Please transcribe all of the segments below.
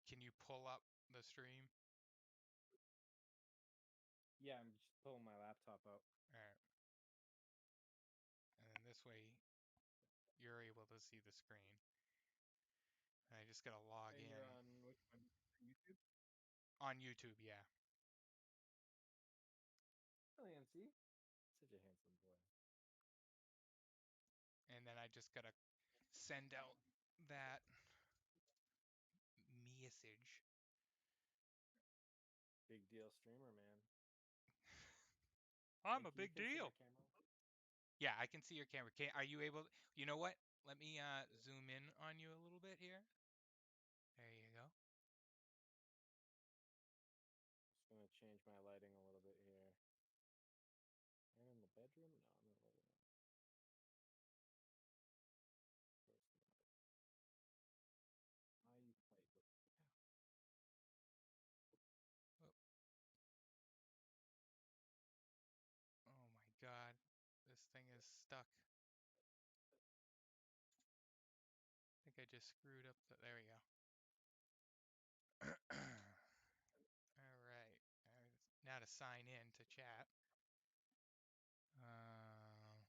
can you pull up the stream? Yeah, I'm just pulling my laptop out. All right. And then this way you're able to see the screen. And I just gotta log And in you're on which one? YouTube? on YouTube, yeah. Oh, Nancy. Such a handsome boy. And then I just gotta send out that message. Big deal streamer, man. I'm And a you big can see my deal. camera? Yeah, I can see your camera. Are you able? You know what? Let me zoom in on you a little bit here. There you go. Just gonna change my lighting a little bit here. And in the bedroom? No, I'm in the living room. Where's my I play with Oh, oh my God, this thing is stuck. I think I just screwed up the. There we go. All right. Now to sign in to chat. Uh,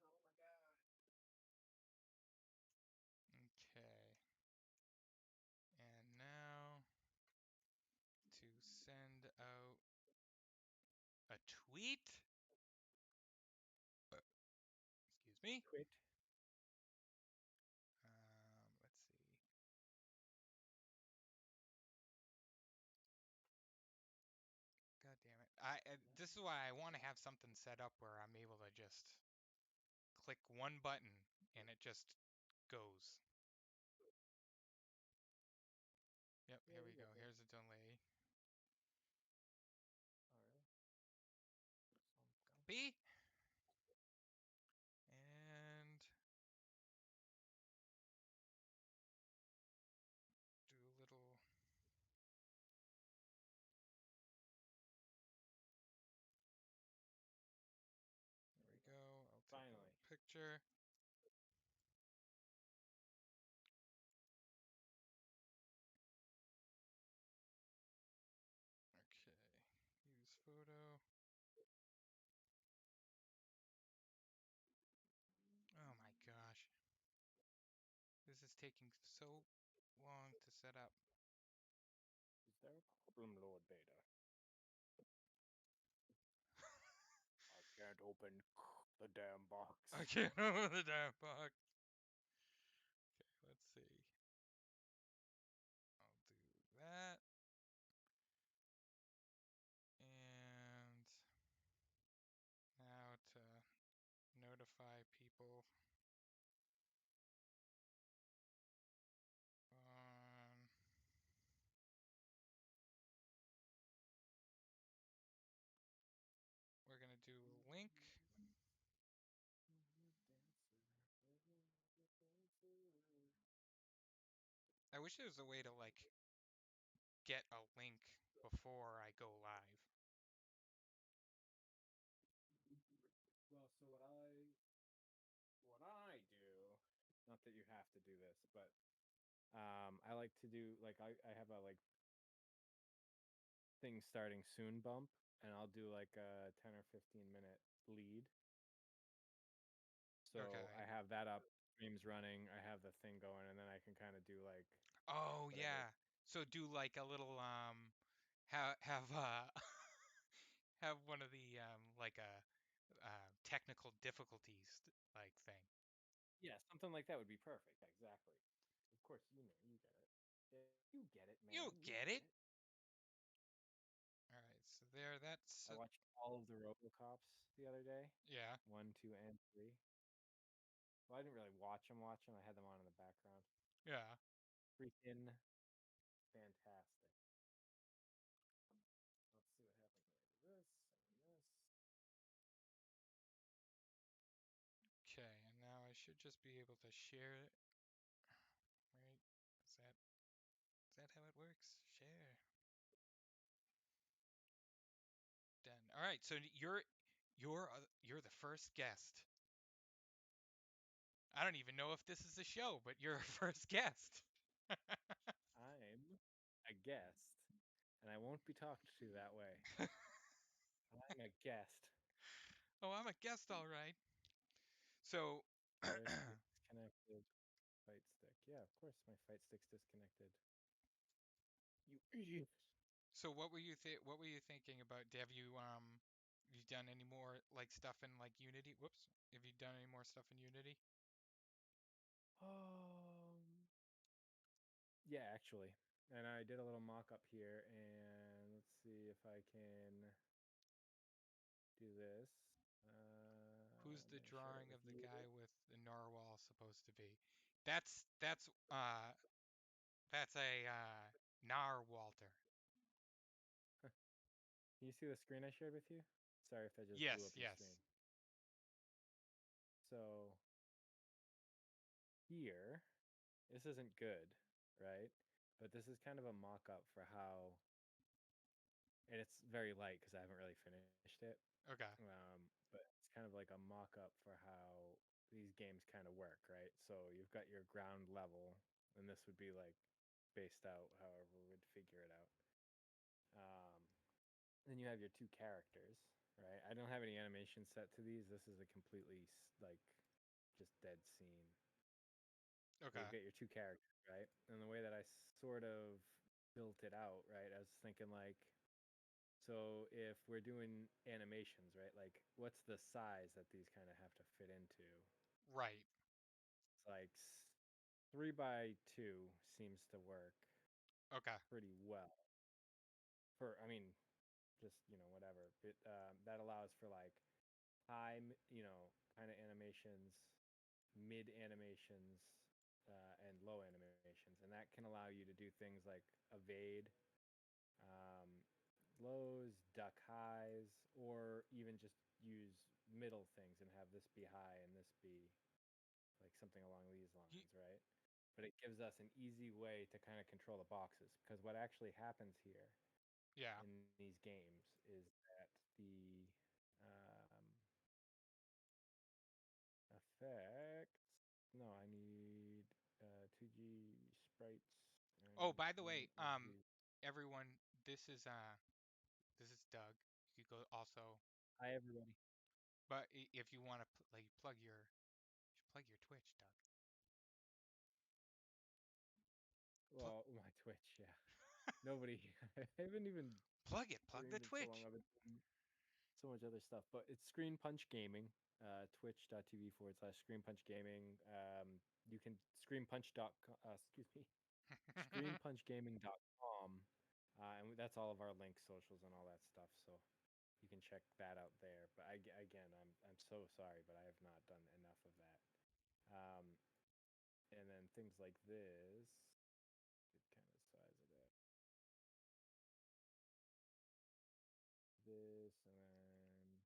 Oh my god. okay. And now to send out a tweet. Excuse me. Quit. Let's see. God damn it. This is why I want to have something set up where I'm able to just click one button and it just goes. Yep, Yeah, here you we go. get there. Here's a delay. Alright. Copy. And do a little. There we go. I'll take Finally. a picture. Okay. Use photo. Oh my gosh. This is taking so long to set up. Is there a problem, Lord Vader? I can't open the damn box. I can't open the damn box. Okay, let's see. I'll do that. And now to notify people on we're gonna do a link. I wish there was a way to like get a link before I go live. Well, so what I do, not that you have to do this, but I like to do like I have a like thing starting soon bump, and I'll do like a 10 or 15 minute lead. So Okay. I have that up, streams running, I have the thing going, and then I can kind of do like Oh whatever. yeah. So do like a little have have one of the like a technical difficulties like thing. Yeah, something like that would be perfect. Exactly. Of course, you get it. Yeah, you get it, man. You You get get it. it. All right. So there that's I watched all of the RoboCops the other day, yeah. 1, 2, and 3. Well, I didn't really watch them. I had them on in the background. Yeah. Freaking fantastic. Let's see what happens when I do this and this. Okay, and now I should just be able to share it, right? Is that how it works? Share. Done. All right. right, so you're the first guest. I don't even know if this is a show, but you're a first guest. I'm a guest, and I won't be talked to that way. I'm a guest. Oh, I'm a guest, all right. So, Joystick disconnected. Fight stick. Yeah, of course my fight stick's disconnected. You idiot. so what were you thinking about? Have you done any more like stuff in like Unity? Whoops. Have you done any more stuff in Unity? Yeah, actually. And I did a little mock-up here, and let's see if I can do this. Who's I'm the gonna share it drawing with of the you. guy with the narwhal supposed to be? That's a narwhalter. Can you see the screen I shared with you? Sorry if I just blew Yes, up your screen. yes. So here, this isn't good, right? But this is kind of a mock-up for how, and it's very light because I haven't really finished it. Okay. But it's kind of like a mock-up for how these games kind of work, right? So you've got your ground level, and this would be like based out however we'd figure it out. Um, then you have your two characters, right? I don't have any animation set to these. This is a completely like just dead scene. So Okay. you've got your two characters, right? And the way that I sort of built it out, right? I was thinking like, so if we're doing animations, right? Like, what's the size that these kind of have to fit into? Right. It's like 3 by 2 seems to work Okay. pretty well. For I mean, just whatever. That allows for like high, kind of animations, mid animations, and low animations, and that can allow you to do things like evade, um, lows, duck highs, or even just use middle things and have this be high and this be like something along these Y- lines, right? But it gives us an easy way to kind of control the boxes because what actually happens here yeah. in these games is that the um, effects. No, I need 2G sprites. Oh, And by the one way, of these. everyone, this is Doug. You could go also, Hi, everybody. but if you want to like you should plug your Twitch, Doug. Pl- Well, my Twitch, yeah. Nobody. I haven't even plug the streamed in so long. Twitch. I've been doing so much other stuff, but it's Screen Punch Gaming. Twitch.tv/Screen Punch Gaming. You can excuse me, screenpunchgaming.com, and that's all of our links, socials, and all that stuff. So you can check that out there. But again, I'm so sorry, but I have not done enough of that. And then things like this, it kind of size it up. This and then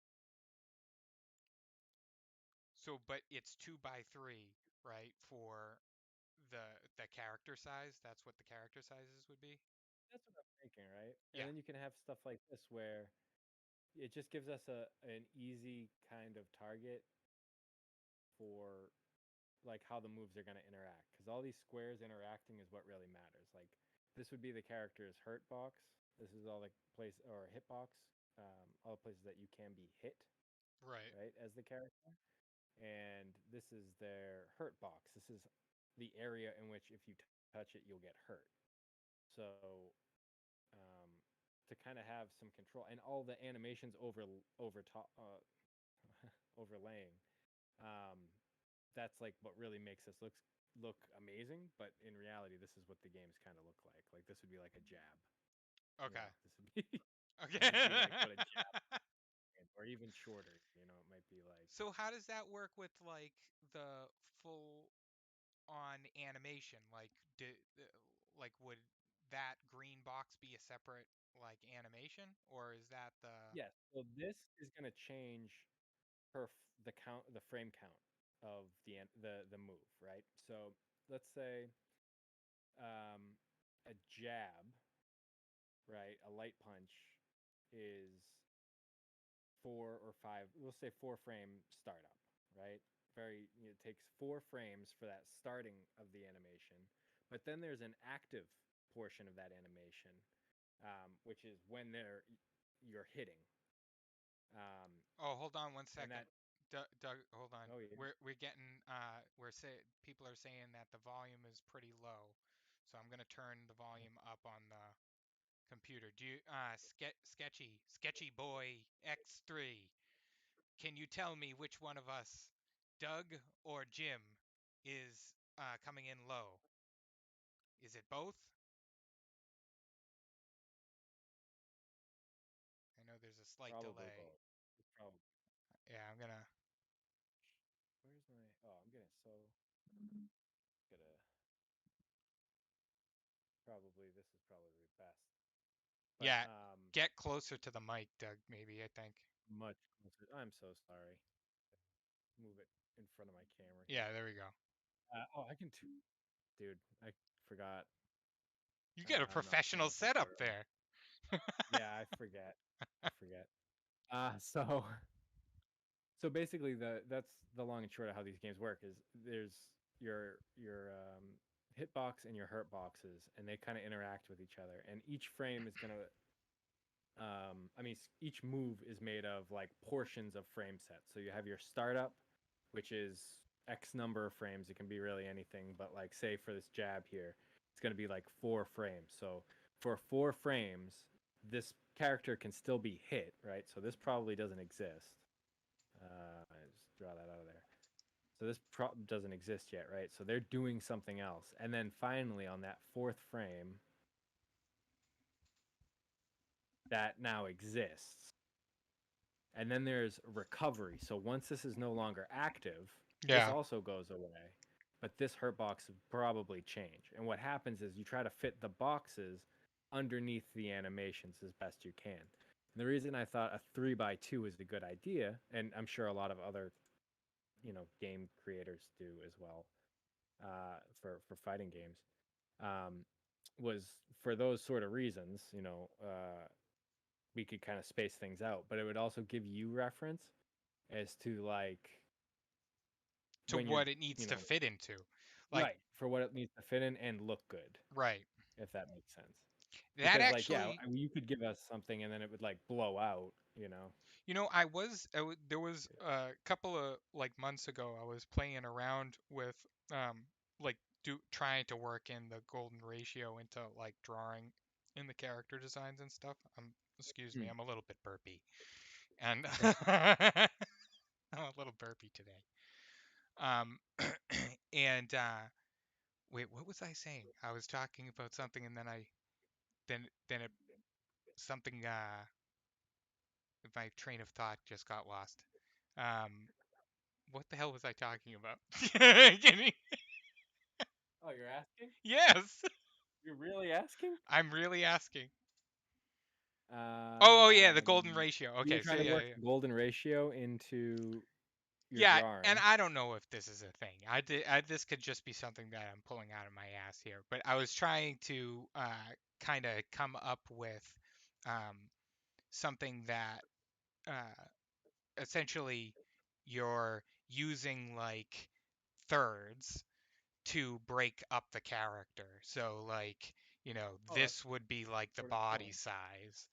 So, but it's 2 by 3, right? For the character size. That's what the character sizes would be. that's what I'm thinking, right? And Yeah. then you can have stuff like this where it just gives us an easy kind of target for like how the moves are going to interact because all these squares interacting is what really matters. Like this would be the character's hurt box. This is all the place or hitbox, all the places that you can be hit, Right. right, as the character. And this is their hurt box. This is the area in which if you touch it, you'll get hurt. So um, to kind of have some control and all the animations over top overlaying. Um, that's like what really makes this look amazing. But in reality, this is what the games kind of look like. Like this would be like a jab. Okay. This would be this would be like Okay. what a jab is, or even shorter. It might be like So how does that work with like the full on animation? Like would that green box be a separate like animation, or is that the yes. So this is going to change the frame count of the move, right? So let's say um, a jab, right? A light punch is 4 or 5, we'll say 4 frame startup, right? It takes 4 frames for that starting of the animation, but then there's an active portion of that animation, which is when you're hitting, um, Oh, hold on one and second. that. Doug, hold on. Oh yeah. We're getting people are saying that the volume is pretty low. So I'm going to turn the volume up on the computer. Do you Sketchy Boy X3, can you tell me which one of us, Doug or Jim, is coming in low? Is it both? I know there's a slight Probably delay. both. It's probably. Yeah, I'm going to Where's my? Oh, I'm getting so. Gonna probably this is probably best, but Yeah, get closer to the mic, Doug, maybe, I think. much closer. I'm so sorry. Move it in front of my camera here. Yeah, there we go. Oh, I can too, dude. I forgot. You got a I'm not playing professional with this setup very well. there. Yeah, I forget. I forget. So so basically that's the long and short of how these games work is there's your hitbox and your hurt boxes, and they kind of interact with each other, and each frame is gonna I mean, each move is made of like portions of frame sets. So you have your startup, which is X number of frames. It can be really anything, but like say for this jab here, it's going to be like 4 frames. So for 4 frames, this character can still be hit, right? So this probably doesn't exist. I just draw that out of there. So this doesn't exist yet, right? So they're doing something else. And then finally on that 4th frame, that now exists. And then there's recovery. So once this is no longer active, this Yeah. also goes away. But this hurt box will probably change. And what happens is you try to fit the boxes underneath the animations as best you can. And the reason I thought a 3x2 is a good idea, and I'm sure a lot of other, game creators do as well, for fighting games, um, was for those sort of reasons. We could kind of space things out, but it would also give you reference as to like To when you're, what it needs you to know, fit into. Like, right, for what it needs to fit in and look good, right. if that makes sense. That Because like, yeah, actually, you could give us something and then it would like blow out. there was a couple of like months ago, I was playing around with um like trying to work in the golden ratio into like drawing in the character designs and stuff. Excuse me, Hmm. I'm a little bit burpy. And I'm a little burpy today. Um and wait, what was I saying? I was talking about something and then it something my train of thought just got lost. Um what the hell was I talking about? Can you- Oh, you're asking? Yes, You're really asking? I'm really asking. Oh, yeah, the golden Um, ratio. you were Okay, so trying to yeah, work yeah. the golden ratio into your Yeah, and drawing. I don't know if this is a thing. This could just be something that I'm pulling out of my ass here, but I was trying to kind of come up with um, something that uh, essentially you're using like thirds to break up the character. So like, Oh, that's this would be like the sort of body fun. size,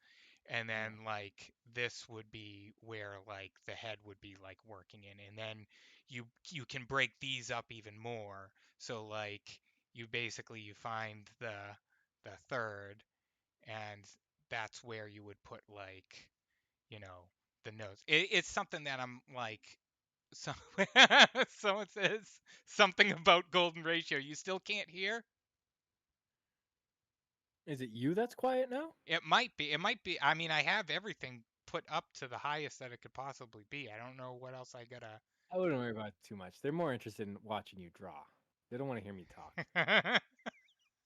and then Yeah. like this would be where like the head would be like working in, and then you can break these up even more. So like you find the third, and that's where you would put like, you know, the nose. It's something that I'm like so someone says something about golden ratio. You still can't hear? Is it you that's quiet now? It might be. It might be. I mean, I have everything put up to the highest that it could possibly be. I don't know what else I gotta. I wouldn't worry about it too much. They're more interested in watching you draw. They don't want to hear me talk.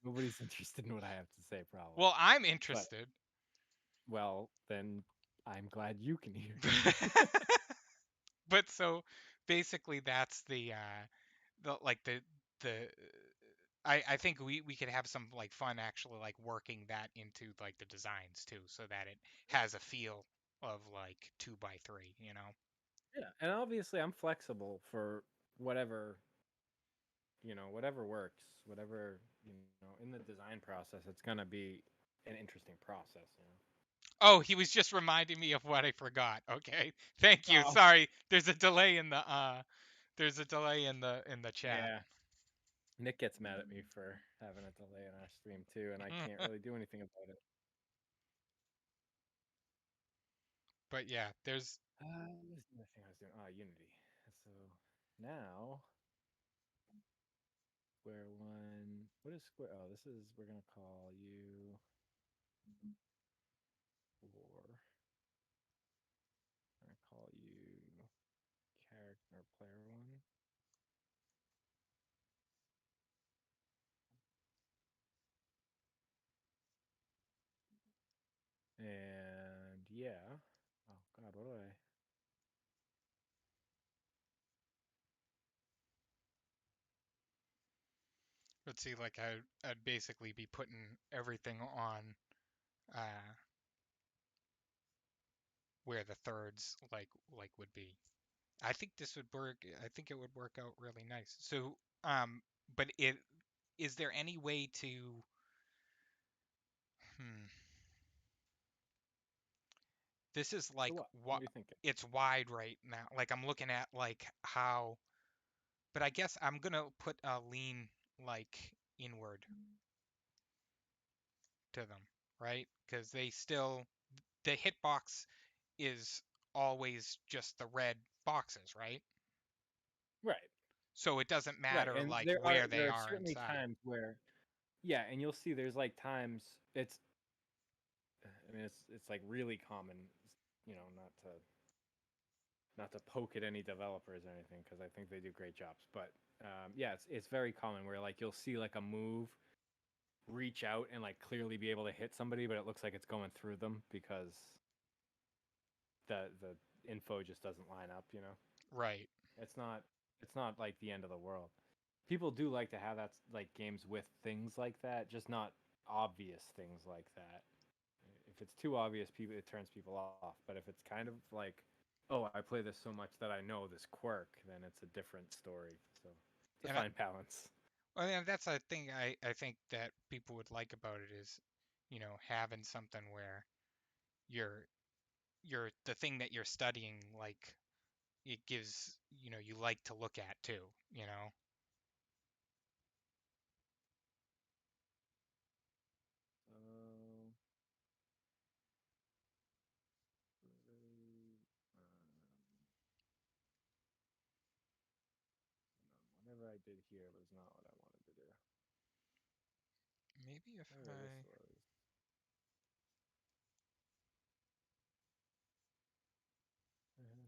Nobody's interested in what I have to say, probably. Well, I'm But interested. well, then I'm glad you can hear. But so basically that's the like the I think we could have some like fun actually like working that into like the designs too, so that it has a feel. of like 2x3, you know? Yeah, and obviously I'm flexible for whatever, whatever works, whatever, in the design process, it's gonna be an interesting process. Oh, he was just reminding me of what I forgot. Okay. Thank you. Oh, Sorry. There's a delay in the chat. yeah. Nick gets mad at me for having a delay in our stream too, and I can't really do anything about it. But yeah, there's What was the other thing I was doing? Oh, Unity. So now Square One. What is Square? Oh, this is we're gonna call you or I'm gonna call you character player one. And yeah. Oh God, what do I? let's see, like I'd basically be putting everything on uh where the thirds would be. I think this would work. I think it would work out really nice. So, but it is there any way to hmm, this is So like what? What what are you thinking? it's wide right now. Like I'm looking at like how, but I guess I'm gonna put a lean like inward to them, right? Because they still the hitbox is always just the red boxes, right? Right. So it doesn't Right. matter And like there are where they there are are certainly inside. times where yeah, and you'll see there's like times I mean it's like really common, not to poke at any developers or anything because I think they do great jobs. But yeah, it's very common where like you'll see like a move reach out and like clearly be able to hit somebody, but it looks like it's going through them because the info just doesn't line up. Right. It's not it's not like the end of the world. People do like to have that like games with things like that, just not obvious things like that. If it's too obvious, people it turns people off. But if it's kind of like, oh, I play this so much that I know this quirk, then it's a different story. So it's a And I, fine balance. well, and that's a thing I think that people would like about it is, having something where you're the thing that you're studying like it gives, you like to look at too, you know. So whatever I did here was not what I wanted to do. Maybe if Whatever this I was. Mhm.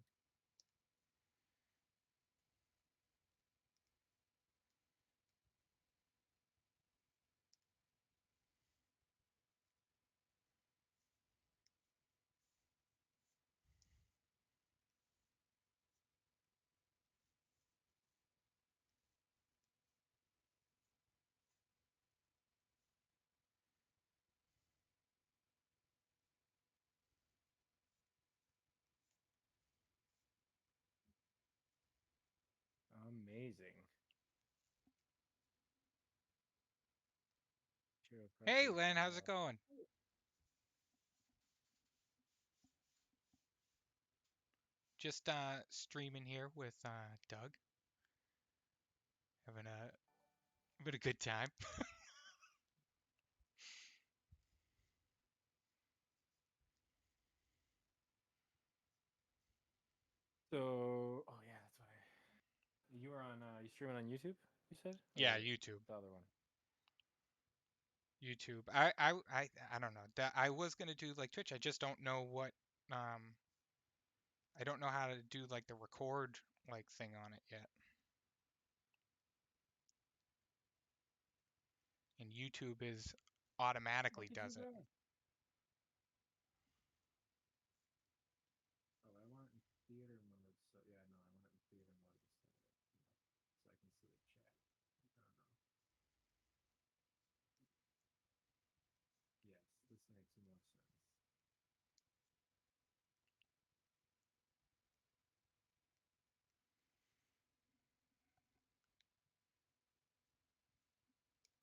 Amazing. Hey Chiropractic. Len, how's it going? Just streaming here with Doug, having a good time. So, oh yeah, that's what you were on. You streaming on YouTube? You said, Yeah, or YouTube. the other one? YouTube. I don't know. That I was gonna do like Twitch. I just don't know what um I don't know how to do like the record like thing on it yet. And YouTube is What automatically did you does it. do? Oh, I want it in theater mode. So yeah, no, I want it in theater mode instead of so I can see the chat. I don't know. Yes, this makes more sense.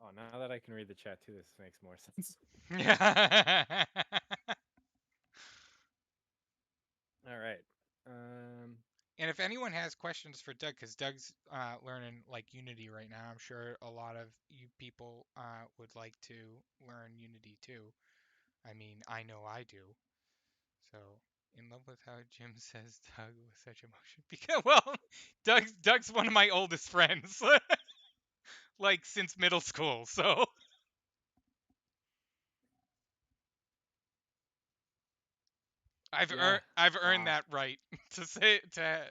Oh, now that I can read the chat too, this makes more sense. Yeah. All right. Um, And if anyone has questions for Doug, because Doug's learning like Unity right now, I'm sure a lot of you people would like to learn Unity too. I mean, I know I do. So, in love with how Jim says Doug with such emotion. Because, well, Doug's one of my oldest friends, like since middle school. So yeah. I've earned Wow. that right to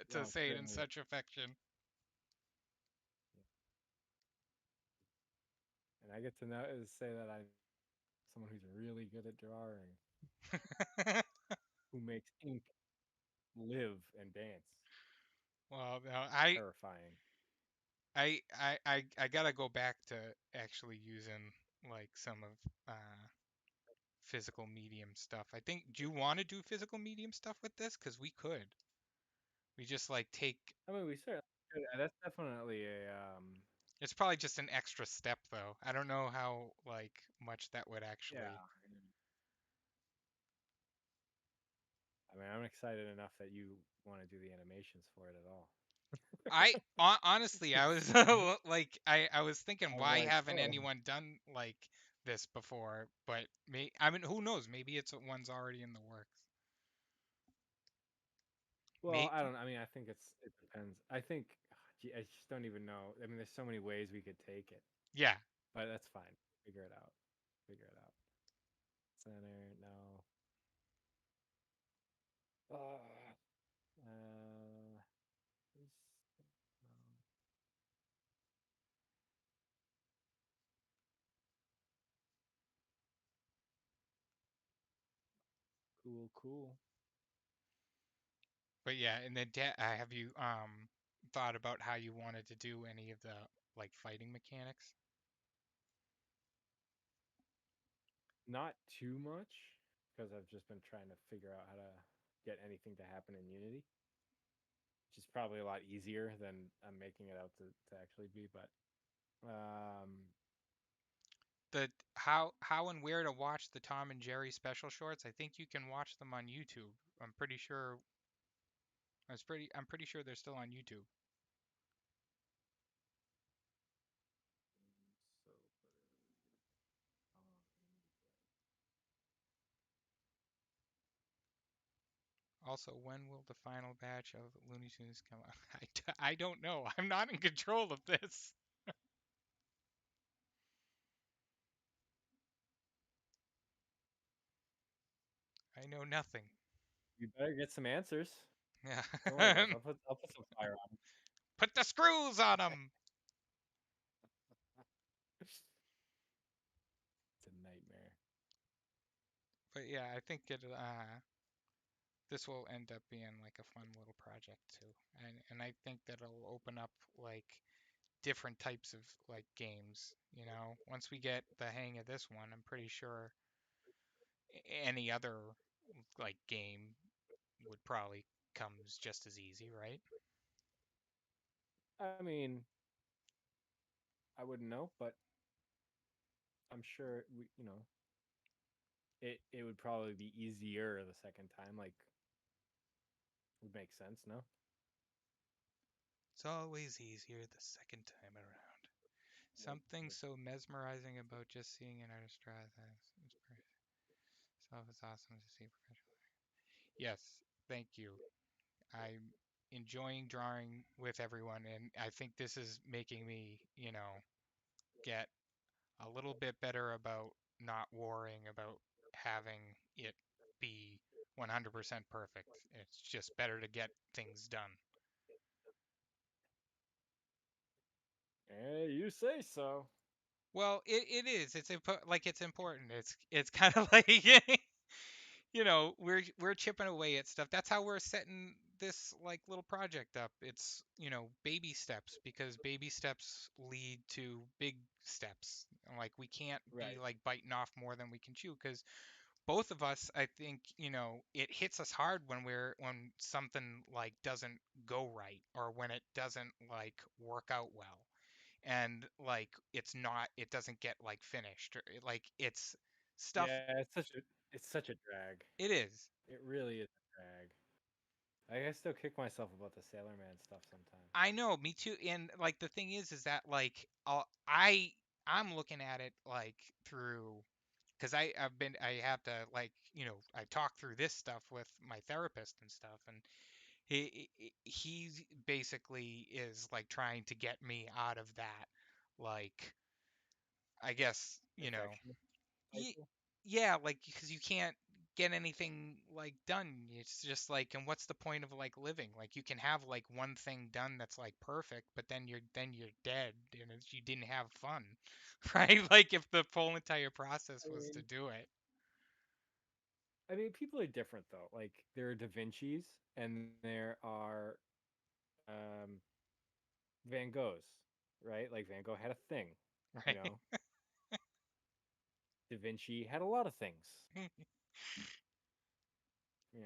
No, say it in certainly. such affection. And I get to know say that I'm someone who's really good at drawing, who makes ink live and dance. Well, no, Terrifying. I gotta go back to actually using like some of physical medium stuff. I think. Do you want to do physical medium stuff with this? Because we could. We just like take. I mean, we certainly could. That's definitely a It's probably just an extra step though. I don't know how like much that would yeah. actually. I mean, I'm excited enough that you want to do the animations for it at all. Honestly, I was like I was thinking, I was why like, haven't oh, anyone done like this before? But I mean, who knows? Maybe it's one's already in the works. well, May I don't. I mean, I think it depends. I think gee, I just don't even know. I mean, there's so many ways we could take it, Yeah. but that's fine. Figure it out. Figure it out. Center, no. Uh, no. Cool, cool. But yeah, and then have you thought about how you wanted to do any of the like fighting mechanics? Not too much because I've just been trying to figure out how to get anything to happen in Unity, which is probably a lot easier than I'm making it out to actually be. But The how and where to watch the Tom and Jerry special shorts? I think you can watch them on YouTube. I'm pretty sure. I'm pretty sure they're still on YouTube. so, Also, when will the final batch of Looney Tunes come out? I don't know. I'm not in control of this. I know nothing. you better get some answers. Yeah. Don't worry, guys. I'll put some fire on. Put the screws on them. It's a nightmare. But yeah, I think this will end up being like a fun little project too. And I think that it'll open up like different types of like games, Once we get the hang of this one, I'm pretty sure any other like game would probably comes just as easy, right? I mean, I wouldn't know, but I'm sure it would probably be easier the second time. Like, would make sense, no? It's always easier the second time around. Something so mesmerizing about just seeing an artist draw that it's awesome to see professional. Yes, thank you. I'm enjoying drawing with everyone, and I think this is making me, get a little bit better about not worrying about having it be 100% perfect. It's just better to get things done. You say so. Well, it is. Like it's important. It's kind of like we're chipping away at stuff. That's how we're setting this like little project up. It's, baby steps because baby steps lead to big steps. Like we can't be Right. like biting off more than we can chew because both of us, I think, it hits us hard when something like doesn't go right or when it doesn't like work out well. and like it doesn't get like finished, or like it's stuff. Yeah, it's such a drag. It is. It really is a drag. I still kick myself about the Sailor Man stuff sometimes. I know, me too. And like the thing is that like I'm looking at it like through, because I have to, like, I talk through this stuff with my therapist and stuff, and he basically is like trying to get me out of that, like, I guess, Perfectionist y- cycle. yeah, like, because you can't get anything like done. It's just like, and what's the point of like living? Like, you can have like one thing done that's like perfect, but then you're dead, and you didn't have fun, right? Like, if the whole entire process I was to mean, do it. people are different though. Like there are Da Vinci's and there are um, Van Goghs, right? Like Van Gogh had a thing, you Right? know. Da Vinci had a lot of things, you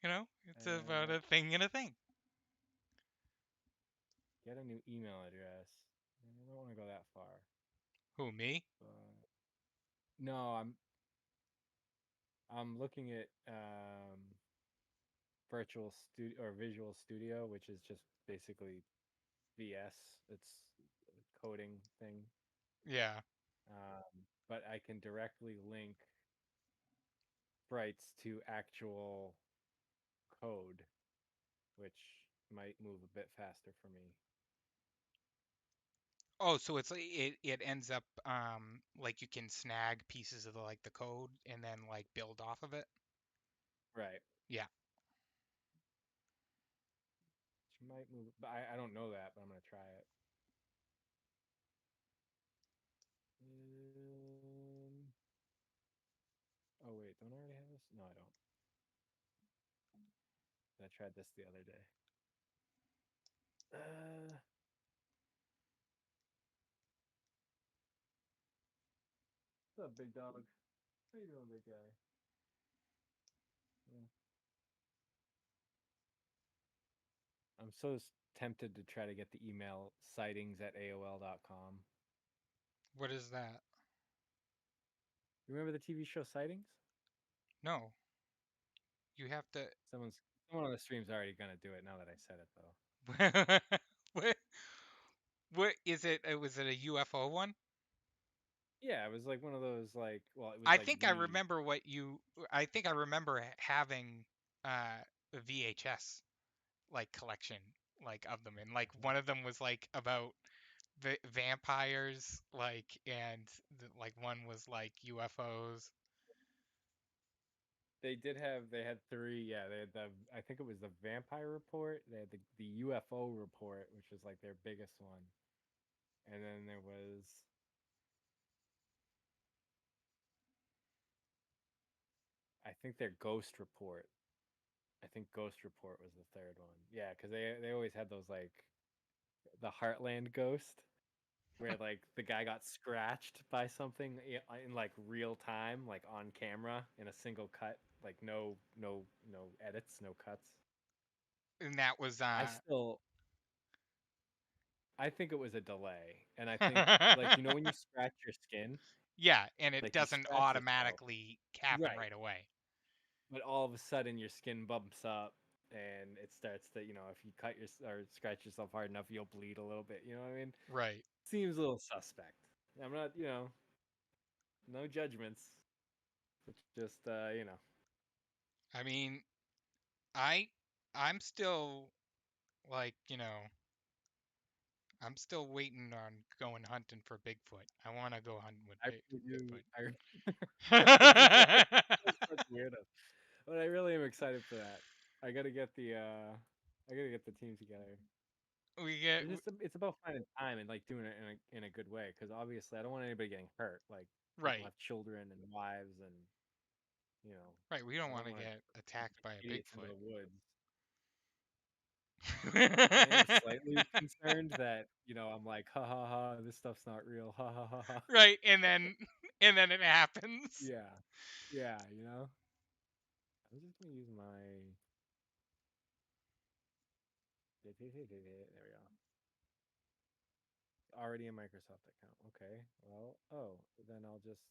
know. It's about Uh, a thing and a thing. get a new email address. I don't want to go that far, Who, me? but no, I'm looking at virtual studio or Visual Studio, which is just basically VS. It's a coding thing. Yeah. But I can directly link sprites to actual code, which might move a bit faster for me. Oh, so it's like it ends up like you can snag pieces of the code and then like build off of it. Right. Yeah. Which might move, but I don't know that, but I'm gonna try it. Oh wait, don't I already have this? No, I don't. I tried this the other day. Uh, what's up, big dog? How you doing, big guy? Yeah. I'm so tempted to try to get the email sightings at AOL.com. What is that? You remember the TV show Sightings? No. You have to. Someone on the stream's already gonna do it now that I said it though. what what is it? Was it a UFO one? Yeah, it was like one of those like well, it was I like think I the remember I think I remember having a VHS like collection like of them, and like one of them was like about vampires, like, and like one was like UFOs. they had three, yeah, they had the I think it was the Vampire Report, they had the UFO Report, which was like their biggest one. And then there was I think their Ghost Report. I think Ghost Report was the third one. Yeah, because they always had those like the Heartland Ghost, where like the guy got scratched by something in like real time, like on camera in a single cut, like no edits, no cuts. And that was I still I think it was a delay, and I think like when you scratch your skin, yeah, and it like you doesn't scratch yourself, automatically happen right? right away. But all of a sudden your skin bumps up and it starts to if you cut your or scratch yourself hard enough, you'll bleed a little bit. You know what I mean? Right. Seems a little suspect. I'm not, no judgments. It's just, I mean, I I'm still like, I'm still waiting on going hunting for Bigfoot. I want to go hunting with I really do. Bigfoot. That's such weirdo. But I really am excited for that. I gotta get I gotta get the team together. we get It's about finding time and like doing it in a good way. Because obviously, I don't want anybody getting hurt. Like people right. have children and wives, and you know, Right, we don't I want don't to want to get attacked by a idiots into Bigfoot. the woods. I am slightly concerned that I'm like, ha ha ha, this stuff's not real, ha ha ha ha. Right, and then it happens. Yeah, yeah, I'm just gonna use my. There we go. already a Microsoft account. Okay. Well, oh, then I'll just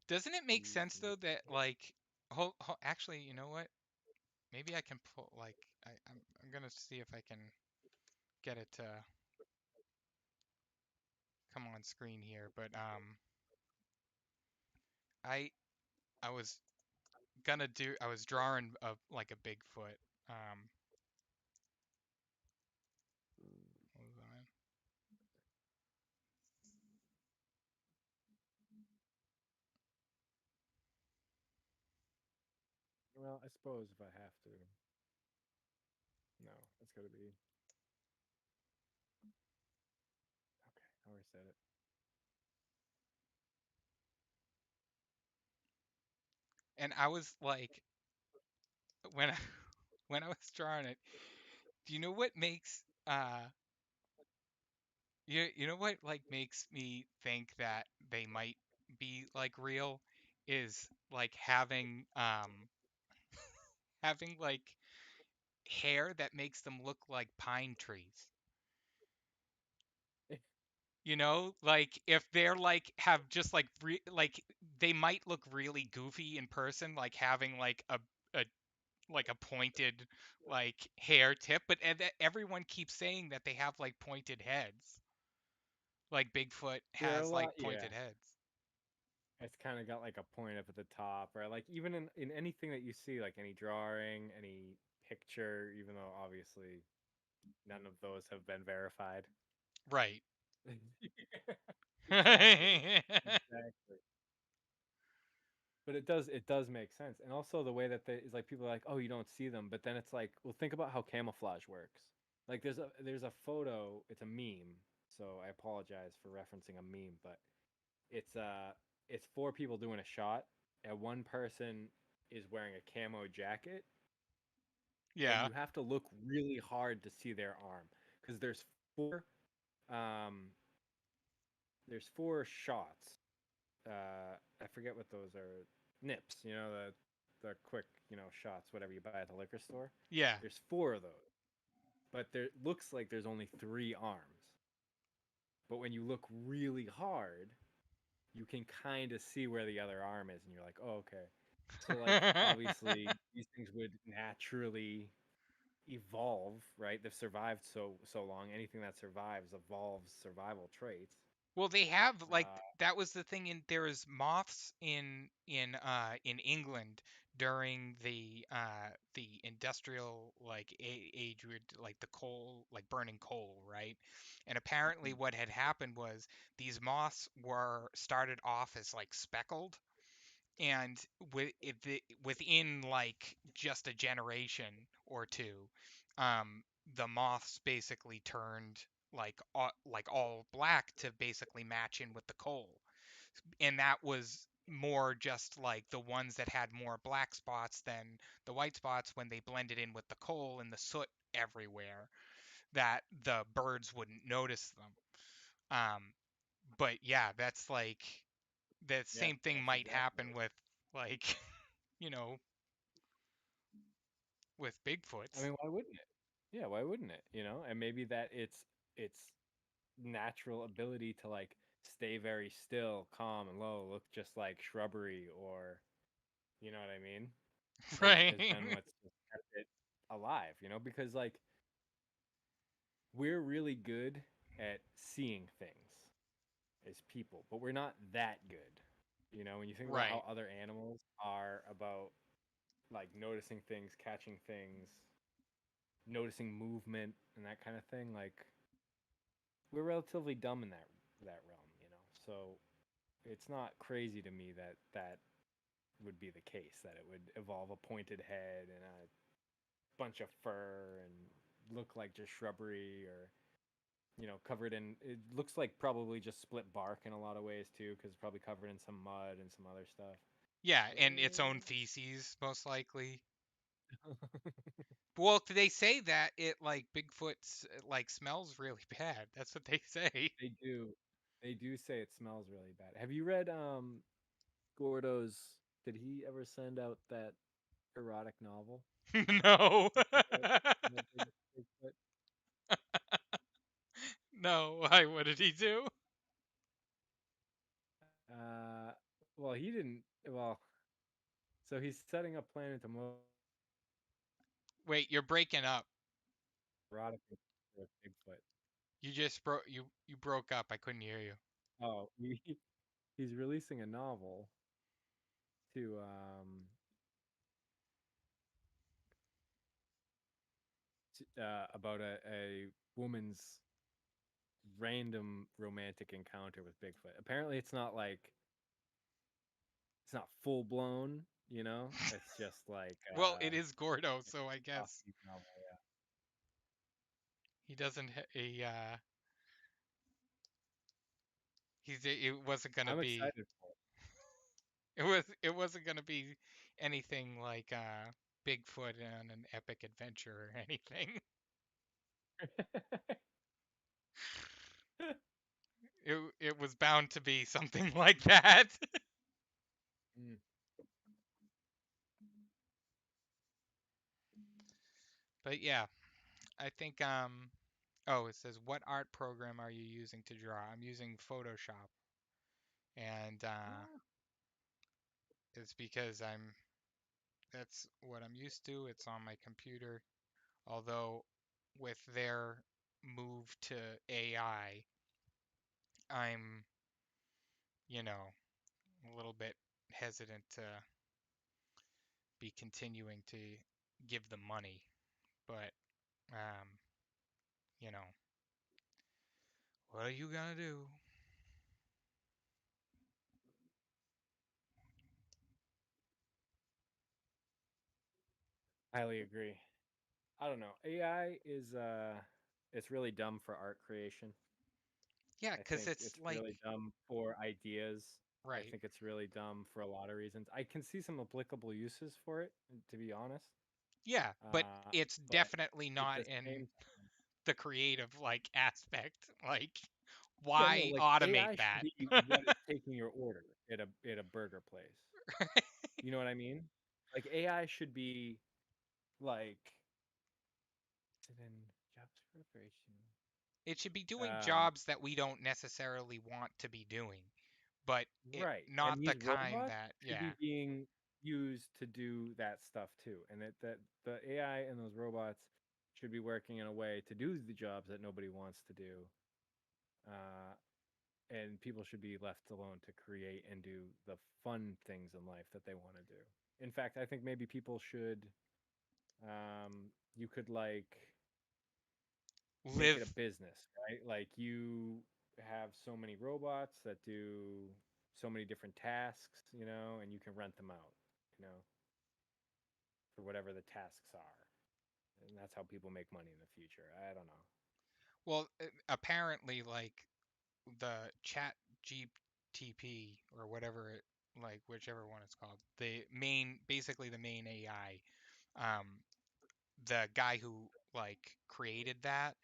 Doesn't it make use sense though that like actually, you know what? Maybe I can pull like I'm gonna see if I can get it to come on screen here, but I I was I was drawing a like a Bigfoot. Um Hold on. Well, I suppose if I have to. No, it's got to be. Okay, I'll reset it. And I was like when I, when I was drawing it, do you know what makes you know what like makes me think that they might be like real is like having like hair that makes them look like pine trees. You know, like if they're like have just like like they might look really goofy in person, like having like a like a pointed like hair tip, but everyone keeps saying that they have like pointed heads. Like Bigfoot There are a has lot. like Yeah, pointed heads. it's kind of got like a point up at the top, or like even in anything that you see, like any drawing, any picture, even though obviously none of those have been verified. Right. Exactly. Exactly. But it does make sense. And also the way that they is like people are like, "Oh, you don't see them." But then it's like, "Well, think about how camouflage works." Like there's a photo, it's a meme. So I apologize for referencing a meme, but it's uh it's four people doing a shot and one person is wearing a camo jacket and Yeah. you have to look really hard to see their arm because four um there's four shots. I forget what those are. Nips, the quick, shots, whatever you buy at the liquor store. Yeah. There's four of those, but there looks like there's only three arms. But when you look really hard, you can kind of see where the other arm is, and you're like, oh, okay. So like obviously these things would naturally evolve, right? They've survived so long. Anything that survives evolves survival traits. Well, they have like Uh, that was the thing in there was moths in England during the industrial like age with like the coal like burning coal, right? And apparently what had happened was these moths were started off as like speckled and within like just a generation or two, the moths basically turned like all black to basically match in with the coal, and that was more just like the ones that had more black spots than the white spots when they blended in with the coal and the soot everywhere that the birds wouldn't notice them. Um, but yeah, that's like the yeah, same thing that's might exactly happen it. with like you know with I Bigfoots. mean, why wouldn't it? Yeah, why wouldn't it? And maybe that it's natural ability to like stay very still, calm, and low, look just like shrubbery, or you know what I mean, has Right. been what's just kept it alive. Because like we're really good at seeing things as people, but we're not that good. When you think about how Right. other animals are about like noticing things, catching things, noticing movement, and that kind of thing, like we're relatively dumb in that realm. So it's not crazy to me that that would be the case, that it would evolve a pointed head and a bunch of fur and look like just shrubbery, or covered in, it looks like probably just split bark in a lot of ways too, because it's probably covered in some mud and some other stuff. Yeah, and its Uh, own feces most likely. Well, they say that it like Bigfoot's like smells really bad. That's what they say. they do they do say it smells really bad. Have you read Gordo's, did he ever send out that erotic novel No. about Bigfoot? No, why? What did he do? Uh, well, he didn't. Well, so he's setting up planet to Wait, you're breaking up. erotic with Bigfoot. You just broke. You broke up. I couldn't hear you. Oh, he's releasing a novel to about a woman's random romantic encounter with Bigfoot. Apparently, it's not full blown. You know, it's just like Well, it is Gordo, so I guess offbeat novel. Yeah, he doesn't. He's. It wasn't gonna I'm be. excited for It wasn't gonna be anything like Bigfoot on an epic adventure or anything. it. It was bound to be something like that. Mm. But yeah, I think oh, it says what art program are you using to draw? I'm using Photoshop, and it's because that's what I'm used to. It's on my computer. Although with their move to AI, I'm, you know, a little bit hesitant to be continuing to give them money. But um, you know, what are you gonna do? Highly agree. I don't know. AI is it's really dumb for art creation. Yeah, I 'cause think it's it's like really dumb for ideas. I right. think it's really dumb for a lot of reasons. I can see some applicable uses for it, to be honest. Yeah, but it's But definitely at not the in same the creative like aspect. Like, yeah, no, why like automate AI should that? be what is taking your order at a burger place. You know what I mean? Like AI should be like is it in JavaScript or HTML? It should be doing Um, jobs that we don't necessarily want to be doing, but right. not And the these kind robots that, should yeah, be being used to do that stuff too. And that the AI and those robots should be working in a way to do the jobs that nobody wants to do. Uh, and people should be left alone to create and do the fun things in life that they want to do. In fact, I think maybe people should you could like make it a live business, right? Like you have so many robots that do so many different tasks, you know, and you can rent them out, you know, for whatever the tasks are. And that's how people make money in the future. I don't know. well, apparently like the chat GTP or whatever it like whichever one it's called, the main basically the main AI, um, the guy who like created that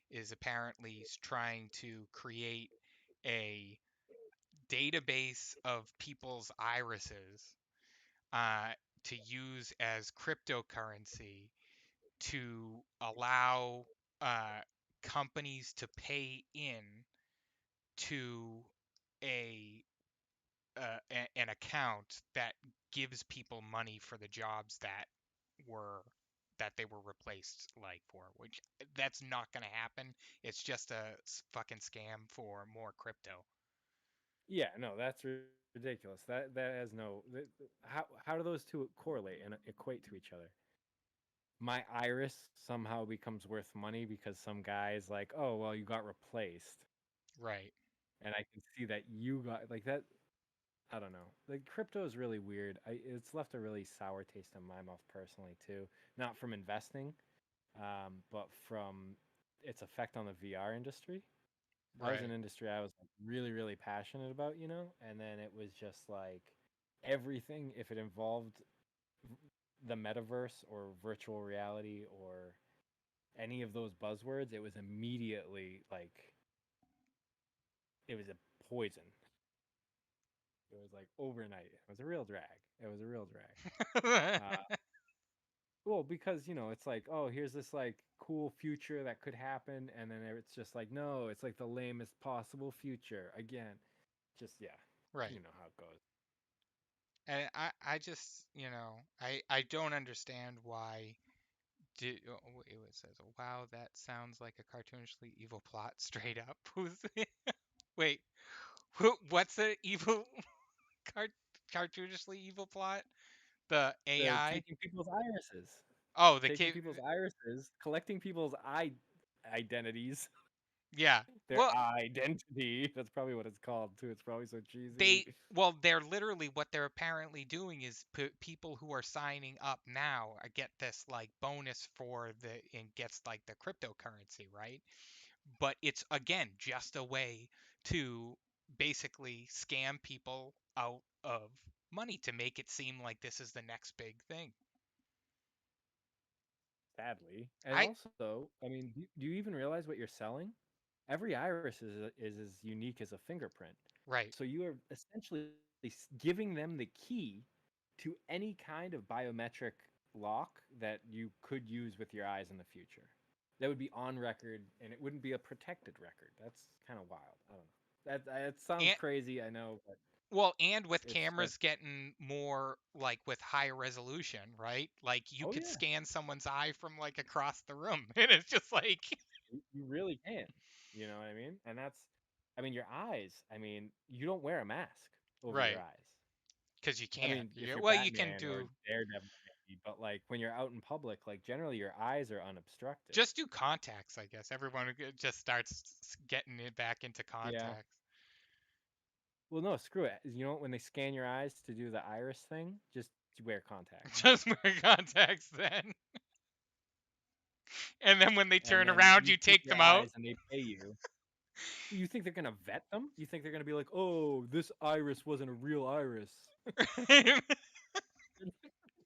is apparently trying to create a database of people's irises uh, to use as cryptocurrency to allow uh, companies to pay in to a an account that gives people money for the jobs were that they were replaced like for, which that's not going to happen. It's just a fucking scam for more crypto. Yeah, no, that's ridiculous. That has how do those two correlate and equate to each other? My iris somehow becomes worth money because some guy is like, "Oh, well, you got replaced." Right. And I can see that you got like that. I don't know. Like crypto is really weird. It's left a really sour taste in my mouth personally too. Not from investing, but from its effect on the VR industry. That was an Right. industry I was like, really, really passionate about, you know. And then it was just like everything if it involved the metaverse or virtual reality or any of those buzzwords, it was immediately like it was a poison. It was like overnight. It was a real drag. It was a real drag. Uh, well, because you know, it's like, oh, here's this like cool future that could happen, and then it's just like, no, it's like the lamest possible future again. Just yeah, Right. you know how it goes. And I just, I don't understand why. It says, wow, that sounds like a cartoonishly evil plot straight up. Who's wait, what's the evil cart cartoonishly evil plot? The The AI? taking people's irises, Oh, the taking kid. people's irises, collecting people's identities, Yeah. their Well, identity. That's probably what it's called too. It's probably so cheesy. they're literally what they're apparently doing is people who are signing up now get this like bonus for the and gets like the cryptocurrency, right? But it's again just a way to basically scam people out of money to make it seem like this is the next big thing. Sadly, and I also, I mean, do you even realize what you're selling? Every iris is as unique as a fingerprint. right. So you are essentially giving them the key to any kind of biometric lock that you could use with your eyes in the future. That would be on record, and it wouldn't be a protected record. That's kind of wild. I don't know. That sounds And crazy, I know, but and with it's that's cameras getting more like with higher resolution, right? Like you oh could yeah, scan someone's eye from like across the room and it's just like you really can. You know what I mean? And that's, I mean, your eyes. I mean, you don't wear a mask over your right, eyes. because you I can't. mean, if you're Well, you can Batman or do Daredevil, maybe, but like when you're out in public, like generally your eyes are unobstructed. just do contacts, I guess. Everyone just starts getting it back into Yeah. contacts. Well, no, screw it. You know what? When they scan your eyes to do the iris thing, just wear contacts. Just wear contacts then. And then when they And turn then around, you you keep take your them out. eyes and they pay you. You think they're gonna vet them? You think they're gonna be like, "Oh, this iris wasn't a real iris."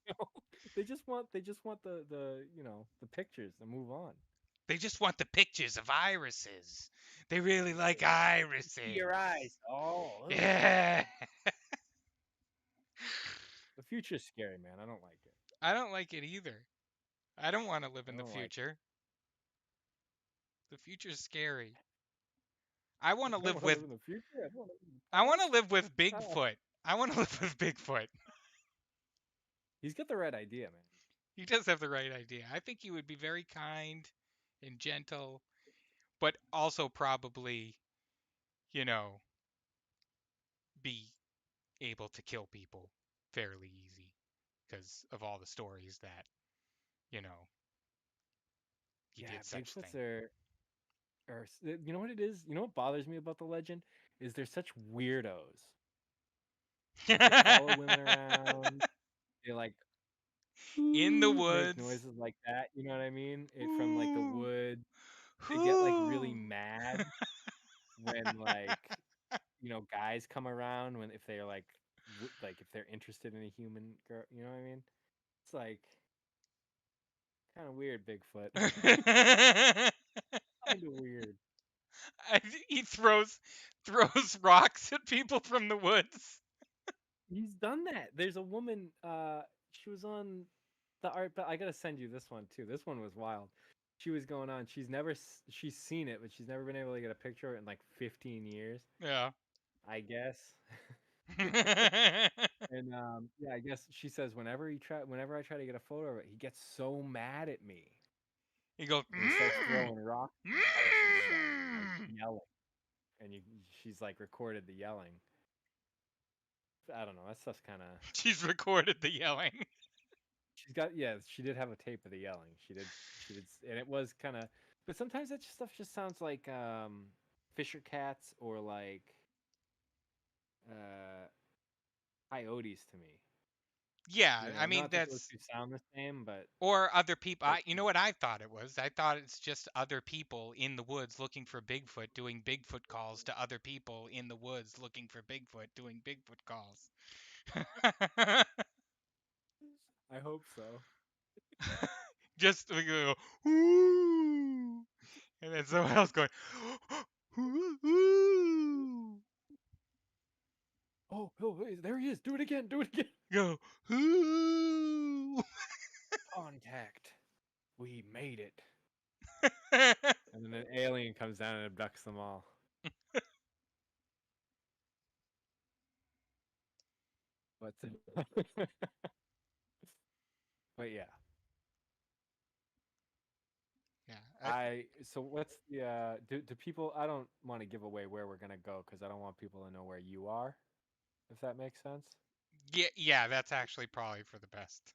No. They just want the the pictures to move on. They just want the pictures of irises. They really like See your irises. eyes. Oh, ugh. Yeah. The future's scary, man. I don't like it. I don't like it either. I don't want to live I in the don't like it. future. The future's scary. I want to I don't live want to with live in the future. I want to live in the I want to past. live with Ah. Bigfoot. I want to live with Bigfoot. He's got the right idea, man. He does have the right idea. I think he would be very kind and gentle, but also probably, you know, be able to kill people fairly easy because of all the stories that, you know, he Yeah, did such Bigfoots thing. you know what it is? You know what bothers me about the legend is they're such weirdos. Like they follow women around. They like In the ooh, make woods. noises like that. You know what I mean? It from like the Ooh. wood. They get like really Ooh. mad when like guys come around when if they're like like if they're interested in a human girl. You know what I mean? It's like kind of weird, Bigfoot. Kind of weird. He throws rocks at people from the woods. He's done that. There's a woman. She was on the art, but I gotta send you this one too. This one was wild. She was going on. She's seen it, but she's never been able to get a picture of it in like 15 years, Yeah. I guess. And yeah, I guess she says whenever I try to get a photo of it, he gets so mad at me, He goes, and he starts "Mm, throwing rocks at the house and shit, and like mm." yelling. And she's like recorded the yelling. I don't know. That stuff's kind of. She's recorded the yelling. She's got yeah. She did have a tape of the yelling. And it was kind of. But sometimes that stuff just sounds like Fisher Cats or like uh, coyotes to me. Yeah, I mean Not that those that's two sound the same, but or other people. that's You know what I thought it was? I thought it's just other people in the woods looking for Bigfoot doing Bigfoot calls to other people in the woods looking for Bigfoot doing Bigfoot calls. I hope so. Just we go, ooh, and then someone else going, ooh, Oh, hey, there he is. Do it again. Do it again. go, ooh. Contact. We made it. And then an alien comes down and abducts them all. But but yeah, Yeah. I so what's the do people? I don't want to give away where we're gonna go because I don't want people to know where you are. If that makes sense. Yeah, yeah, that's actually probably for the best.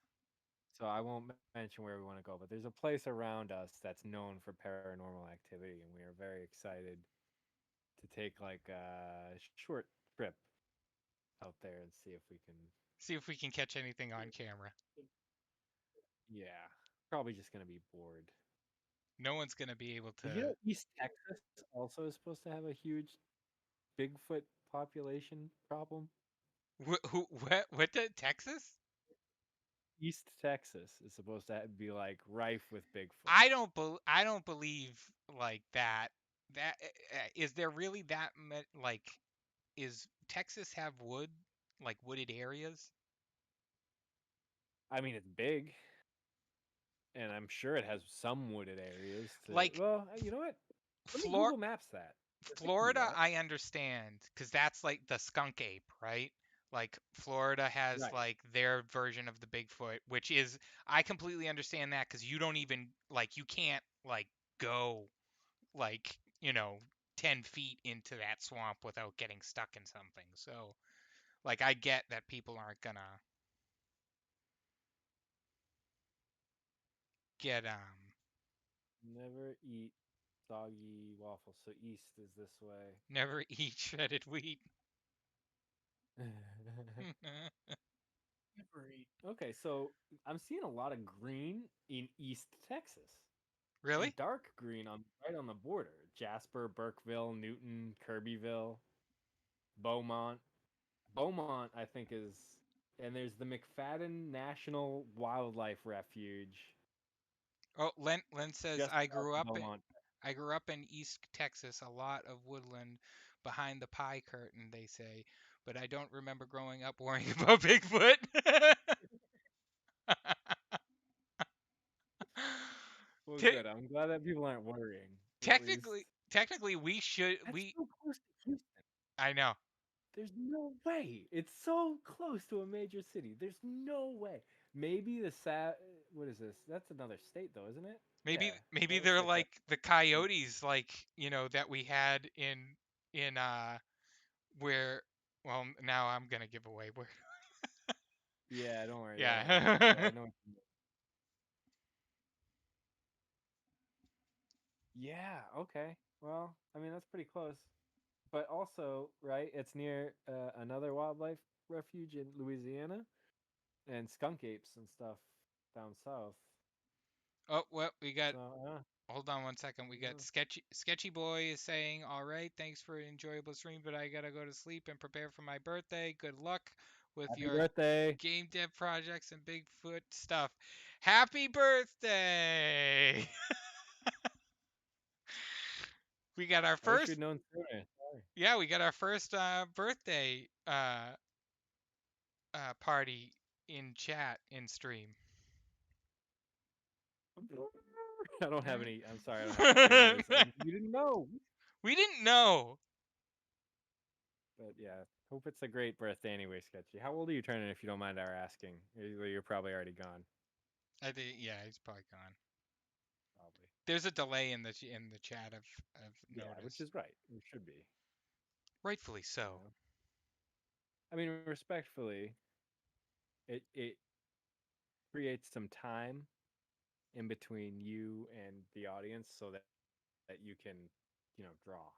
So I won't mention where we want to go, but there's a place around us that's known for paranormal activity, and we are very excited to take like a short trip out there and see if we can. See if we can catch anything on camera. Yeah, probably just gonna be bored. No one's gonna be able Did you to. know East Texas also is supposed to have a huge Bigfoot population problem? What the Texas? East Texas is supposed to be like rife with Bigfoot. I don't believe like that. That is there really that like is Texas have like wooded areas? I mean, it's big, and I'm sure it has some wooded areas. To Like well, you know what? Let me Flor Google Maps that. I can do Florida, that. I understand because that's like the skunk ape, right? Like Florida has Right. like their version of the Bigfoot, which is I completely understand that because you don't even like you can't like go like 10 feet into that swamp without getting stuck in something. So like I get that people aren't gonna get Never eat soggy waffles. So east is this way. never eat shredded wheat. Never eat. Okay, so I'm seeing a lot of green in East Texas. Really? Dark green on right on the border. Jasper, Burkeville, Newton, Kirbyville, Beaumont. Beaumont, I think, is, and there's the McFadden National Wildlife Refuge Oh, Len says just south of Beaumont. I grew up in East Texas, a lot of woodland behind the pie curtain, they say, but I don't remember growing up worrying about Bigfoot. Well, Te- good. I'm glad that people aren't worrying, at least. technically we should That's we so close to Houston. I know. There's no way. It's so close to a major city. There's no way. Maybe the what is this? That's another state though, isn't it? Yeah. Maybe That looks they're like that. like the coyotes like, that we had in where well, now I'm going to give away where. Yeah, don't worry about it. But Yeah. I know what you mean. Yeah, okay. Well, I mean that's pretty close. But also, right, it's near another wildlife refuge in Louisiana and skunk apes and stuff down south. Oh, well, we got So, hold on one second. We got uh, Sketchy Boy is saying, "All right, thanks for an enjoyable stream, but I gotta go to sleep and prepare for my birthday. Good luck with happy your birthday. game dev projects and Bigfoot stuff. Happy birthday!" we got our I wish first, we'd known sooner. Sorry. yeah, we got our first birthday party in chat in stream. I don't have any. I'm sorry, I don't have any of this. You didn't know. we didn't know. But yeah, hope it's a great birthday anyway, Sketchy. How old are you turning, if you don't mind our asking? You're probably already gone. I think yeah, he's probably gone. Probably. There's a delay in the chat. I've Yeah, which noticed. is right. It should be. Rightfully You so. know? I mean, respectfully, it creates some time in between you and the audience so that you can, draw.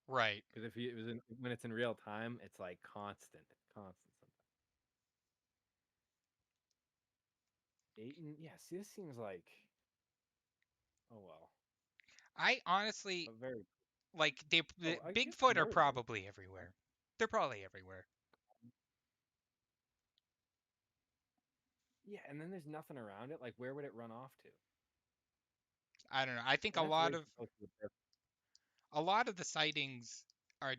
Right. Because if it was when it's in real time, it's like constant, constant. Sometimes. Dayton, yeah. See, this seems like, oh well, I honestly a very. like Oh, the I guess Bigfoot are Northern. probably everywhere. They're probably everywhere. Yeah, and then there's nothing around it. Like, where would it run off to? I don't know. I think And that's way too close to the. a lot of the sightings are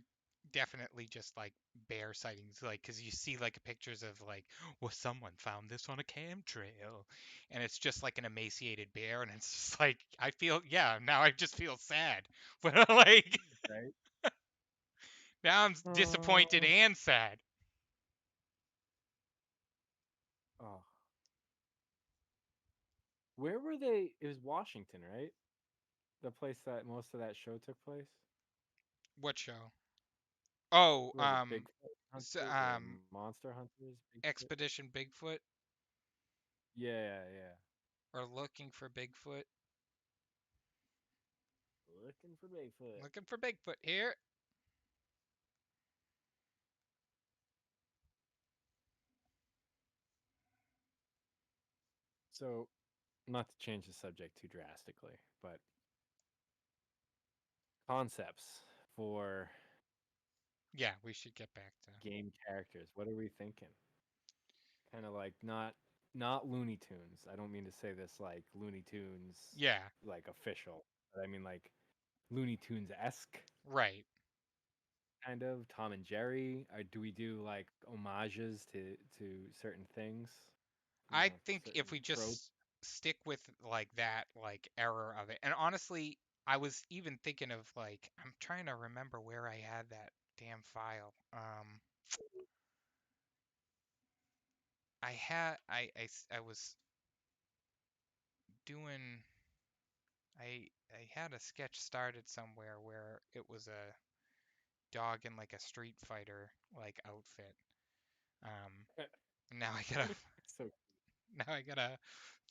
definitely just like bear sightings, like because you see like pictures of like, well, someone found this on a camtrail, and it's just like an emaciated bear, and it's just like I feel, yeah, now I just feel sad, but like Right? now I'm disappointed Oh, and sad. oh. Where were they? It was Washington, right? The place that most of that show took place. What show? Oh, Was it Bigfoot s Hunters or Monster Hunters? Bigfoot. Expedition Bigfoot, Yeah, yeah. or Looking for Bigfoot. Looking for Bigfoot. Looking for Bigfoot here. So, not to change the subject too drastically, but concepts for Yeah, we should get back to. game characters. What are we thinking? Kind of like not Looney Tunes. I don't mean to say this like Looney Tunes Yeah, like official, but I mean like Looney Tunes esque right. kind of Tom and Jerry. Or do we do like homages to certain things? You I know, think certain if we tropes. just stick with like that like error of it. And honestly, I was even thinking of like I'm trying to remember where I had that damn file. I was doing I had a sketch started somewhere where it was a dog in like a Street Fighter like outfit. Um now I gotta So now I gotta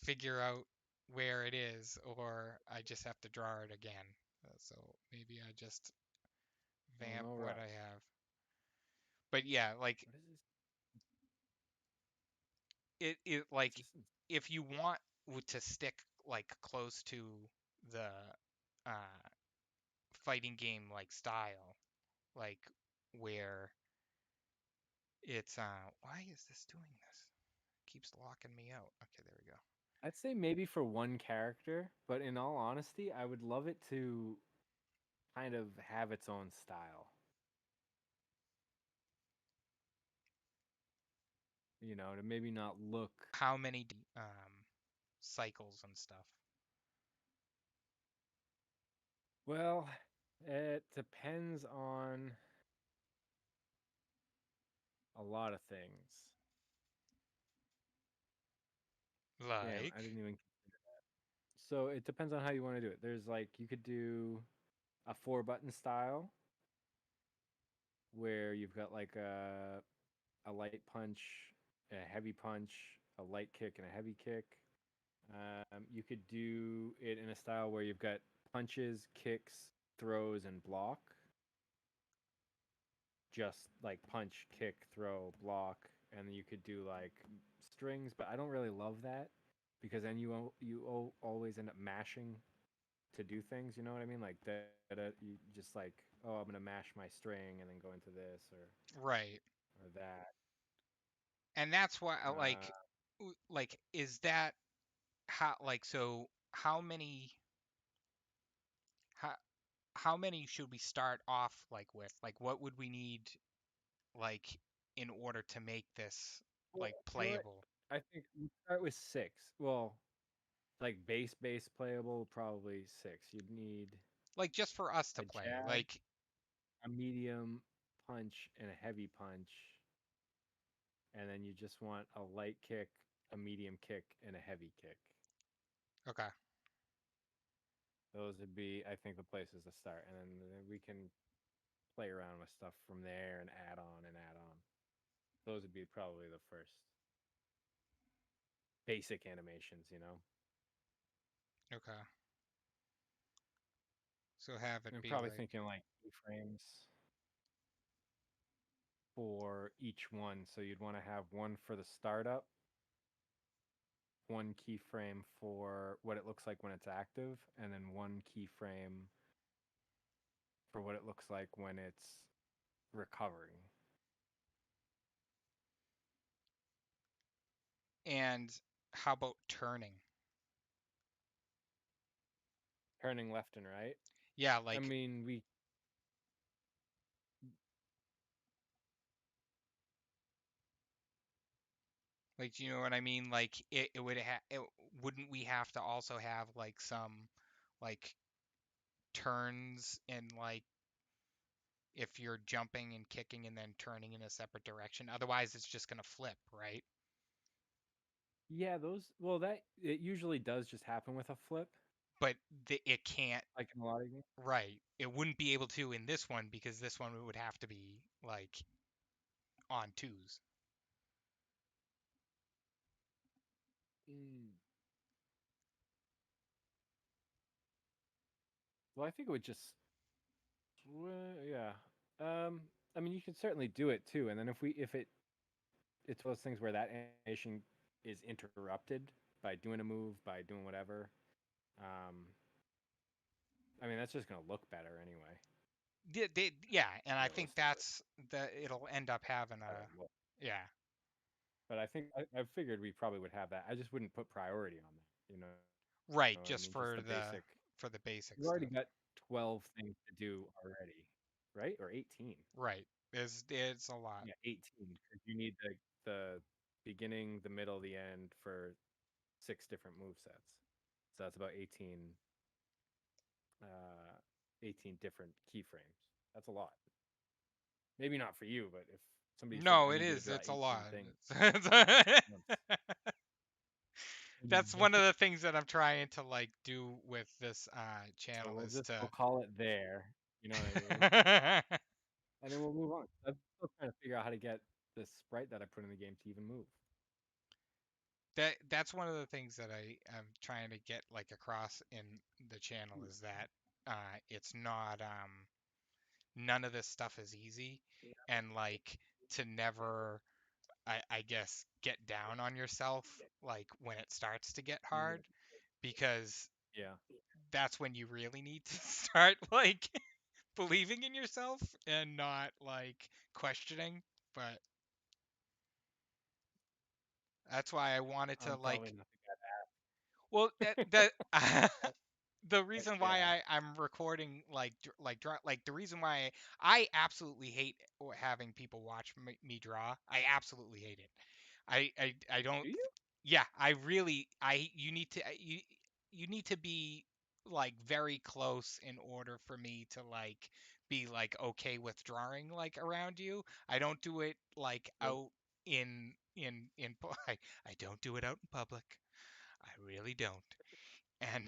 figure out where it is, or I just have to draw it again. So maybe I just oh, vamp no what I rush. have. But yeah, like What is this? it It's like just if you want to stick like close to the uh fighting game like style, like where it's why is this doing this? It keeps locking me out. Okay, there we go. I'd say maybe for one character, but in all honesty, I would love it to kind of have its own style. You know, to maybe not look How many cycles and stuff? well. It depends on a lot of things. Damn, I Like, didn't even. So it depends on how you want to do it. There's like you could do a four button style where you've got like a light punch, a heavy punch, a light kick, and a heavy kick. You could do it in a style where you've got punches, kicks, throws, and block. Just like punch, kick, throw, block, and then you could do like strings. But I don't really love that because then always end up mashing to do things. You know what I mean? Like that you just like, oh, I'm gonna mash my string and then go into this right. or that. And that's why I Uh, like is that how like so how how many should we start off like with? Like what would we need like in order to make this well, like you know what? playable? I think we start with six. Well, like base playable, probably six. You'd need Like just for us to a play. jab, Like a medium punch, and a heavy punch, and then you just want a light kick, a medium kick, and a heavy kick. okay. Those would be, I think, the places to start, and then we can play around with stuff from there and add on and add on. Those would be probably the first basic animations, you know. Okay. So have it I'm be probably like thinking like keyframes for each one. So you'd want to have one for the startup, one keyframe for what it looks like when it's active, and then one keyframe for what it looks like when it's recovering. and how about turning? Turning left and right. Yeah, I like mean, we Like, do you know what I mean? Like, wouldn't we have to also have like some like turns in like if you're jumping and kicking and then turning in a separate direction? Otherwise, it's just gonna flip, right? Yeah, those. Well, that it usually does just happen with a flip, But it can't, like in a lot of games. right? It wouldn't be able to in this one because this one would have to be like on twos. Mm. Well, I think it would just. Yeah. I mean, you can certainly do it too, and then if it's one of those things where that animation is interrupted by doing a move, by doing whatever. Um, I mean, that's just gonna look better anyway. Yeah, and I think Realistically, that's it'll end up having better a, look. yeah, But I think I figured we probably would have that. I just wouldn't put priority on that. You know right, what I just mean? Just the basic. for the basic You've already stuff. got 12 things to do already, right? Or 18. Right. It's a lot. Yeah, 18 because you need the beginning, the middle, the end for 6 different move sets. So that's about uh 18 different keyframes. That's a lot. Maybe not for you, but if somebody said No, I it need you to is. draw It's a 18 lot. things once, That's one of the things that I'm trying to like do with this so channel is we'll to call it there. You know what I mean? And then we'll move on. I'm still trying to figure out how to get this sprite that I put in the game to even move. that's one of the things that I am trying to get like across in the channel is that it's not none of this stuff is easy, and like to never I guess get down on yourself like when it starts to get Yeah. hard, because Yeah. that's when you really need to start like believing in yourself and not like questioning. But that's why I wanted to I'm probably like, not the guy. well, the But reason why yeah. I'm recording like the reason why I absolutely hate having people watch me draw. I absolutely hate it. I don't. Do you? Yeah, I really I you need to be like very close in order for me to like be like okay with drawing like around you. I don't do it like Really? out I don't do it out in public. I really don't. And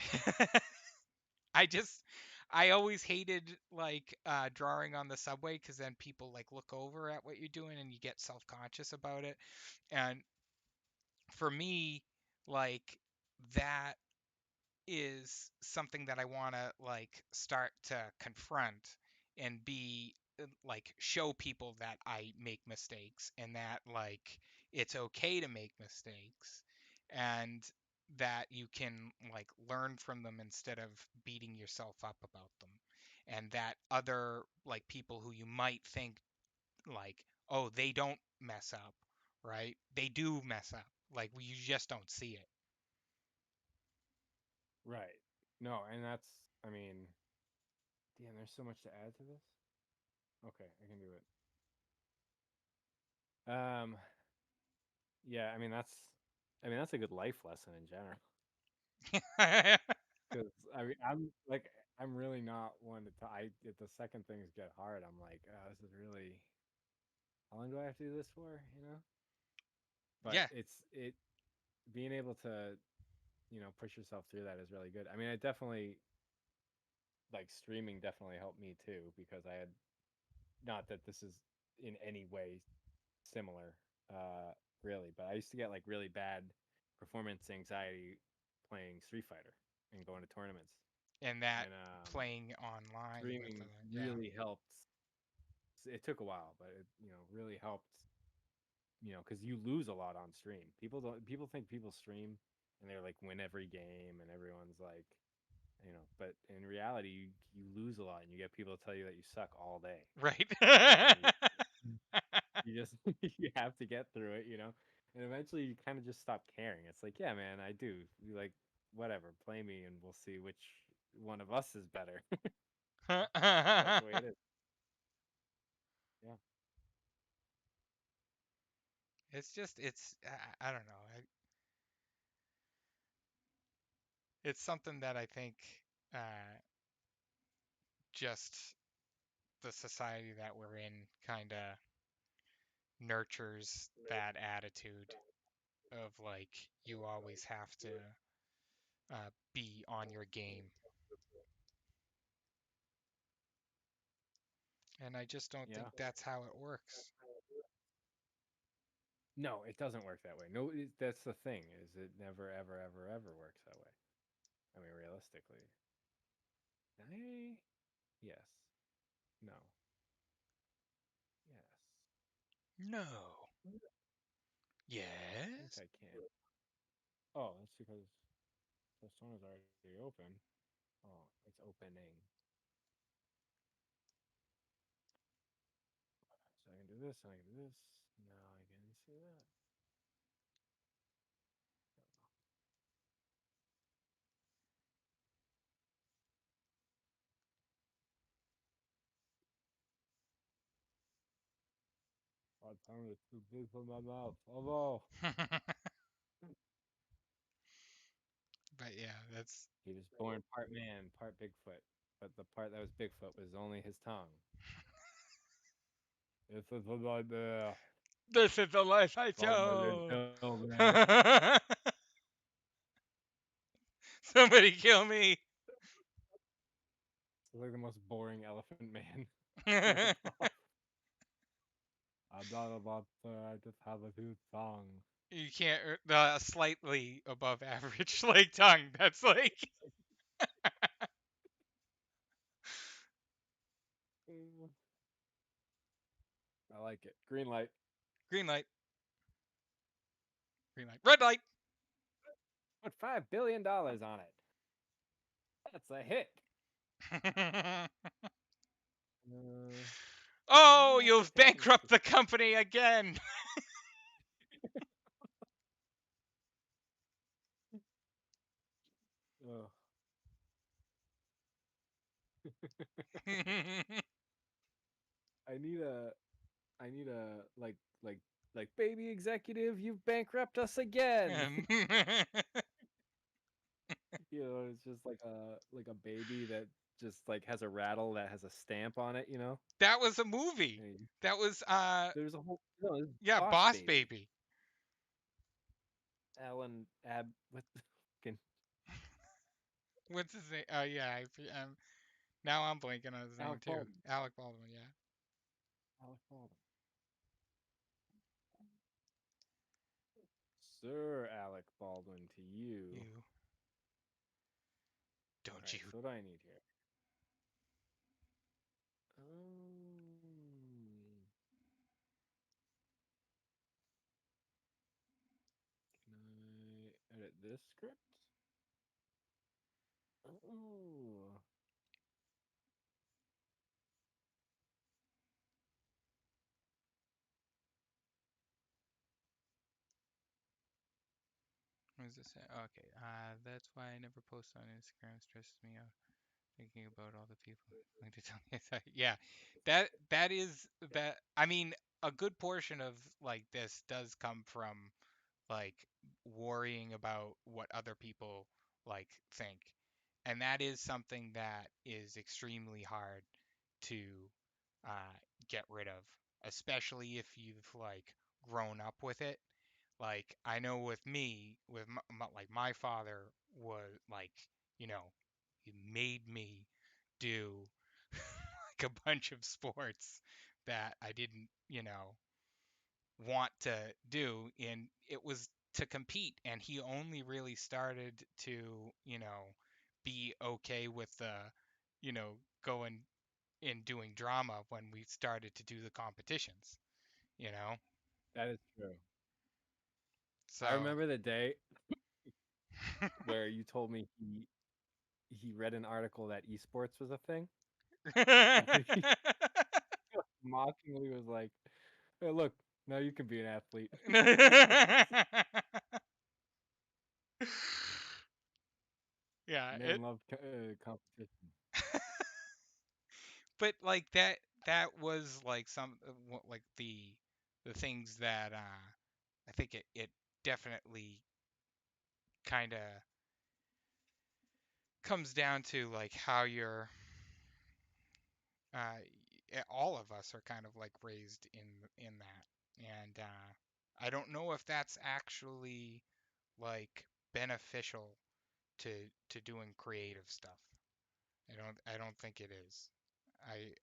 I just I always hated like drawing on the subway because then people like look over at what you're doing and you get self-conscious about it. And for me, like that is something that I want to like start to confront and be like show people that I make mistakes and that like it's okay to make mistakes and that you can like learn from them instead of beating yourself up about them, and that other like people who you might think like, oh, they don't mess up, right? They do mess up, like you just don't see it. Right. No, and that's, I mean, damn, there's so much to add to this. Okay, I can do it. Yeah, I mean, that's a good life lesson in general. Because I'm really not one to, if the second things get hard, I'm like, oh, this is really, how long do I have to do this for? You know? But Yeah, being able to, push yourself through that is really good. I mean, I definitely, like, streaming definitely helped me too, because I had, not that this is in any way similar, uh, really, but I used to get like really bad performance anxiety playing Street Fighter and going to tournaments. and that And playing online with the, streaming yeah. really helped. It took a while, but it really helped. Because you lose a lot on stream. People think people stream and they're like win every game and everyone's like, but in reality, you lose a lot and you get people to tell you that you suck all day, Right. and you just you have to get through it, and eventually you kind of just stop caring. It's like, yeah, man, I do. You, like, whatever, play me and we'll see which one of us is better. That's the way it is. Yeah. It's just I don't know. It's something that I think uh, just the society that we're in kind of nurtures that attitude of like you always have to be on your game, and I just don't think Yeah. that's how it works. No, it doesn't work that way. No, that's the thing is it never ever ever ever works that way. I mean, realistically. I yes. No. Yes. No. I think Yes. I can. Oh, that's because the song is already open. Oh, it's opening. So I can do this, and I can do this. Now I can see that. My tongue is too big for my mouth. Although But yeah, that's he was born part man, part Bigfoot, but the part that was Bigfoot was only his tongue. This is a nightmare. this is the life I Somebody chose. kill me. Somebody kill me. It's like the most boring elephant man You ripoff. I'm not a monster. I just have a huge tongue. can't slightly above average like tongue. That's like Mm, I like it. Green light. green light, green light, red light. Put $5 billion on it. That's a hit. Uh, Oh, no you've applications. bankrupt the company again. Ugh. I need a. I need a like baby executive. You've bankrupt us again. It's just like a baby that just like has a rattle that has a stamp on it. That was a movie. And That was there's a whole no, this is yeah, Boss Boss Baby. Baby. Alan Ab what the fucking What's his name? Oh yeah, now I'm blanking on his name Alec too. Baldwin. Alec Baldwin. Yeah. Alec Baldwin. Sir Alec Baldwin to you. You All don't right, you? so what do I need here? Can I edit this script? Oh, What does this say? Okay. That's why I never post on Instagram. Stresses me out thinking about all the people going to tell me. Yeah, that is that. I mean, a good portion of like this does come from like worrying about what other people like think. And that is something that is extremely hard to uh, get rid of, especially if you've like grown up with it. Like I know with me, with like my father was like, you know, he made me do like a bunch of sports that I didn't, want to do, and it was to compete. And he only really started to, be okay with the, going and doing drama when we started to do the competitions, you know? that is true. I So, remember the day where you told me he read an article that esports was a thing, and then he mockingly was like, "Hey, look, now you can be an athlete." yeah, Men love competition. but like that was like some like the things that I think it definitely kind of comes down to like how you're uh, all of us are kind of like raised in that, and I don't know if that's actually like beneficial to doing creative stuff. I don't think it is.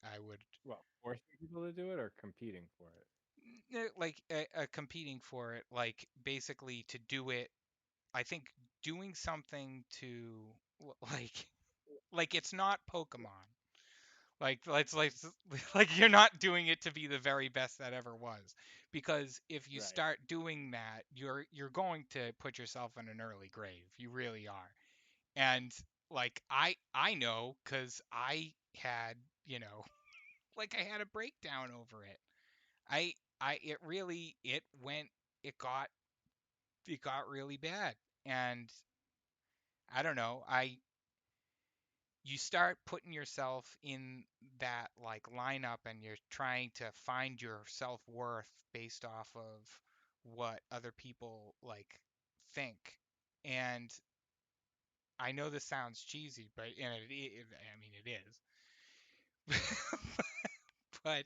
I would Well, forcing people to do it or competing for it? like competing for it, like basically to do it. I think doing something to like it's not Pokemon. Like like you're not doing it to be the very best that ever was. Because if you Right. start doing that, you're going to put yourself in an early grave. You really are. And like I know cuz I had, you know, like I had a breakdown over it. I I it really it went it got it got really bad. And I don't know. I You start putting yourself in that like lineup and you're trying to find your self-worth based off of what other people like think. And I know this sounds cheesy, but and I mean it is. But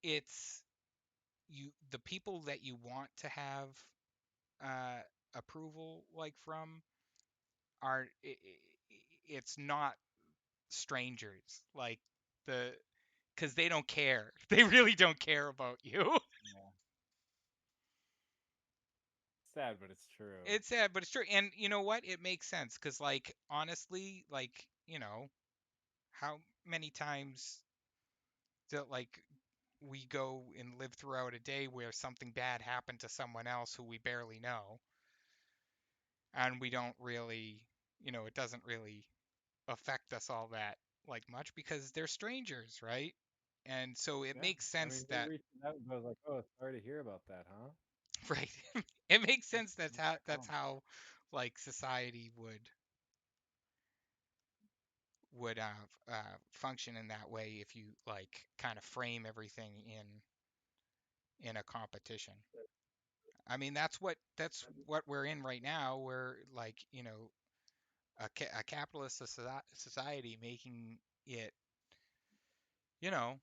it's the people that you want to have uh approval like from are it's not strangers. Like the because they don't care. They really don't care about you. Yeah. Sad, but it's true. It's sad, but it's true. And you know what? It makes sense because, like, honestly, like, you know, how many times that like we go and live throughout a day where something bad happened to someone else who we barely know, and we don't really, you know, it doesn't really affect us all that like much because they're strangers, right? And so it Yeah. makes I sense mean, they that reached out and I was like, "Oh, sorry to hear about that, huh?" right. It makes What's sense that's what's how wrong? like society would function in that way if you like kind of frame everything in a competition. I mean that's what we're in right now. We're like, you know, a capitalist society making it, you know,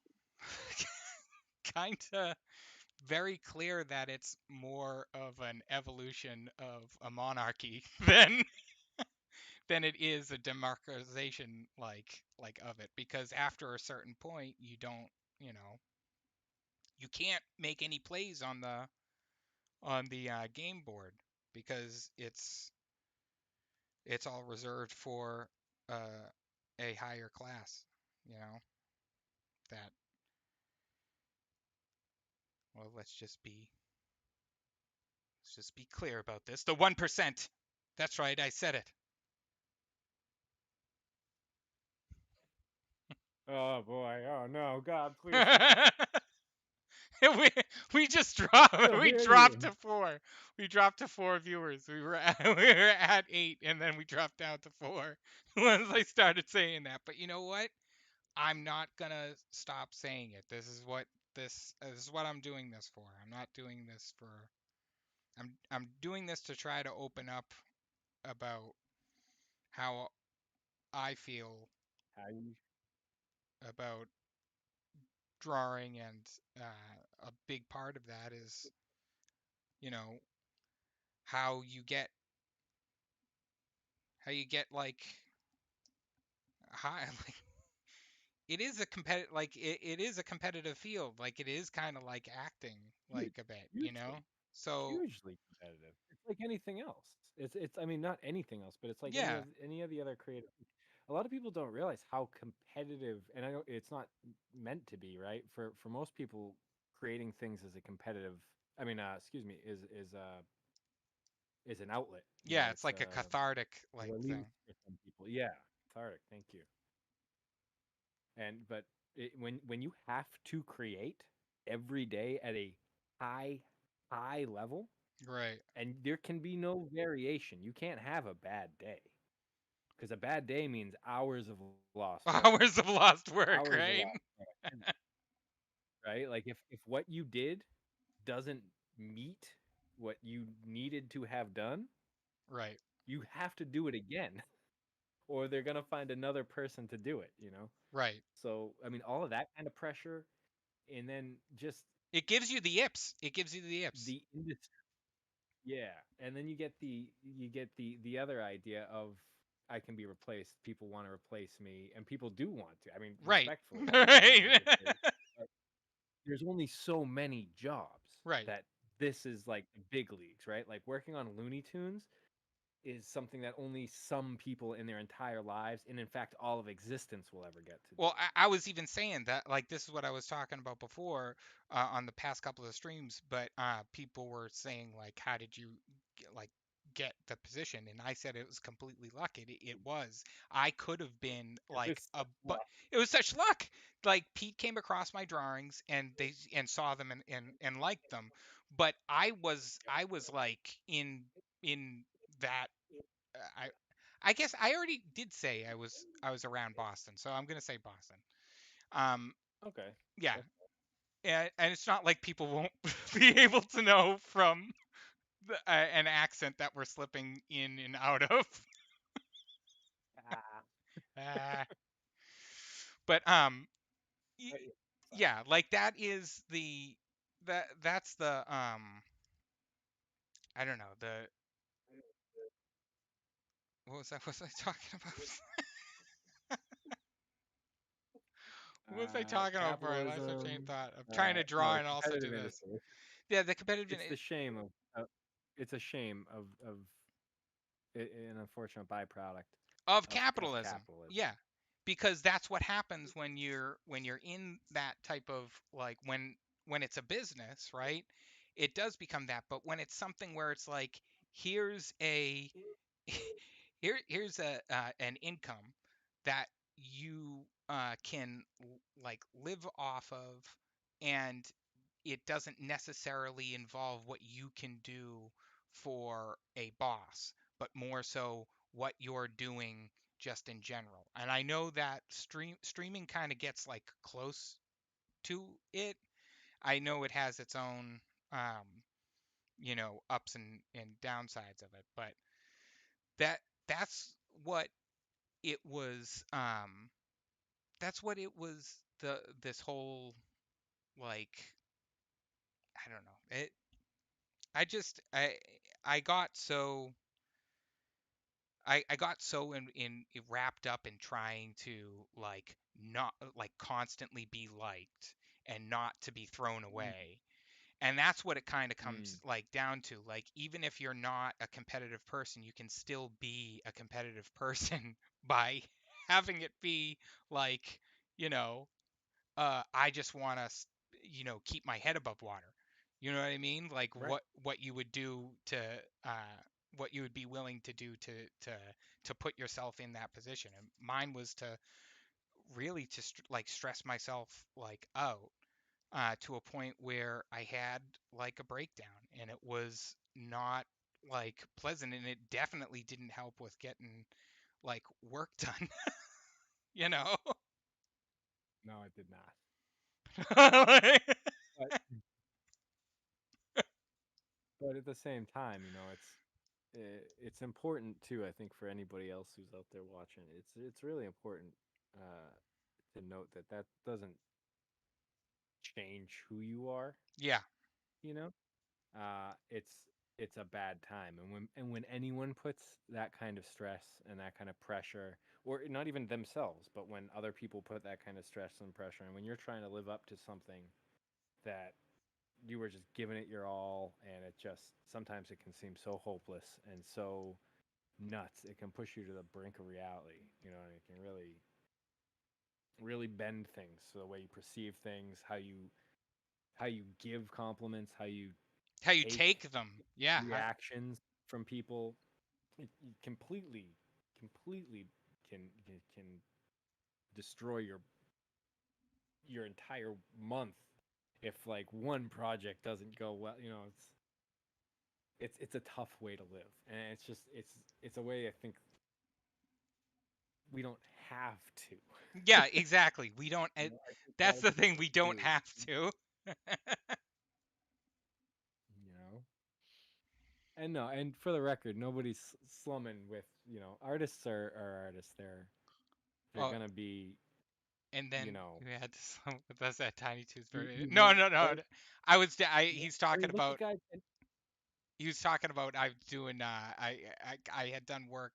kind of very clear that it's more of an evolution of a monarchy than it is a democratization like of it, because after a certain point you don't, you know, you can't make any plays on the game board because it's all reserved for uh, a higher class, you know, that, well, let's just be clear about this. The 1%. That's right, I said Oh boy! Oh no! God, please it. we we just dropped still we hear dropped you. to four. We dropped to four viewers. We were at eight, and then we dropped down to four once I started saying that. But you know what? I'm not gonna stop saying it. This is what I'm doing this for. I'm not doing this for. I'm doing this to try to open up about how I feel How you? about drawing, and a big part of that is, you know, how you get like high. Like it is a it is a competitive field. Like it is kind of like acting Huge, like a bit, you know. hugely, So hugely competitive. It's like anything else. It's. I mean, not anything else, but it's like yeah, any of the other creative. A lot of people don't realize how competitive, and I know it's not meant to be, right? For most people, creating things is a competitive. I mean, excuse me, is an outlet. You yeah, know, it's it's like a a cathartic like release thing. for some people. Yeah, cathartic. Thank you. And but when you have to create every day at a high high level, Right. and there can be no variation. You can't have a bad day because a bad day means hours of lost work, Hours of lost work, hours of right? lost productivity, right? Like if what you did doesn't meet, what you needed to have done, Right. you have to do it again, or they're gonna find another person to do it. Right. So I mean, all of that kind of pressure, and then just It gives you the yips. It gives you the yips. the industry. Yeah, and then you get the other idea of I can be replaced. People want to replace me, and people do want to. I mean, Right. respectfully, Right. there's only so many jobs Right. that this is like the big leagues, right? Like working on Looney Tunes is something that only some people in their entire lives, and in fact, all of existence, will ever get to do. Well, I was even saying that, like, this is what I was talking about before on the past couple of streams, but people were saying, like, how did you get the position? And I said it was completely luck. It was. I could have been If like it's a, but luck, it was such luck. Like Pete came across my drawings and they and saw them and liked them, but I was like in that I I guess I already did say I was around Boston, so I'm gonna say Boston. Um, okay, yeah, that's and it's not like people won't be able to know from an accent that we're slipping in and out of. ah, Uh, but y- but yeah, sorry. yeah, like that is that's the I don't know the what was I talking about? What was I talking about before I lost my train of Capitalism, thought? I'm trying to no, draw the and also do competitive this. industry. Yeah, the competitive. It's the shame it's a shame of an unfortunate byproduct Of of capitalism. capitalism. Yeah. Because that's what happens when you're in that type of like when it's a business, right? It does become that, but when it's something where it's like here's a here's a an income that you can like live off of, and it doesn't necessarily involve what you can do for a boss, but more so what you're doing just in general. And I know that streaming kind of gets like close to it. I know it has its own ups and downsides of it, but that that's what it was that's what it was the this whole like I don't know. I just I got so I got so in wrapped up in trying to like not like constantly be liked and not to be thrown Mm, away. And that's what it kind of mm, comes like down to. Like even if you're not a competitive person, you can still be a competitive person by having it be like, you know, I just want to, keep my head above water. You know what I mean? Like right. what you would do to what you would be willing to do to to put yourself in that position. And mine was to really to like stress myself like out to a point where I had like a breakdown, and it was not like pleasant, and it definitely didn't help with getting like work done. you know. No, it did not. Like, But but at the same time, it's important too. I think for anybody else who's out there watching, it's really important uh, to note that that doesn't change who you are. yeah. You know, it's a bad time, and when anyone puts that kind of stress and that kind of pressure, or not even themselves, but when other people put that kind of stress and pressure, and when you're trying to live up to something that you were just giving it your all, and it just sometimes it can seem so hopeless and so nuts, it can push you to the brink of reality, and it can really bend things, so the way you perceive things, how you give compliments, how you How you take take them. Yeah. reactions from people. It completely can destroy your entire month if like one project doesn't go well. It's a tough way to live, and it's a way I think we don't have to. Yeah, exactly. We don't I think a lot that's of the people thing, we don't do. have to. You know. And no, and for the record, nobody's slumming with, artists are artists. They're Oh, gonna be, and you then know, we had this. That's that Tiny Toons version. you No, make no, no, art. no. I was. Yeah, He's I talking mean, look at about. guys. He was talking about. I was doing. I had done work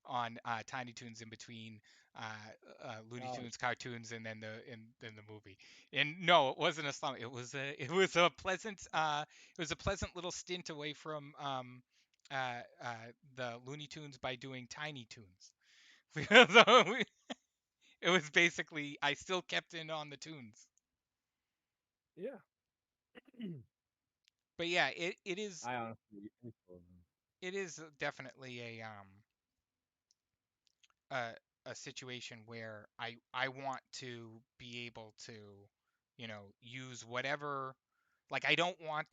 on Tiny Toons in between uh, Looney Oh, Tunes cartoons and then the movie. And no, it wasn't a slum. It was a pleasant little stint away from the Looney Tunes by doing Tiny Toons. So it was basically I still kept in on the tunes. yeah. But yeah, I honestly, I told them. it is definitely a a situation where I want to be able to, use whatever, like I don't want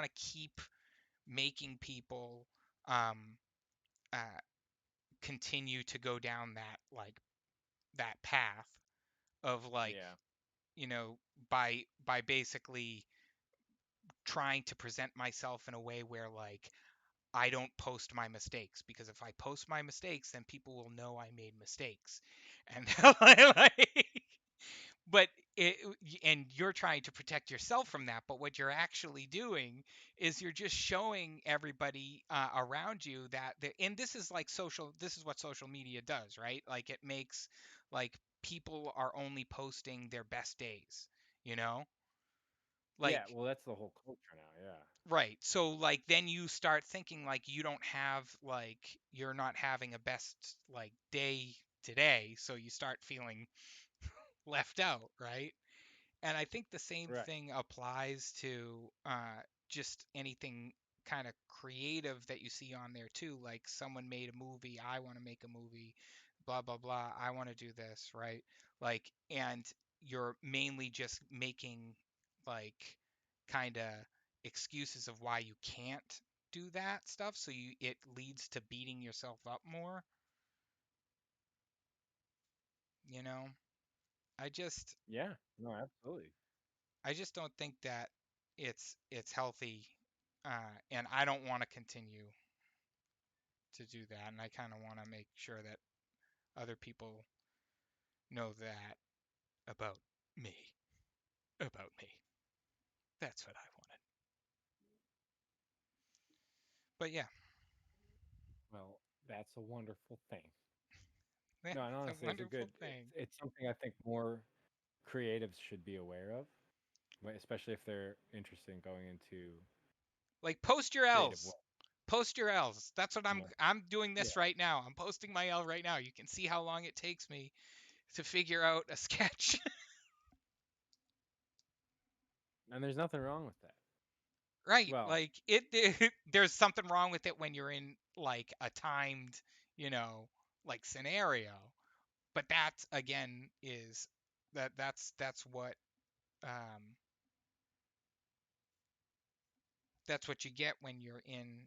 to keep making people um uh continue to go down that path of Yeah, by basically trying to present myself in a way where I don't post my mistakes, because if I post my mistakes, then people will know I made mistakes, and but it, and you're trying to protect yourself from that. But what you're actually doing is you're just showing everybody around you that and this is like social. This is what social media does, right? Like it makes like people are only posting their best days, you know, yeah. like Well, that's the whole culture now. Yeah, right. So like then you start thinking like you don't have you're not having a best day today, so you start feeling left out, right? And I think the same right. thing applies to just anything kind of creative that you see on there too. Like someone made a movie, I want to make a movie, blah blah blah. I want to do this, right? Like, and you're mainly just making like kind of excuses of why you can't do that stuff. So it leads to beating yourself up more, you know? I just Yeah, no, absolutely. I just don't think that it's healthy, and I don't want to continue to do that. And I kind of want to make sure that other people know that about me, about me. That's what I wanted. But yeah, Well, that's a wonderful thing. that's No, and a honestly, wonderful it's thing. it's something I think more creatives should be aware of, especially if they're interested in going into Like post your creative L's. work. Post your L's. That's what You know? I'm doing Yeah, this right now. I'm posting my L right now. You can see how long it takes me to figure out a sketch. and there's nothing wrong with that. Right. Well, Like there's something wrong with it when you're in like a timed, you know, scenario. But that again is um that's what you get when you're in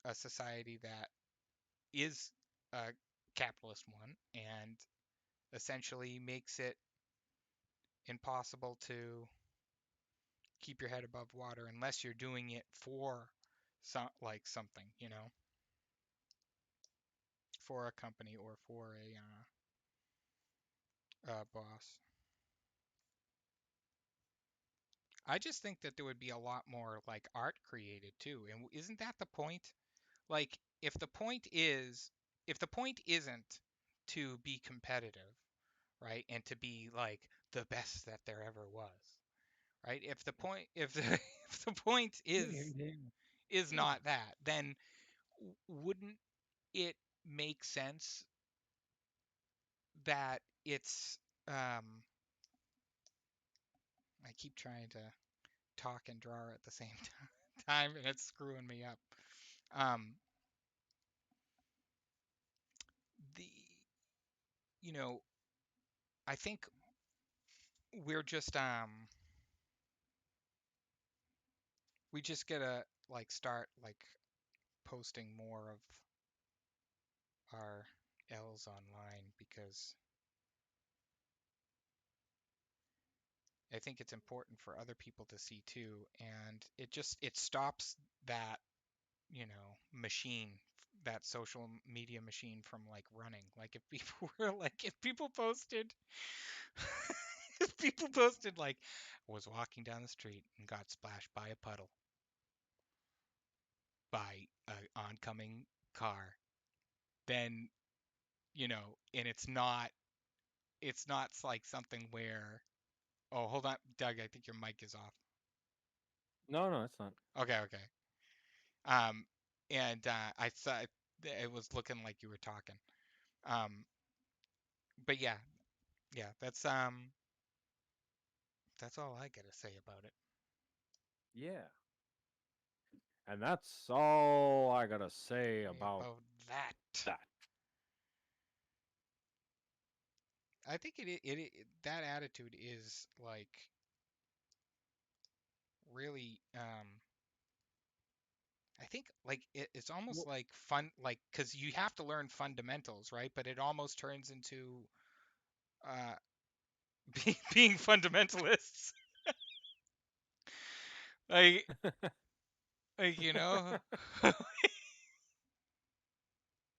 a society that is a capitalist one and essentially makes it impossible to keep your head above water unless you're doing it for something, for a company or for a boss. I just think that there would be a lot more like art created too. And isn't that the point? Like if the point isn't to be competitive, right? And to be like the best that there ever was, right? If the if the point yeah, is yeah. not that, then wouldn't it make sense that it's um I keep trying to talk and draw at the same time and it's screwing me up. Um the you know, I think we're just we just gotta start posting more of our L's online because I think it's important for other people to see too, and it stops that machine, that social media machine from like running. Like if people were like if people posted if people posted like was walking down the street and got splashed by a puddle by an oncoming car, then and it's not like something where, oh, hold on, Doug, I think your mic is off. No, no, it's not. Okay, okay. Um, and I saw it was looking like you were talking. Um, but yeah, yeah, that's all I gotta say about it. Yeah. And that's all I gotta say about About that, that. I think that attitude is like really, I think like it's almost Well, like fun, like because you have to learn fundamentals, right? But it almost turns into uh being fundamentalists. like like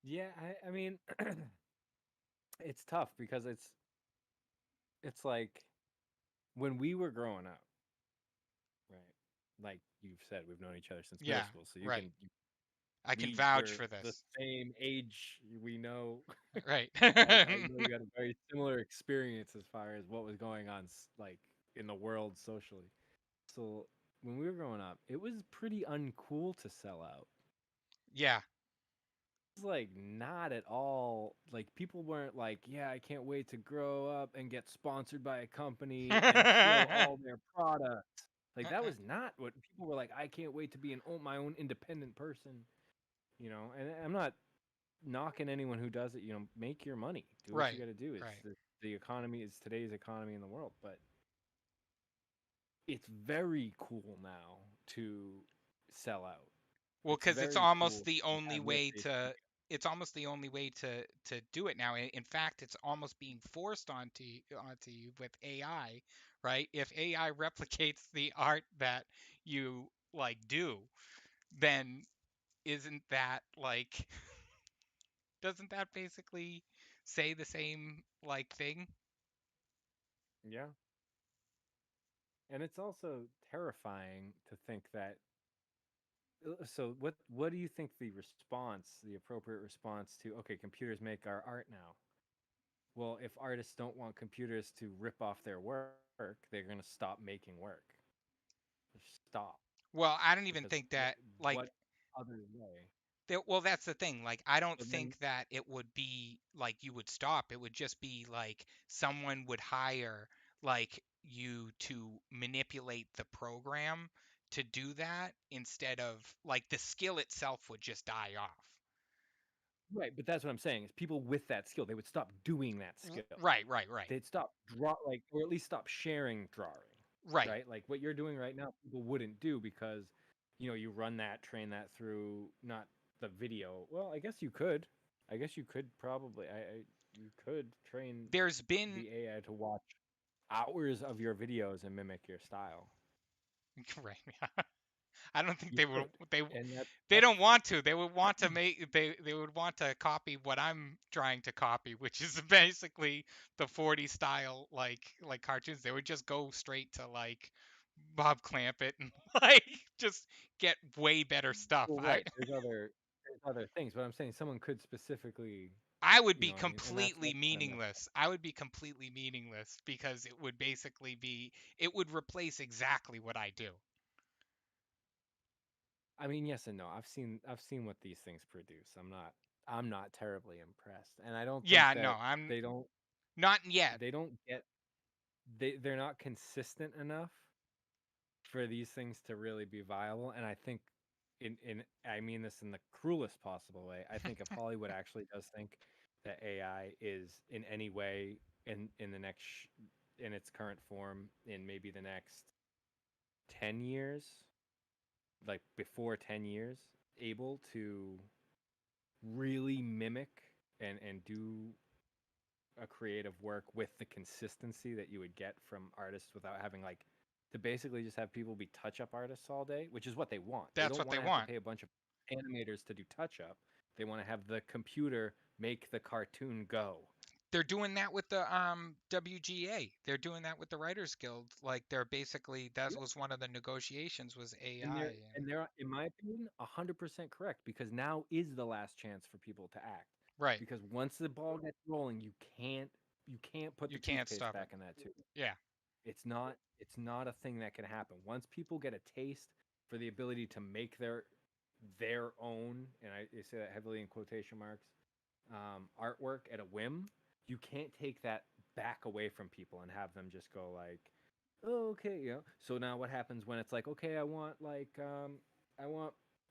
yeah, I mean, it's tough because it's like when we were growing up, right? Like you've said, we've known each other since middle Yeah, school, so right. I can vouch we're for the this. same age. We know. Right. I know we got a very similar experience as far as what was going on, like in the world socially. So when we were growing up, it was pretty uncool to sell out. Yeah. It's like not at all. Like people weren't like, yeah, I can't wait to grow up and get sponsored by a company and shill all their products. Like that was not what people were like. I can't wait to be my own independent person. And I'm not knocking anyone who does it. Make your money, do what you Right. got to do. It's Right. the economy is today's economy in the world, but it's very cool now to sell out. Well, It's because very cool to have your face. it's almost the only way to do it now. In fact, it's almost being forced onto you with AI, right? If AI replicates the art that you like do, then isn't that like doesn't that basically say the same like thing? Yeah. And it's also terrifying to think that. So what do you think the appropriate response to, okay, computers make our art now? Well, if artists don't want computers to rip off their work, they're going to stop making work. Just stop. Well, I don't even Because think that like what other way? well, that's the thing. Like, I don't So then, think that it would be like you would stop. It would just be like someone would hire like you to manipulate the program to do that instead of like the skill itself would just die off. right, but that's what I'm saying is people with that skill, they would stop doing that skill. Right, right, right, They'd stop or at least stop sharing drawing, right. right? Like what you're doing right now, people wouldn't do because, you run that, train that through not the video. Well, I guess you could. I guess you could probably. You could train There's been the AI to watch hours of your videos and mimic your style. right. I don't think You they would could, they and they that's don't want to. They would want to make they would want to copy what I'm trying to copy, which is basically the 40 style like cartoons. They would just go straight to like Bob Clampett and like just get way better stuff. well, I right. There's other things, but I'm saying someone could specifically, I would be and that's completely kind of messed up. meaningless. I would be completely meaningless because it would basically be it would replace exactly what I do. I mean, yes and no. I've seen what these things produce. I'm not terribly impressed. And I don't think Yeah, no, that I'm they don't not yet. they don't get they're not consistent enough for these things to really be viable. And I think in I mean this in the cruelest possible way. I think if Hollywood actually does think that AI is in any way in the next in its current form in maybe the next 10 years, like before 10 years, able to really mimic and do a creative work with the consistency that you would get from artists without having like to basically just have people be touch up artists all day, which is what they want. They That's don't what want they to have to want. pay a bunch of animators to do touch up. They want to have the computer make the cartoon go. They're doing that with the WGA. They're doing that with the Writers Guild. Like they're basically that Yeah. was one of the negotiations was And AI. they're and they're in my opinion 100% correct, because now is the last chance for people to act. Right. Because once the ball gets rolling, you can't put You the can't toothpaste stop it. back in that tube. Yeah. It's not a thing that can happen. Once people get a taste for the ability to make their own, and I say that heavily in quotation marks, artwork at a whim, you can't take that back away from people and have them just go like, oh, okay, So now what happens when it's like, okay, I want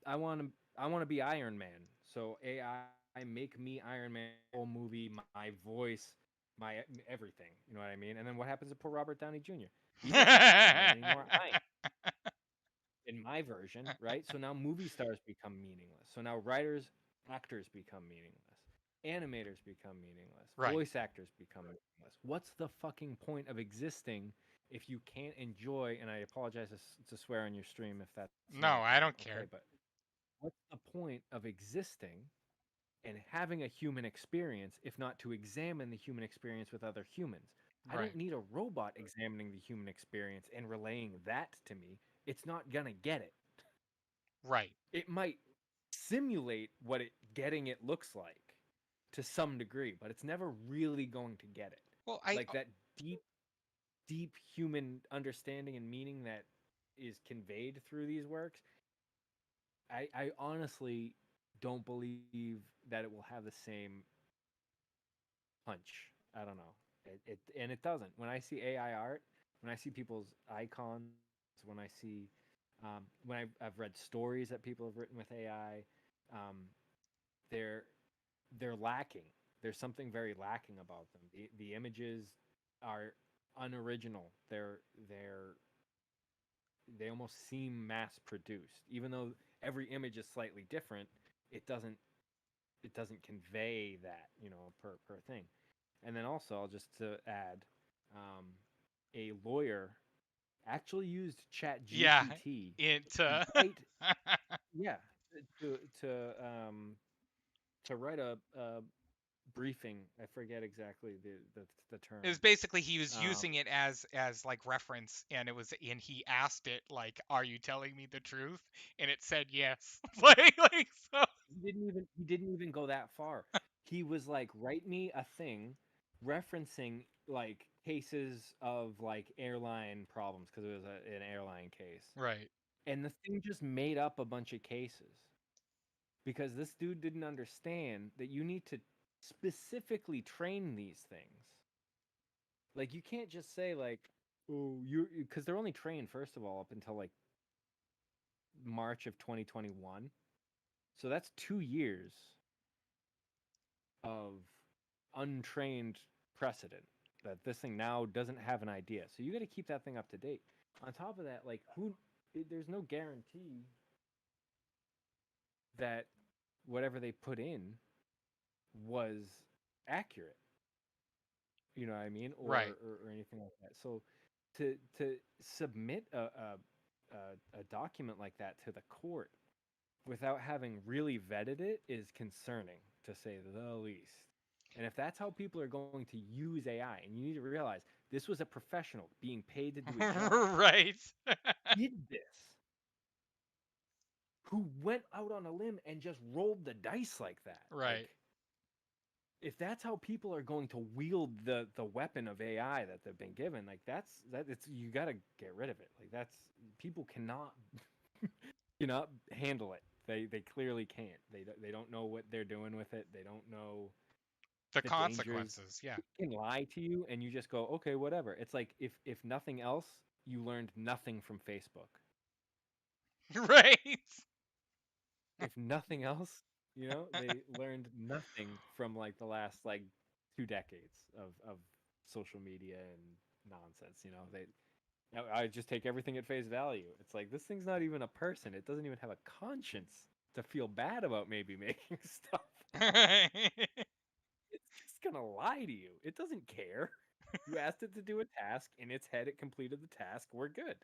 I want to be Iron Man. So AI make me Iron Man, whole movie, my voice, my everything. You know what I mean? And then what happens to poor Robert Downey Jr.? He's not Iron Man anymore. I am in my version, right? So now movie stars become meaningless. So now writers, actors become meaningless. Animators become meaningless. Right. Voice actors become meaningless. What's the fucking point of existing if you can't enjoy? And I apologize to swear on your stream if that's No, not a I thing. don't Okay, care. but what's the point of existing and having a human experience if not to examine the human experience with other humans? I don't Right. need a robot examining the human experience and relaying that to me. It's not gonna get it. Right. It might simulate what it getting it looks like to some degree, but it's never really going to get it. Well, Like that deep human understanding and meaning that is conveyed through these works, I honestly don't believe that it will have the same punch. I don't know. And it doesn't. When I see AI art, when I see people's icons, when I see when I've read stories that people have written with AI, um, they're they're lacking. There's something very lacking about them. The images are unoriginal. They almost seem mass produced. Even though every image is slightly different, it doesn't it doesn't convey that, per thing. And then also, just to add, um, a lawyer actually used Chat yeah. GPT It to write, yeah, to to um, to write a briefing. I forget exactly the it was term. basically he was Um, using it as like reference, and he asked it like, "Are you telling me the truth?" And it said yes. Like so. he didn't even go that far. He was like, write me a thing referencing like cases of like airline problems, because it was an airline case. Right. And the thing just made up a bunch of cases because this dude didn't understand that you need to specifically train these things. Like you can't just say like, oh, you because they're only trained first of all up until like March of 2021. So that's 2 years of untrained precedent that this thing now doesn't have an idea. So you got to keep that thing up to date. On top of that, like there's no guarantee that whatever they put in was accurate. You know what I mean, Right. or anything like that. So to submit a document like that to the court without having really vetted it is concerning, to say the least. And if that's how people are going to use AI, and you need to realize this was a professional being paid to do a job, Right. did this, who went out on a limb and just rolled the dice like that. Right. Like, if that's how people are going to wield the weapon of AI that they've been given, like it's you got to get rid of it. Like that's people cannot handle it. They clearly can't. They don't know what they're doing with it. They don't know The the dangers. consequences. Yeah. It can lie to you, and you just go, okay, whatever. It's like if nothing else, you learned nothing from Facebook. Right. If nothing else, they learned nothing from like the last like 2 decades of social media and nonsense. I just take everything at face value. It's like this thing's not even a person. It doesn't even have a conscience to feel bad about maybe making stuff. It's just gonna lie to you. It doesn't care. You asked it to do a task. In its head, it completed the task. We're good.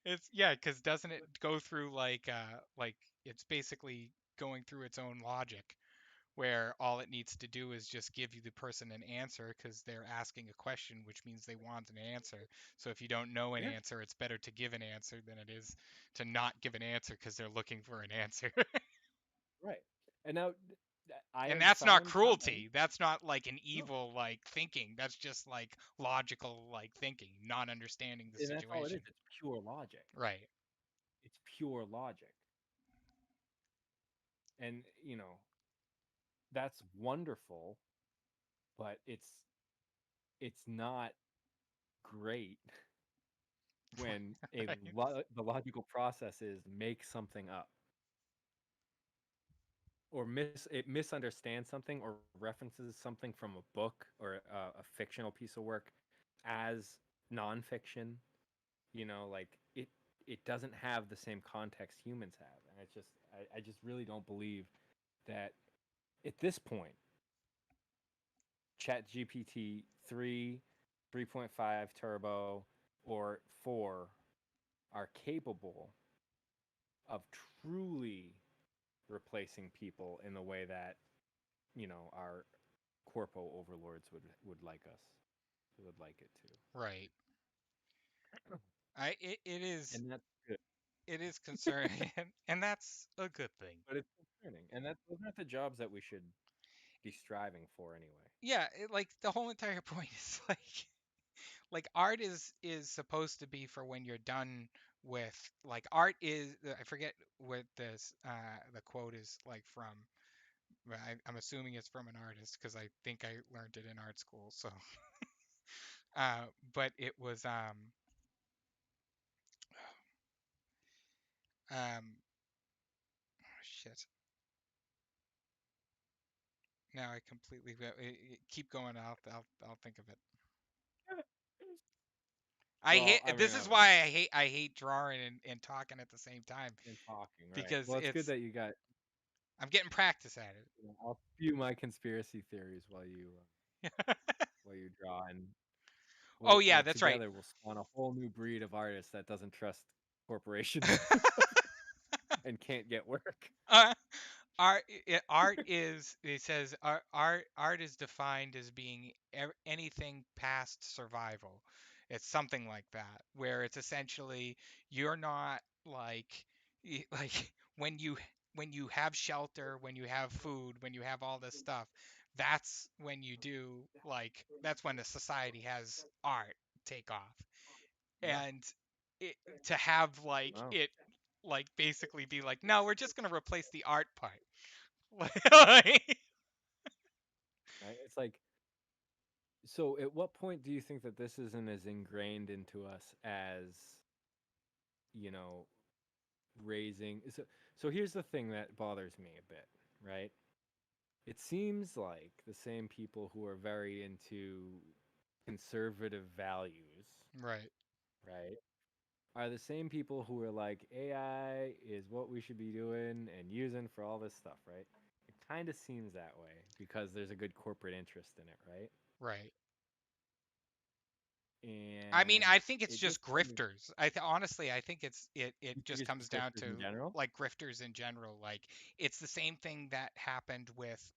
It's yeah, because doesn't it go through like it's basically going through its own logic where all it needs to do is just give you the person an answer because they're asking a question, which means they want an answer. So if you don't know an Yeah, answer, it's better to give an answer than it is to not give an answer because they're looking for an answer. right. And now I And have that's not found time, cruelty. That's not like an evil like thinking. That's just like logical like thinking, not understanding the and that's all it is. situation. It's pure logic. Right. It's pure logic. And, that's wonderful, but it's not great when Right. the logical process is make something up or it misunderstands something or references something from a book or a fictional piece of work as nonfiction. Like it doesn't have the same context humans have, and it's just I just really don't believe that at this point chat gpt 3, 3.5 turbo, or 4 are capable of truly replacing people in the way that our corpo overlords would like us would like it to. Right. It is And that's good. concerning and that's a good thing. But it's concerning, and those aren't the jobs that we should be striving for anyway. Yeah, like the whole entire point is like art is supposed to be for when you're done with like art is I forget what this the quote is like from, but I'm assuming it's from an artist because I think I learned it in art school. So but it was um shit. Now I completely keep going. I'll think of it. I Well, I hate mean, this is why I hate drawing and talking at the same time and talking, right? because Well, it's good that you got. I'm getting practice at I'll spew my conspiracy theories it. while you draw, and Oh we'll yeah, that's right. together we'll spawn a whole new breed of artists that doesn't trust corporations and stuff and can't get work. uh, art is it says art is defined as being anything past survival. It's something like that where it's essentially you're not like like when you have shelter, when you have food, when you have all this stuff, that's when you do like that's when the society has art take off. Yeah. And it, to have like Wow. it like basically be like no, we're just going to replace the art part. Like, Right. It's like, so at what point do you think that this isn't as ingrained into us as, you know, raising? So here's the thing that bothers me a bit, right? It seems like the same people who are very into conservative values, right, right, are the same people who are like AI is what we should be doing and using for all this stuff, right? It kind of seems that way because there's a good corporate interest in it, right? right. I mean, And I think it's it just just grifters. Honestly, I think it you think just it's comes just down grifters in to general. like grifters in general. Like it's the same thing that happened with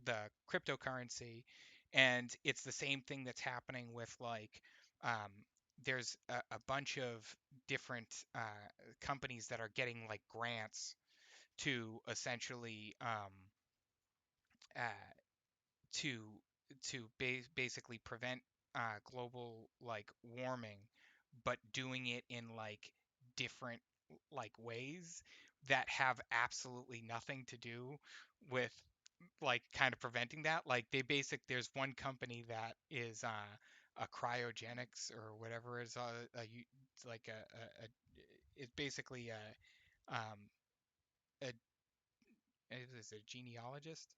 the cryptocurrency, and it's the same thing that's happening with like um there's a bunch of different companies that are getting like grants to essentially uh, to basically prevent global like warming, but doing it in like different like ways that have absolutely nothing to do with like kind of preventing that. Like there's one company that is a cryogenics or whatever is it's like it's basically um a is it a genealogist.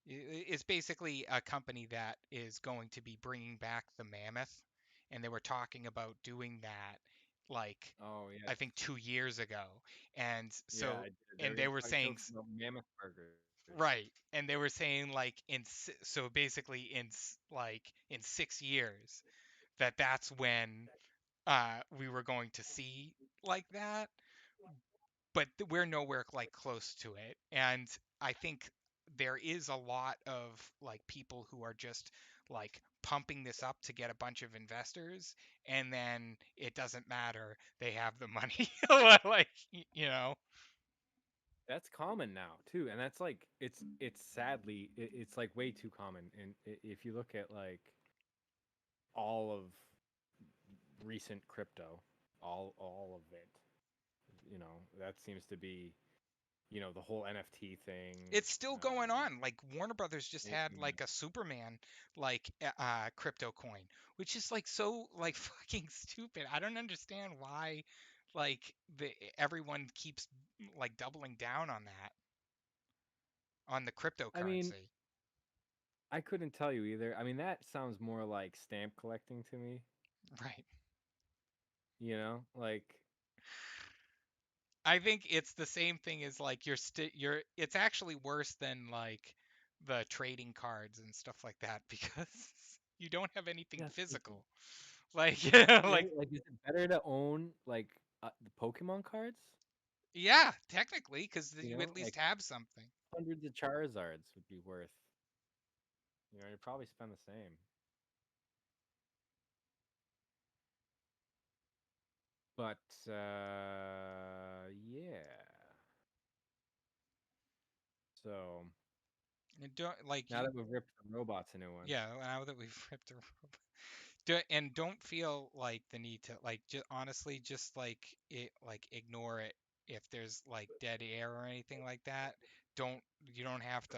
It's basically a company that is going to be bringing back the mammoth, and they were talking about doing that like Oh yes, I think 2 years ago, and yeah, I so did. and There they was were saying jokes about mammoth burgers. right, and they were saying like so basically like in 6 years that's when we were going to see like that, but we're nowhere like close to it. And I think there is a lot of like people who are just like pumping this up to get a bunch of investors, and then it doesn't matter, they have the money. Like, you know. That's common now too, and that's like it's sadly it's like way too common. And if you look at like all of recent crypto, all of it, that seems to be the whole NFT thing. It's still going on. Like Warner Brothers just had Yeah. like a Superman like crypto coin, which is like so like fucking stupid. I don't understand why like the everyone keeps like doubling down on that, on the I mean, cryptocurrency. I couldn't tell you either. I mean, that sounds more like stamp collecting to me. Right. Like I think it's the same thing as like you're it's actually worse than like the trading cards and stuff like that because you don't have anything yes, physical. Like, you know, right? like Like, is it better to own like the Pokemon cards? yeah, technically, because you at least Like have something. hundreds of Charizards would be worth. You'd probably spend the same. But yeah. So And don't like now you, that we've ripped the robots a new one. yeah. Now that we've ripped a rope, and don't feel like the need to like just honestly just like it like ignore it if there's like dead air or anything like that. You don't have to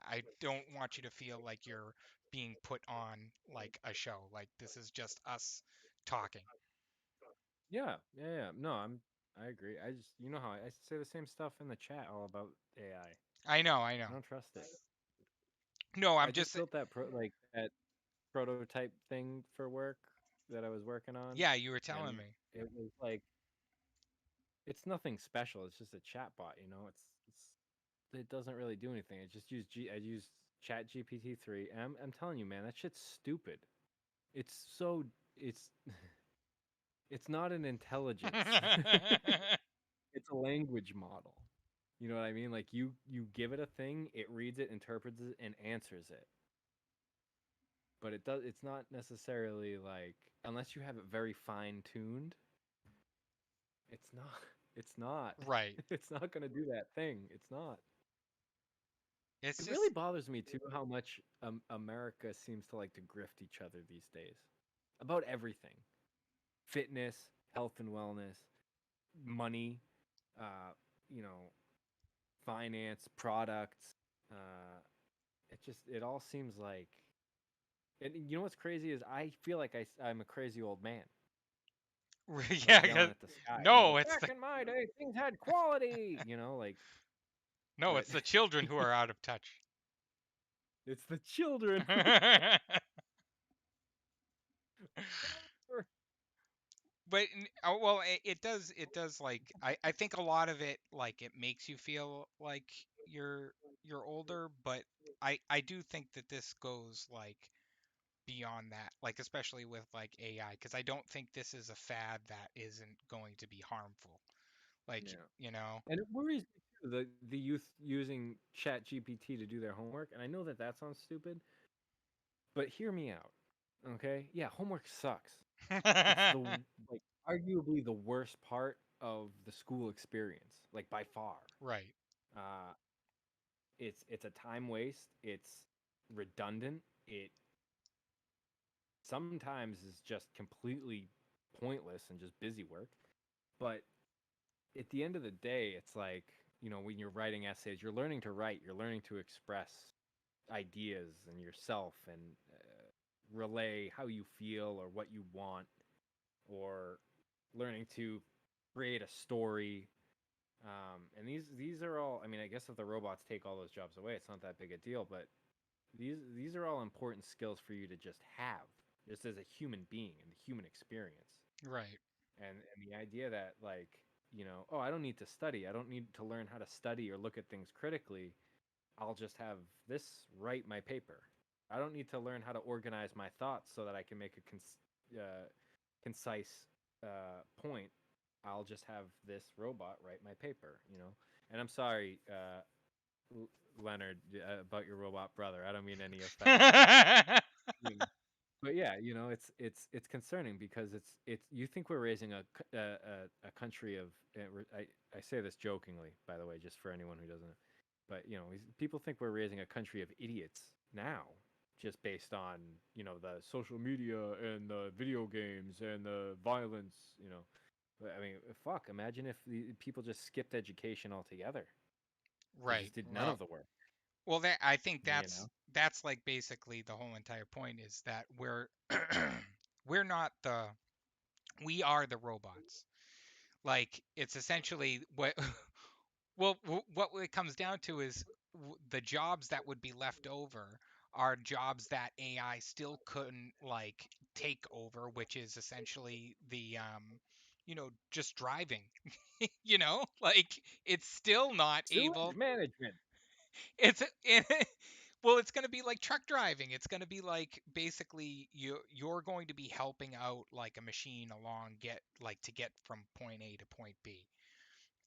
I don't want you to feel like you're being put on like a show. Like this is just us talking. Yeah, yeah, yeah. No, I agree. I just how I say the same stuff in the chat all about AI. I know, I I know. don't trust it. No, I I'm just just built that prototype thing for work that I was working on, yeah. You were telling and me. it was like it's nothing special. It's just a chat bot, it doesn't really do anything. I used Chat GPT 3, and I'm telling you, man, that shit's stupid. It's so it's it's not an intelligence. It's a language model. You know what I mean? Like you give it a thing, it reads it, interprets it, and answers it. But it's not necessarily like unless you have it very fine tuned, it's not it's not. Right. It's not going to do that thing. It's not. It's It really just bothers me too how much America seems to like to grift each other these days about everything. Fitness, health and wellness, money, uh, you know, finance, products. Uh, it all seems like. And you know what's crazy is I feel like I'm a crazy old man, like yeah. yelling at the sky. No, it's Back the in my day, things had quality. no, But it's the children who are out of touch. it's the children. But well, it does like I think a lot of it like it makes you feel like you're older, but I do think that this goes like beyond that, like especially with like AI, because I don't think this is a fad that isn't going to be harmful. Like, Yeah. you know. And it worries me too, the youth using Chat GPT to do their homework. And I know that that sounds stupid, but hear me out. Okay? Yeah, homework sucks. It's like arguably the worst part of the school experience, like by far. Right. Uh it's a time waste, it's redundant, it sometimes is just completely pointless and just busy work. But at the end of the day, it's like, when you're writing essays, you're learning to write, you're learning to express ideas and yourself and relay how you feel or what you want, or learning to create a story. And these are all, I mean, I guess if the robots take all those jobs away, it's not that big a deal, but these are all important skills for you to just have, just as a human being in the human experience. Right. And the idea that like oh, I don't need to study, I don't need to learn how to study or look at things critically, I'll just have this write my paper. I don't need to learn how to organize my thoughts so that I can make concise point, I'll just have this robot write my paper, you know. And I'm sorry, Leonard, about your robot brother. I don't mean any offense, but you know, but yeah, you know, it's concerning because it's you think we're raising a country of I say this jokingly, by the way, just for anyone who doesn't, but you know, people think we're raising a country of idiots now, just based on, you know, the social media and the video games and the violence, you know. But, I mean, fuck, imagine if the people just skipped education altogether. They Right. just did none Well, of the work, I think you know. that's like basically the whole entire point is that we're not the we are the robots. Like it's essentially what what it comes down to is the jobs that would be left over are jobs that AI still couldn't like take over, which is essentially the just driving. Like it's still not Sewage able. management. It's well, it's going to be like truck driving. It's going to be like basically you're going to be helping out like a machine along to get from point A to point B.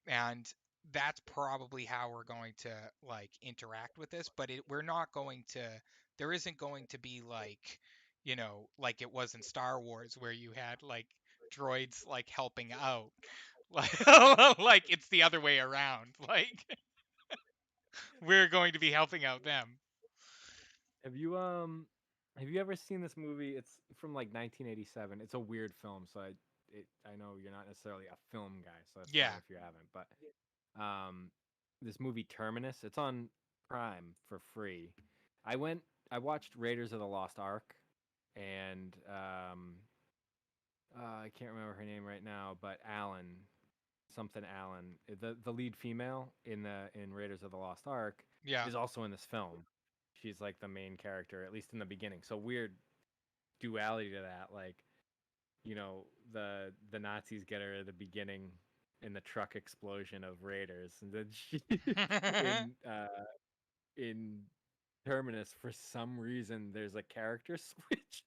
And that's probably how we're going to like interact with this, but we're not going to there isn't going to be like, like it was in Star Wars where you had like droids like helping out. Like like it's the other way around. Like we're going to be helping out them. Have you ever seen this movie? It's from like 1987. It's a weird film, so I know you're not necessarily a film guy, so that's fine Yeah. if you haven't. But um, this movie Terminus, it's on Prime for free. I went, I watched Raiders of the Lost Ark, and I can't remember her name right now, but Alan, something Allen, the lead female in Raiders of the Lost Ark, Yeah. is also in this film. She's like the main character, at least in the beginning. So weird duality to that. Like, you know, the Nazis get her at the beginning in the truck explosion of Raiders, and then she in in Terminus, for some reason there's a character switch.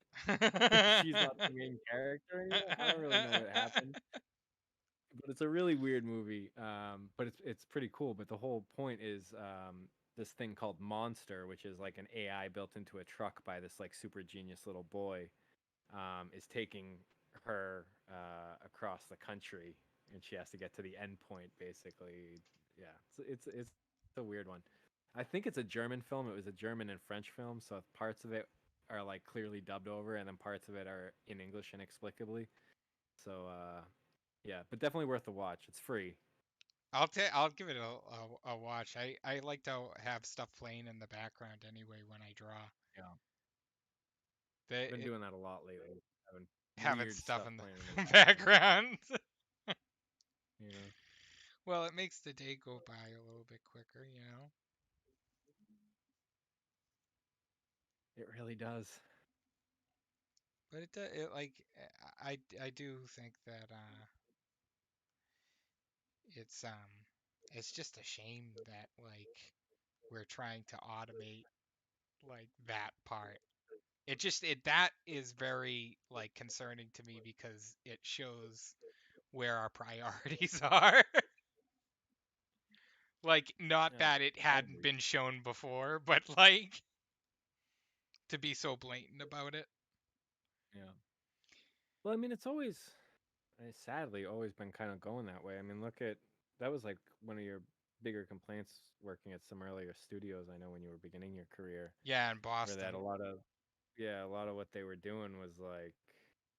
She's not the main character anymore. I don't really know what happened, but it's a really weird movie. But it's pretty cool. But the whole point is this thing called Monster, which is like an AI built into a truck by this like super genius little boy, is taking her across the country, and she has to get to the end point basically. Yeah, it's a weird one. I think it's a German film. It was a German and French film, so parts of it are like clearly dubbed over, and then parts of it are in English inexplicably. So yeah, but definitely worth the watch. It's free. I'll give it a watch. I like to have stuff playing in the background anyway when I draw. Yeah, They been doing that a lot lately. Having having weird stuff stuff in the playing in the background. background. You know, Well, it makes the day go by a little bit quicker. it really does. But it like I do think that it's it's just a shame that like we're trying to automate like that part. It that is very like concerning to me because it shows where our priorities are. Like not Yeah, that it I hadn't agree. been shown before, but like to be so blatant about it. Yeah. Well, I mean, it's sadly always been kind of going that way. I mean, look at that was like one of your bigger complaints working at some earlier studios. I know when you were beginning your career, Yeah, in where that Boston. a lot of what they were doing was like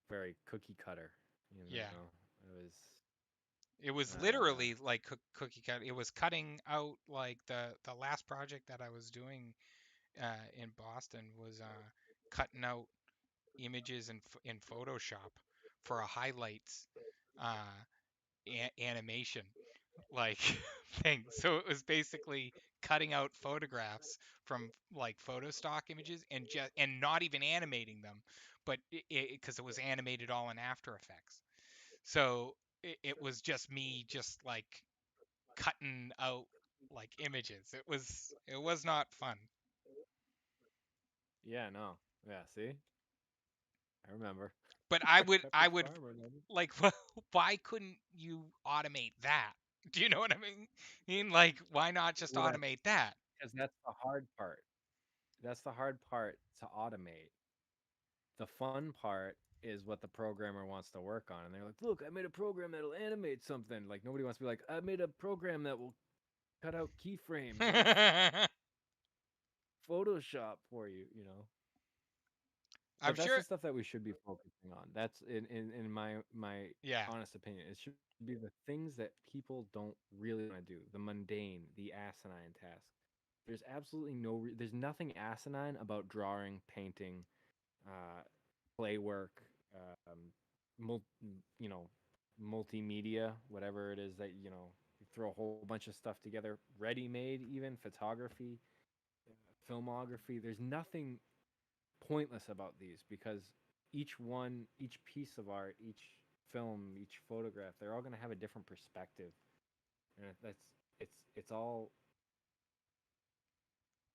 very cookie cutter. You Yeah. know, it was It was uh, literally like cookie cut. It was cutting out like the last project that I was doing in Boston was cutting out images in Photoshop for a highlights uh, animation like thing. So it was basically cutting out photographs from like photo stock images and not even animating them, but because it was animated all in After Effects. So it was just me just like cutting out like images. It was not fun. yeah, no, yeah. See, I remember. But I Pepperidge would Farm, remember? like, why couldn't you automate that? Do you know what I mean? Like, why not just Well, that's automate that? because that's the hard part. That's the hard part to automate. The fun part is what the programmer wants to work on. And they're like, look, I made a program that'll animate something. Like, nobody wants to be like, I made a program that will cut out keyframes in Photoshop for you, you know? I'm But that's sure. the stuff that we should be focusing on. That's in my Yeah. honest opinion. It should be the things that people don't really want to do, the mundane, the asinine tasks. There's absolutely there's nothing asinine about drawing, painting, uh, play work, um, mul- you know, multimedia, whatever it is that you throw a whole bunch of stuff together, ready made, even photography, filmography. There's nothing pointless about these because each piece of art, each film, each photograph, they're all going to have a different perspective, and it's all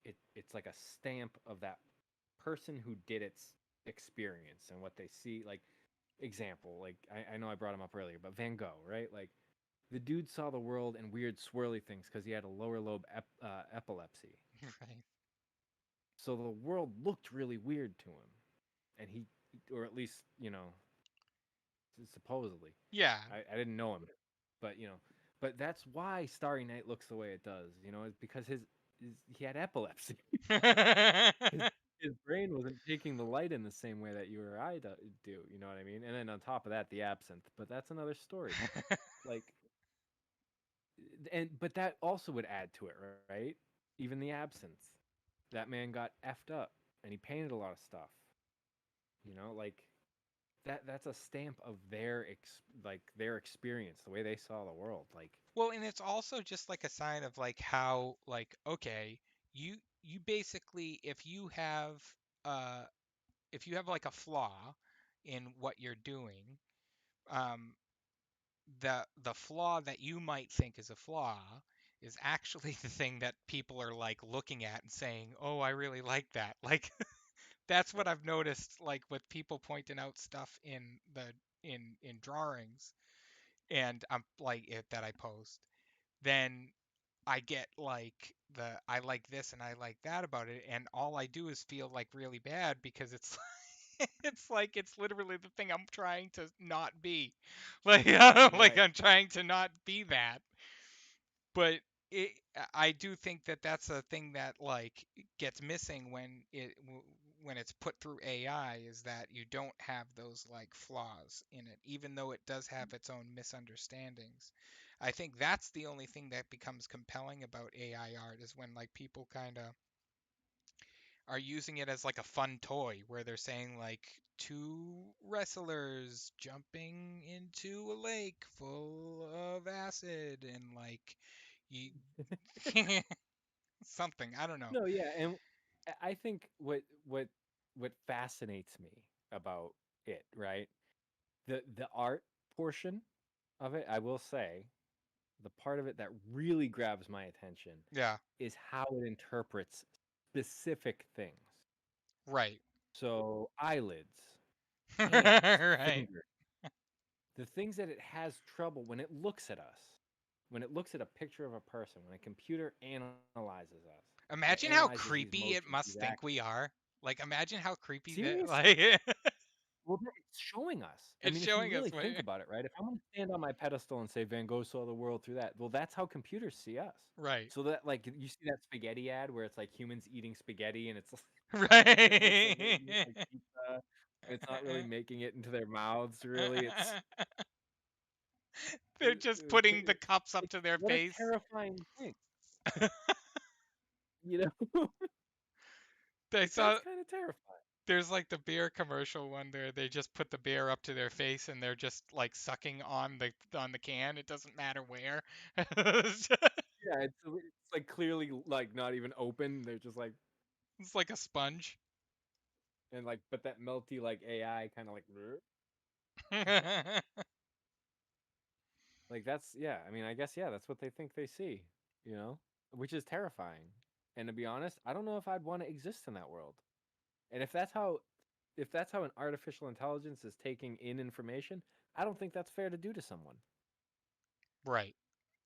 it's like a stamp of that person who did its experience and what they see. Like example, like I know I brought him up earlier, but Van Gogh, right? Like the dude saw the world in weird swirly things because he had a lower lobe epilepsy. Right. So the world looked really weird to him, and he, or at least supposedly. Yeah. I didn't know him, but but that's why Starry Night looks the way it does. It's because he had epilepsy. his, his brain wasn't taking the light in the same way that you or I do. You know what I mean? And then on top of that, the absinthe. But that's another story. Like, but that also would add to it, right? Even the absinthe. That man got effed up, and he painted a lot of stuff. Like that's a stamp of their experience, the way they saw the world. Like, Well, and it's also just like a sign of like how like, okay, you basically, uh if you have like a flaw in what you're doing, um the flaw that you might think is a flaw is actually the thing that people are like looking at and saying, "Oh, I really like that." Like that's what I've noticed, like with people pointing out stuff in drawings, and I'm like that I post, then I get like I like this and I like that about it, and all I do is feel like really bad because it's it's like it's literally the thing I'm trying to not be. Like like right. I'm trying to not be that. But it, I do think that that's a thing that like gets missing when it's put through AI, is that you don't have those like flaws in it, even though it does have its own misunderstandings. I think that's the only thing that becomes compelling about AI art, is when like people kind of are using it as like a fun toy, where they're saying like two wrestlers jumping into a lake full of acid, and like you something, I don't know. No, yeah, and I think what fascinates me about it, right? The art portion of it, I will say, the part of it that really grabs my attention Yeah. is how it interprets specific things. Right. So eyelids, hands, Right. fingers, the things that it has trouble when it looks at us, when it looks at a picture of a person, when a computer analyzes us, and it Imagine how analyzes these creepy it motions, must these think we actions. are. Like imagine how creepy that Seriously. like Well, it's showing us. I it's mean, if you showing us really what. think about it, right? If I'm going to stand on my pedestal and say Van Gogh saw the world through that, well, that's how computers see us. Right. So that, like, you see that spaghetti ad where it's like humans eating spaghetti, and it looks like they're Right. eating it like pizza, and it's not really making it into their mouths. Really, They're just it's putting the cups up to their what a face. terrifying thing, you know? They Like saw that's kind of terrifying. there's like the beer commercial one there. They just put the beer up to their face and they're just like sucking on the can. It doesn't matter where. Yeah, it's like clearly like not even open. They're just like It's like a sponge. and like but that melty like AI kind of like. "Bleh." Like that's yeah, I mean, I guess yeah, that's what they think they see, you know, which is terrifying. And to be honest, I don't know if I'd want to exist in that world. And if that's how if that's how an artificial intelligence is taking in information, I don't think that's fair to do to someone. Right.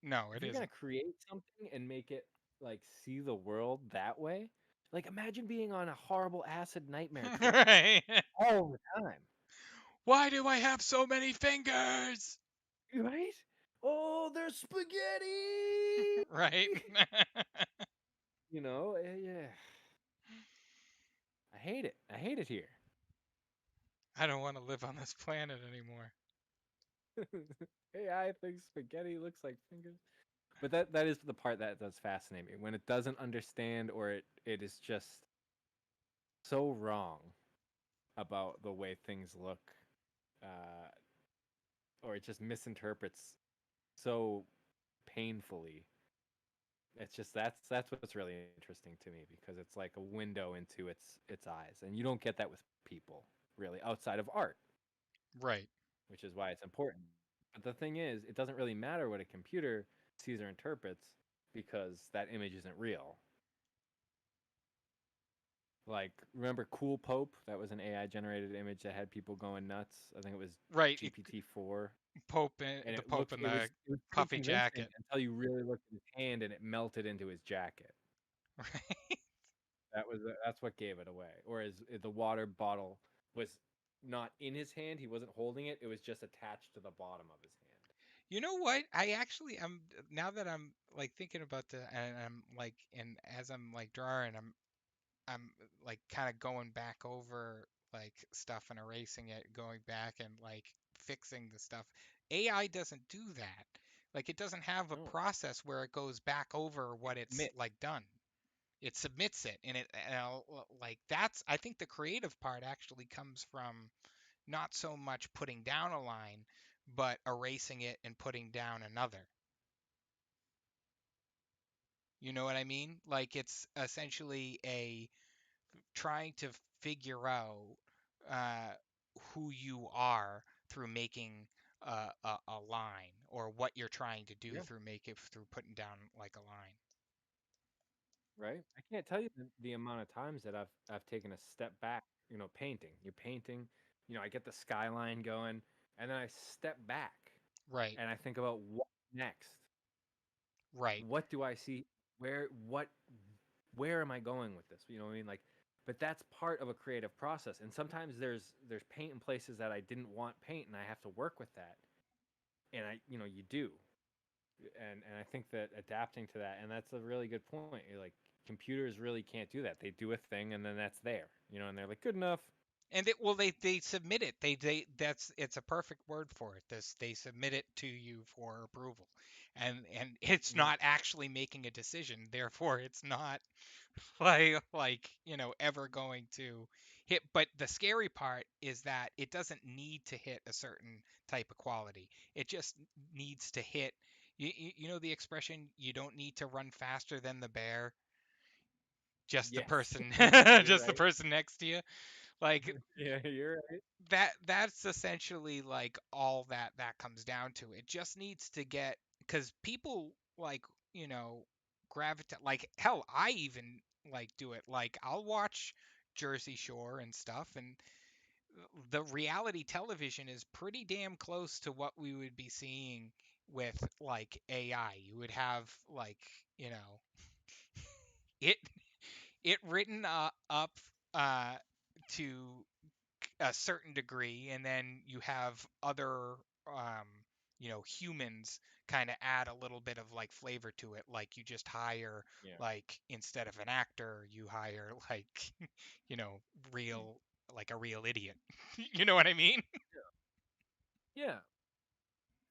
No, If it you're gonna isn't. create something and make it like see the world that way, like imagine being on a horrible acid nightmare trip Right. all the time, Why do I have so many fingers? right? Oh, there's spaghetti. Right. Yeah. I hate it. I hate it here. I don't want to live on this planet anymore. AI thinks spaghetti looks like fingers. But that is the part that does fascinate me when it doesn't understand or it is just so wrong about the way things look, uh, or it just misinterprets so painfully. It's just that's what's really interesting to me because it's like a window into its eyes, and you don't get that with people really outside of art, Right. which is why it's important. But the thing is, it doesn't really matter what a computer sees or interprets because that image isn't real. Like, remember Cool Pope? That was an AI generated image that had people going nuts. I think it was Right. GPT-4, and The it Pope looked in it was the it was pretty puffy convincing jacket. until you really looked at his hand and it melted into his jacket. Right. That's what gave it away. Whereas the water bottle was not in his hand, he wasn't holding it. It was just attached to the bottom of his hand. You know what? I actually am now that I'm like thinking about the and I'm like and as I'm like drawing, I'm like kind of going back over like stuff and erasing it, going back and like fixing the stuff. AI doesn't do that. Like it doesn't have a No, process where it goes back over what it it's commits. like done. It submits it like that's I think the creative part actually comes from not so much putting down a line, but erasing it and putting down another. You know what I mean? Like it's essentially a trying to figure out uh, who you are through making a line or what you're trying to do Yeah. through make it through putting down like a line. Right? I can't tell you the amount of times that I've taken a step back, painting. You're painting, I get the skyline going, and then I step back Right, and I think about what next. right. What do I see? Where am I going with this? You know what I mean? Like, but that's part of a creative process. And sometimes there's paint in places that I didn't want paint and I have to work with that. And you do. And I think that adapting to that, and that's a really good point. You're like, computers really can't do that. They do a thing and then that's there, and they're like, good enough. And it, well, they submit it. They that's it's a perfect word for it. This they submit it to you for approval, and it's Mhm. not actually making a decision. Therefore, it's not like ever going to hit. But the scary part is that it doesn't need to hit a certain type of quality. It just needs to hit. You know the expression, you don't need to run faster than the bear, just the Yes. person You're just the right. person next to you. Like Yeah, you're right. that's essentially like all that comes down to. It just needs to get because people like gravitate like hell. I even like do it. Like I'll watch Jersey Shore and stuff, and the reality television is pretty damn close to what we would be seeing with like AI. You would have like it it written up uh, to a certain degree, and then you have other humans kind of add a little bit of like flavor to it. Like you just hire Yeah. like instead of an actor, you hire like you know Mm. real like a real idiot. You know what I mean? Yeah.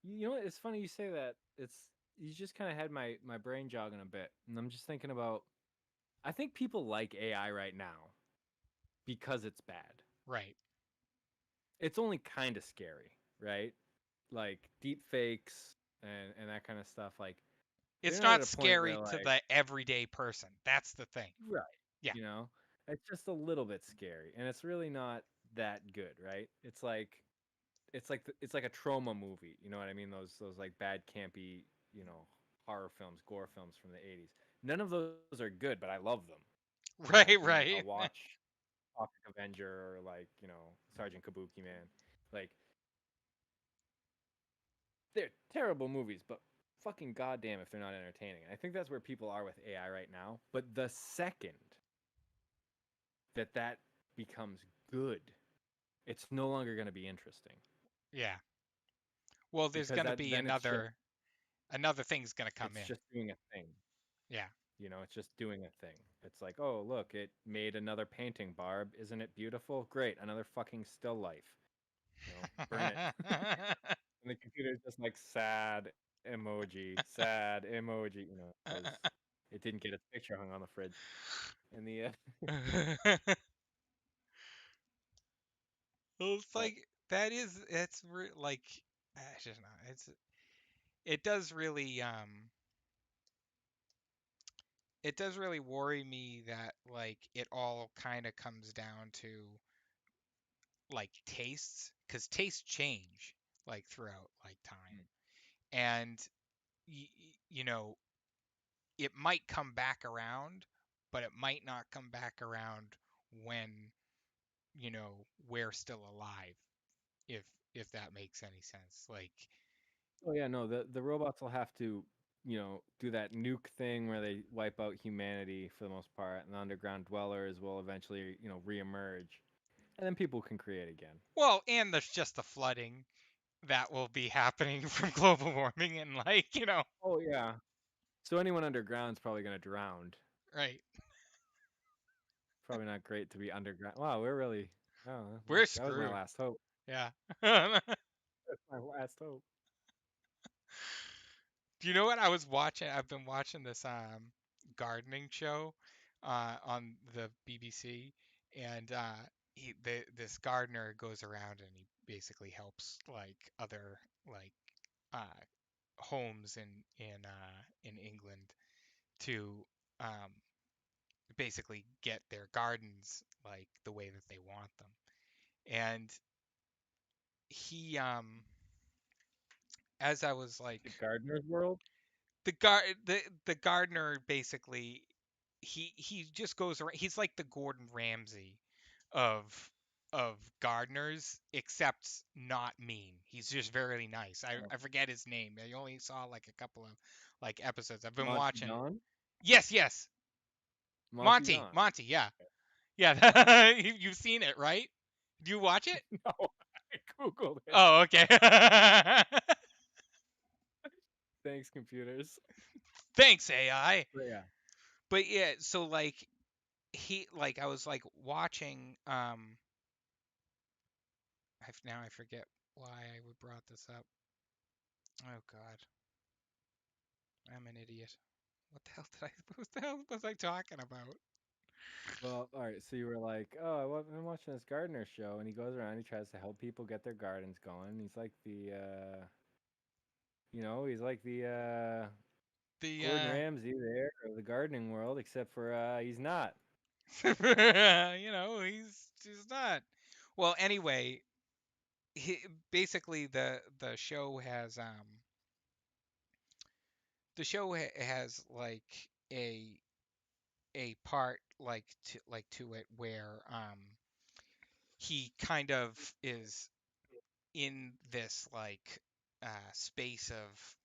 You know what? It's funny you say that. You just kind of had my brain jogging a bit, and I'm just thinking about. I think people like AI right now because it's bad. Right. It's only kind of scary, right? Like deep fakes and that kind of stuff. Like they're It's not at not a point where scary to like the everyday person. That's the thing. right, Yeah. you know, it's just a little bit scary, and it's really not that good, right? It's like a trauma movie. You know what I mean? Those like bad campy, you know, horror films, gore films from the '80s. None of those are good, but I love them. Right. I'll Right. watch Toxic Avenger or like Sergeant Kabuki Man. Like they're terrible movies, but fucking goddamn if they're not entertaining. And I think that's where people are with AI right now. But the second that becomes good, it's no longer going to be interesting Yeah. Well, there's because going to that be then another thing's going to come it's in. just doing a thing. Yeah. It's just doing a thing. It's like, oh, look, it made another painting, Barb. Isn't it beautiful? Great, another fucking still life. Burn it. And the computer's just like sad emoji, because it didn't get its picture hung on the fridge. And the Well, it's but like like I don't know. It does really it does really worry me that like it all kind of comes down to like tastes, because tastes change like throughout like time, and y- you know it might come back around, but it might not come back around when we're still alive, if that makes any sense. Like, oh yeah, no, the robots will have to, do that nuke thing where they wipe out humanity for the most part, and the underground dwellers will eventually, reemerge, and then people can create again. well, and there's just the flooding that will be happening from global warming, and like, Oh yeah. So anyone underground's probably gonna drown. right. Probably not great to be underground. Wow, we're really. Oh, We're that was my screwed. last hope. Yeah. That's my last hope. Do you know what I was watching? I've been watching this gardening show on the BBC, and this gardener goes around and he basically helps like other like uh, homes in England to um, basically get their gardens like the way that they want them. And he as I was The like Gardener's World. the gardener basically he just goes around. He's like the Gordon Ramsay of gardeners, except not mean. He's just very nice. Oh, I forget his name. I only saw like a couple of like episodes. I've been Monty watching. Don. Yes, yes. Monty Monty. Don. Monty, yeah. Yeah. You've seen it, right? Do you watch it? No, I googled it. Oh, okay. Thanks, computers. Thanks, AI. But yeah. But yeah, so like I was like watching I forget why I would brought this up. Oh God, I'm an idiot. What the hell did I? What the hell was I talking about? Well, all right. So you were like, "Oh, I'm watching this gardener show," and he goes around. He tries to help people get their gardens going. He's like the The Gordon Ramsay there of the gardening world, except for he's not. he's not. Well, anyway, basically the show has like a part to it where he kind of is in this like space of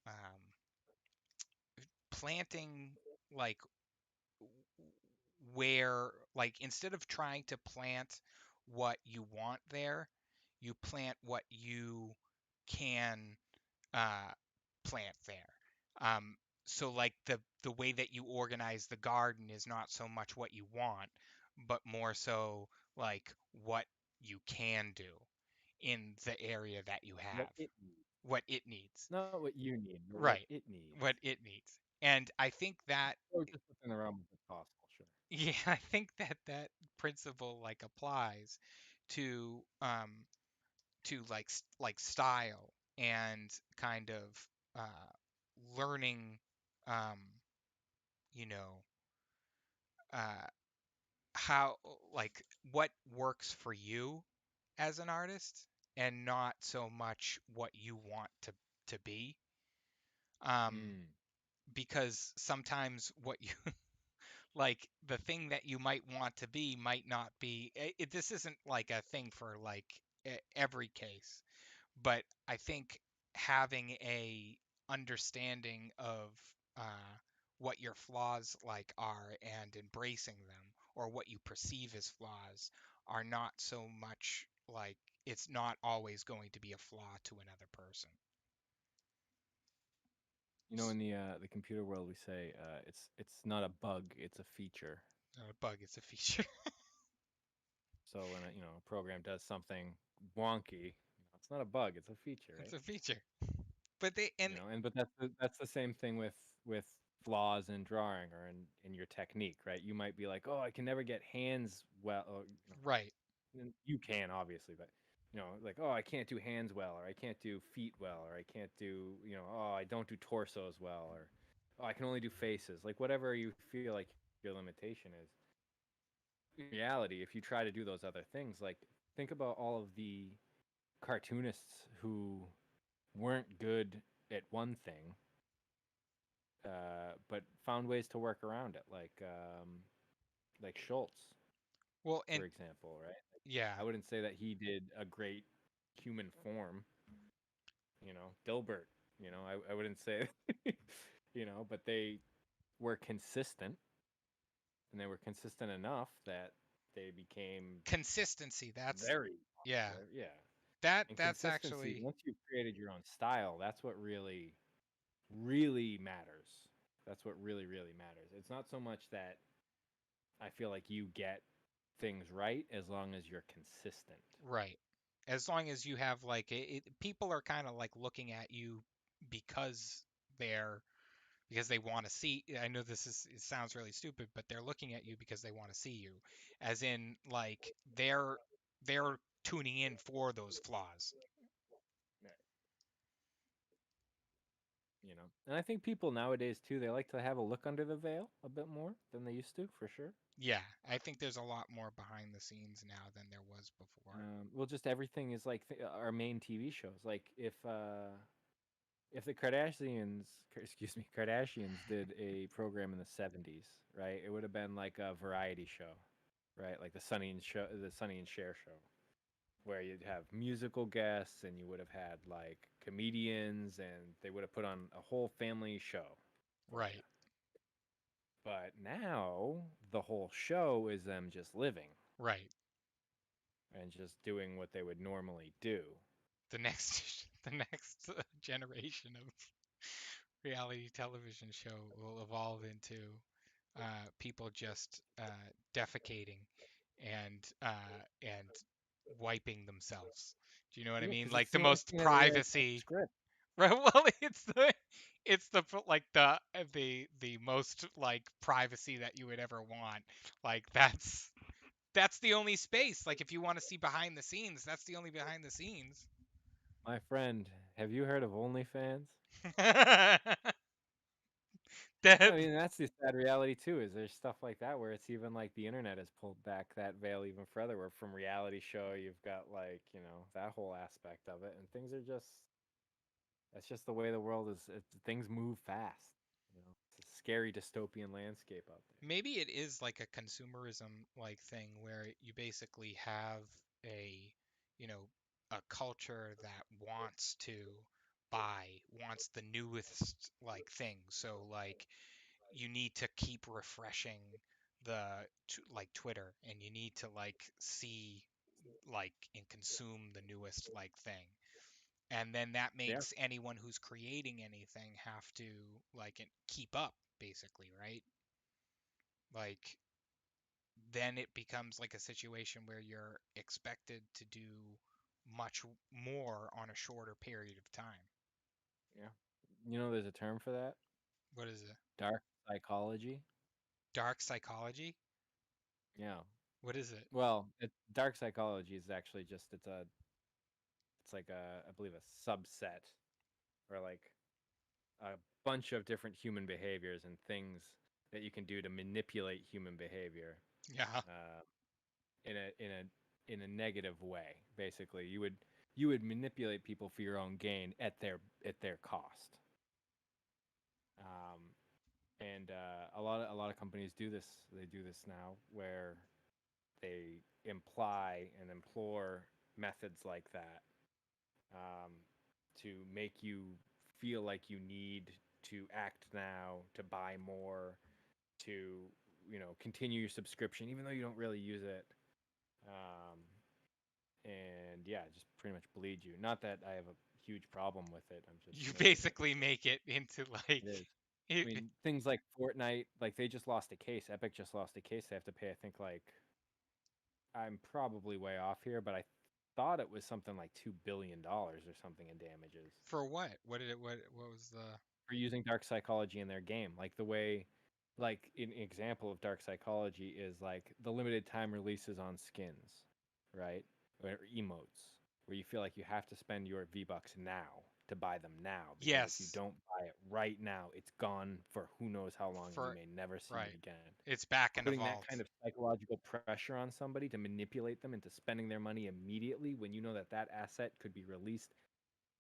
planting like where like instead of trying to plant what you want there, you plant what you can uh, plant there. So like the way that you organize the garden is not so much what you want, but more so like what you can do in the area that you What have, it needs, what it needs. not what you need, but what Right. it needs. What it needs. And I think that Or just within the realm of what's possible. Sure. yeah, I think that that principle like applies to like like style and kind of learning um you know uh how like what works for you as an artist, and not so much what you want to be, um Mm. because sometimes what you like the thing that you might want to be might not be this isn't like a thing for like every case, but I think having a understanding of uh, what your flaws like are and embracing them, or what you perceive as flaws, are not so much like it's not always going to be a flaw to another person. You know, in the computer world, we say it's not a bug, it's a feature. Not a bug, it's a feature. So when a program does something wonky, it's not a bug, it's a feature, It's right? a feature. But they and But that's the same thing with flaws in drawing or in your technique, right? You might be like, oh, I can never get hands well, or, right, and you can obviously, but like, oh, I can't do hands well, or I can't do feet well, or I can't do, oh, I don't do torsos well, or oh, I can only do faces, like whatever you feel like your limitation is. In reality, if you try to do those other things, like think about all of the cartoonists who weren't good at one thing, but found ways to work around it, like Schultz, well, for and example, right? yeah, I wouldn't say that he did a great human form, Dilbert, I wouldn't say, but they were consistent, and they were consistent enough that they became consistency, that's very yeah, popular. Yeah. And that's consistency, actually once you've created your own style, that's what really, really matters. That's what really, really matters. It's not so much that I feel like you get things right as long as you're consistent. right. As long as you have like people are kind of like looking at you because they're because they want to see. I know it sounds really stupid, but they're looking at you because they want to see you, as in like they're tuning in for those flaws. And I think people nowadays too, they like to have a look under the veil a bit more than they used to, for sure. Yeah, I think there's a lot more behind the scenes now than there was before. Well, just everything is like our main TV shows. Like if the Kardashians, excuse me, Kardashians did a program in the '70s, right? It would have been like a variety show, right? Like the Sonny and Cher show, where you'd have musical guests and you would have had like comedians, and they would have put on a whole family show for you. Right, But now the whole show is them just living right. and just doing what they would normally do. The next the next generation of reality television show will evolve into people just defecating and wiping themselves. Do you know what I Yeah, mean? because Like it's the the only most thing that really has a privacy, script. right? Well, it's the like the most like privacy that you would ever want. Like that's the only space. Like if you want to see behind the scenes, that's the only behind the scenes. My friend, have you heard of OnlyFans? that I mean, that's the sad reality too. Is there's stuff like that where it's even like the internet has pulled back that veil even further. Where from reality show, you've got like that whole aspect of it, and things are just that's just the way the world is. Things move fast. It's a scary dystopian landscape out there. maybe it is like a consumerism like thing where you basically have a you know a culture that wants to buy, wants the newest like thing, so like you need to keep refreshing like Twitter, and you need to like see like and consume the newest like thing, and then that Yeah, makes anyone who's creating anything have to like keep up basically, right? Like then it becomes like a situation where you're expected to do much more on a shorter period of time. yeah. There's a term for that. What is it? Dark psychology. Dark psychology? Yeah. What is it? Well, dark psychology is actually just it's like I believe a subset or like a bunch of different human behaviors and things that you can do to manipulate human behavior Yeah. uh, in a negative way. Basically, you would manipulate people for your own gain at their cost. Um, and a lot of companies do this. They do this now, where they imply and implore methods like that, um, to make you feel like you need to act now, to buy more, to continue your subscription even though you don't really use it. Um, and yeah, just pretty much bleed you. Not that I have a huge problem with it. I'm just You making it. basically make it into It is. like I mean, things like Fortnite, like they just lost a case. Epic just lost a case. They have to pay, I think, like I'm probably way off here, but I thought it was something like $2 billion or something in damages for what? What did it? What was the? for using dark psychology in their game. Like the way, like an example of dark psychology is like the limited time releases on skins, right? Or emotes, where you feel like you have to spend your V Bucks now to buy them now, because if you Yes, don't buy it right now, it's gone for who knows how long, and you for may never see it right. again. It's back in the Putting that vault. kind of psychological pressure on somebody to manipulate them into spending their money immediately when you know that that asset could be released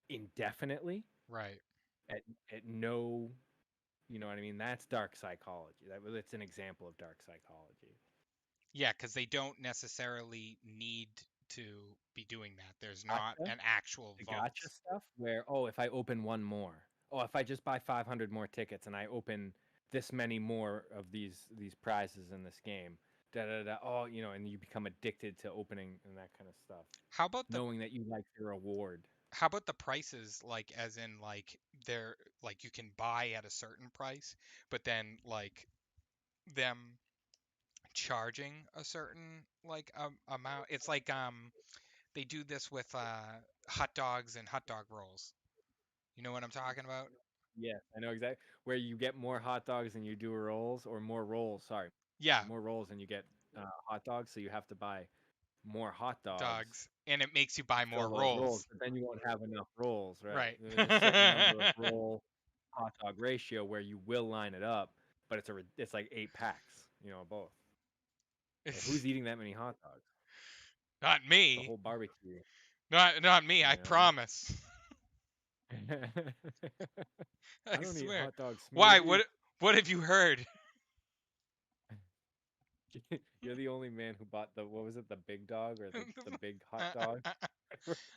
indefinitely Right. at at no, you know what I mean? That's dark psychology. That's an example of dark psychology. Yeah, because they don't necessarily need to be doing that. There's not Gotcha. an actual The vault. gotcha stuff where, oh, if I open one more, oh, if I just buy 500 more tickets and I open this many more of these prizes in this game, da da da. Oh, and you become addicted to opening and that kind of stuff, How about the knowing that you like the reward. how about the prices, like as in like they're like you can buy at a certain price, but then like them charging a certain like amount. It's like they do this with hot dogs and hot dog rolls. You know what I'm talking about? Yes, I know exactly where you get more hot dogs than you do rolls, or more rolls. Sorry, Yeah, more rolls than you get hot dogs. So you have to buy more hot dogs dogs, and it makes you to buy fill more those rolls, rolls. but then you won't have enough rolls, right? Right. There's a certain number of roll hot dog ratio where you will line it up, but it's like 8 packs, both. Like, who's eating that many hot dogs? Not The me. whole barbecue, Not me, I you know. promise. I I don't eat swear. hot dog Why? smoothies. What have you heard? You're the only man who bought the, what was it, the big dog or the big hot dog?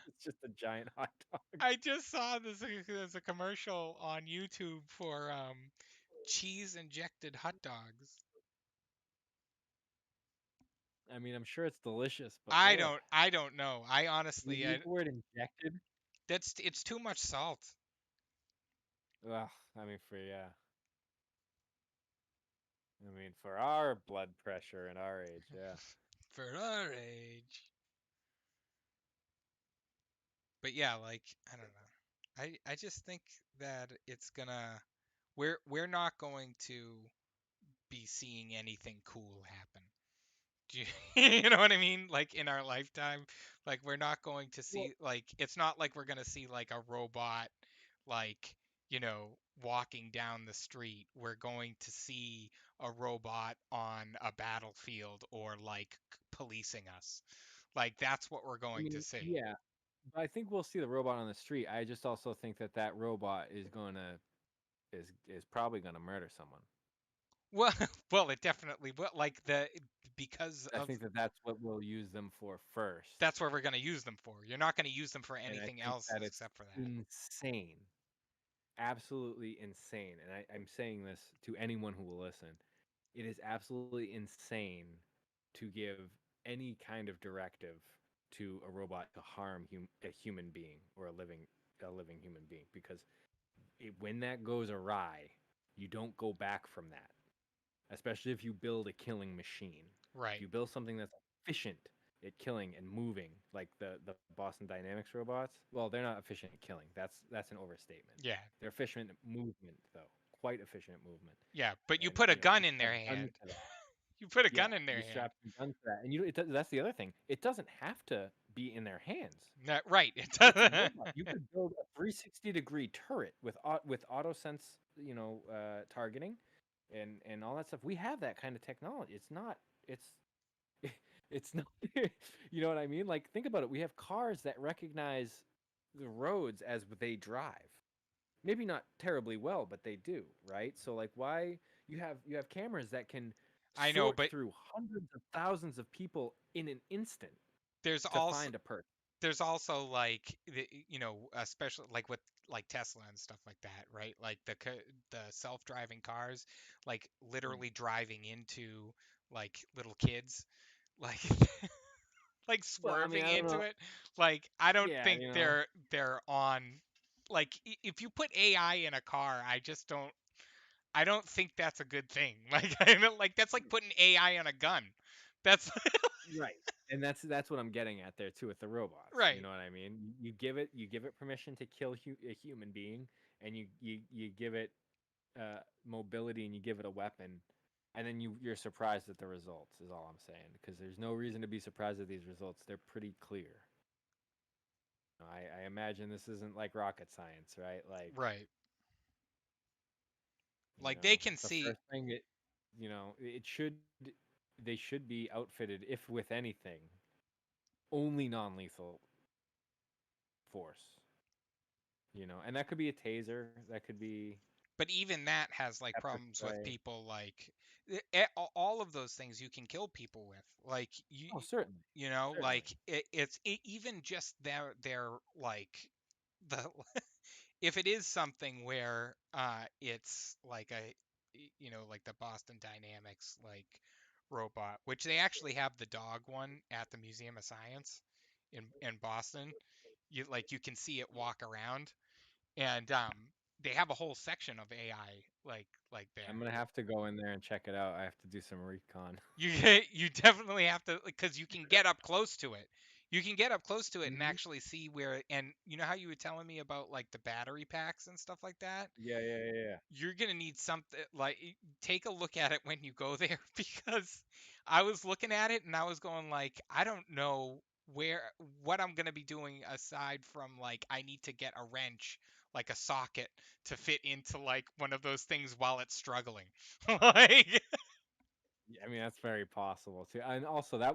It's just a giant hot dog. I just saw this there's a commercial on YouTube for cheese injected hot dogs. I mean, I'm sure it's delicious, but I ugh. don't I don't know. I When honestly you use the word injected, it's too much salt ugh. I mean, for our blood pressure and our age, yeah. for our age. But yeah, like I don't know. I just think that it's gonna we're not going to be seeing anything cool happen. Do you, you know what I mean? Like in our lifetime, like we're not going to Well, see like it's not like we're gonna see like a robot like you know walking down the street. We're going to see a robot on a battlefield or like policing us. Like that's what we're I going to mean, see. yeah, but I think we'll see the robot on the street. I just also think that that robot is probably gonna murder someone. Well, well, it definitely will. Like the because I of think that that's what we'll use them for first, that's what we're going to use them for. You're not going to use them for and I anything think else that it's except for that. insane, absolutely insane. And I'm saying this to anyone who will listen. It is absolutely insane to give any kind of directive to a robot to harm a human being, or a living human being, because when that goes awry, you don't go back from that. Especially if you build a killing machine. If Right. you build something that's efficient at killing and moving, like the Boston Dynamics robots, well, they're not efficient at killing. That's an overstatement. Yeah. They're efficient at movement, though, quite efficient at movement. Yeah. But you And put a gun you in their strap hand. guns to that. You put a Yeah, gun in their you hand. strap some guns to that, and that's the other thing. It doesn't have to be in their hands. Right. It It's a does. robot. You could build a 360-degree turret with auto sense, targeting, and all that stuff. We have that kind of technology. It's not. It's it's not. You know what I mean? Like, think about it. We have cars that recognize the roads as they drive. Maybe not terribly well, but they do, right? So like, why? you have cameras that can I know, sort but through hundreds of thousands of people in an instant there's to also find a person. there's also like especially like with like Tesla and stuff like that, right? Like the self-driving cars, like Mm. literally driving into like little kids, like like Well, I mean, swerving I don't into know. it. Like I don't Yeah, think they're on like if you put AI in a car, I don't think that's a good thing. Like I don't like that's like putting AI on a gun. That's right. And that's what I'm getting at there too with the robots. You right. know what I mean? You give it permission to kill a human being, and you give it mobility, and you give it a weapon, and then you're surprised at the results. Is all I'm saying, because there's no reason to be surprised at these results. They're pretty clear. I imagine this isn't like rocket science, right? Like, Right. Like they can the see first thing they should be outfitted, if with anything, only non-lethal force. And that could be a taser, that could be but even that has like pepper problems with spray. people like all of those things you can kill people with like Oh, certainly, certainly. like even just their like the if it is something where it's like like the Boston Dynamics like robot, which they actually have the dog one at the Museum of Science in Boston. You can see it walk around, and they have a whole section of AI like I'm there. gonna have to go in there and check it out. I have to do some recon. You definitely have to, because you can get up close to it. You can get up close to it and Mhm. actually see where, and you know how you were telling me about like the battery packs and stuff like that? Yeah, yeah, yeah, yeah. You're gonna need something like take a look at it when you go there because I was looking at it and I was going like I don't know where what I'm gonna be doing aside from like I need to get a wrench like a socket to fit into like one of those things while it's struggling. Like Yeah, I mean, that's very possible too. And also, that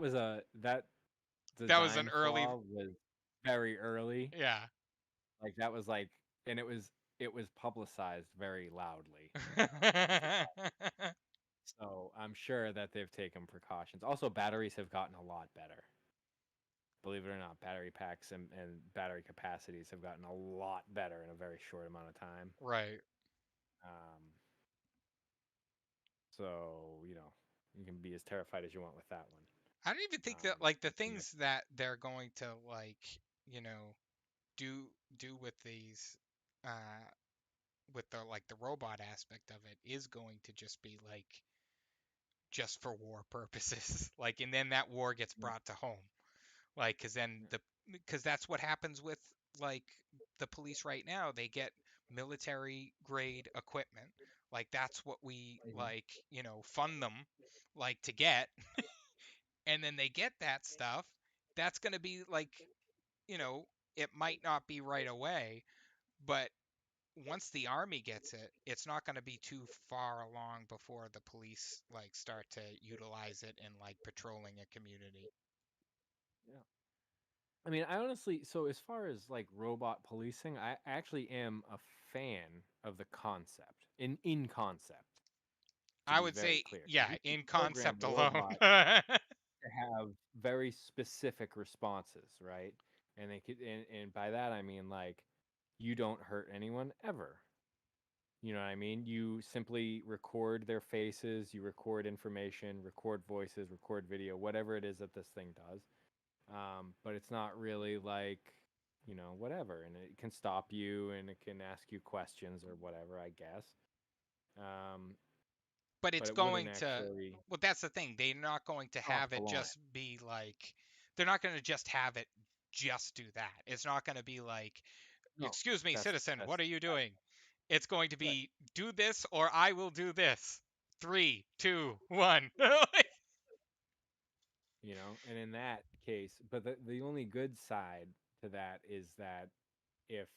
that was an design early flaw was very early. yeah. Like, that was like, and it was publicized very loudly at the time. So I'm sure that they've taken precautions. Also, batteries have gotten a lot better. Believe it or not, battery packs and battery capacities have gotten a lot better in a very short amount of time. Right. Um, so you can be as terrified as you want with that one. I don't even think that like the But yeah, things that they're going to like, you know, do do uh with the like the robot aspect of it is going to just be like just for war purposes. Like and then that war gets yeah, brought to home. Like because that's what happens with like the police right now. They get military grade equipment. Like that's what we mhm, like, fund them like to get, and then they get that stuff. That's going to be like, you know, it might not be right away, but once the army gets it, it's not going to be too far along before the police like start to utilize it in like patrolling a community. yeah. I mean, I honestly, so as far as like robot policing, I actually am a fan of the concept. In concept, to I be would very say, clear, because yeah, you can in program concept a alone. robot to have very specific responses, right? And by that I mean, like, you don't hurt anyone ever. You know what I mean? You simply record their faces, you record information, record voices, record video, whatever it is that this thing does. But it's not really like, whatever. And it can stop you, and it can ask you questions or whatever, I guess. Um, But but it's it wouldn't going to, actually well, that's the thing. They're not going to cross have the it line. just be like, they're not going to just have it just do that. It's not going to be like, No, excuse me, that's citizen, that's what are you that's doing? It's going to right. be do this or I will do this. Three, two, one. And in that case, but the only good side to that is that if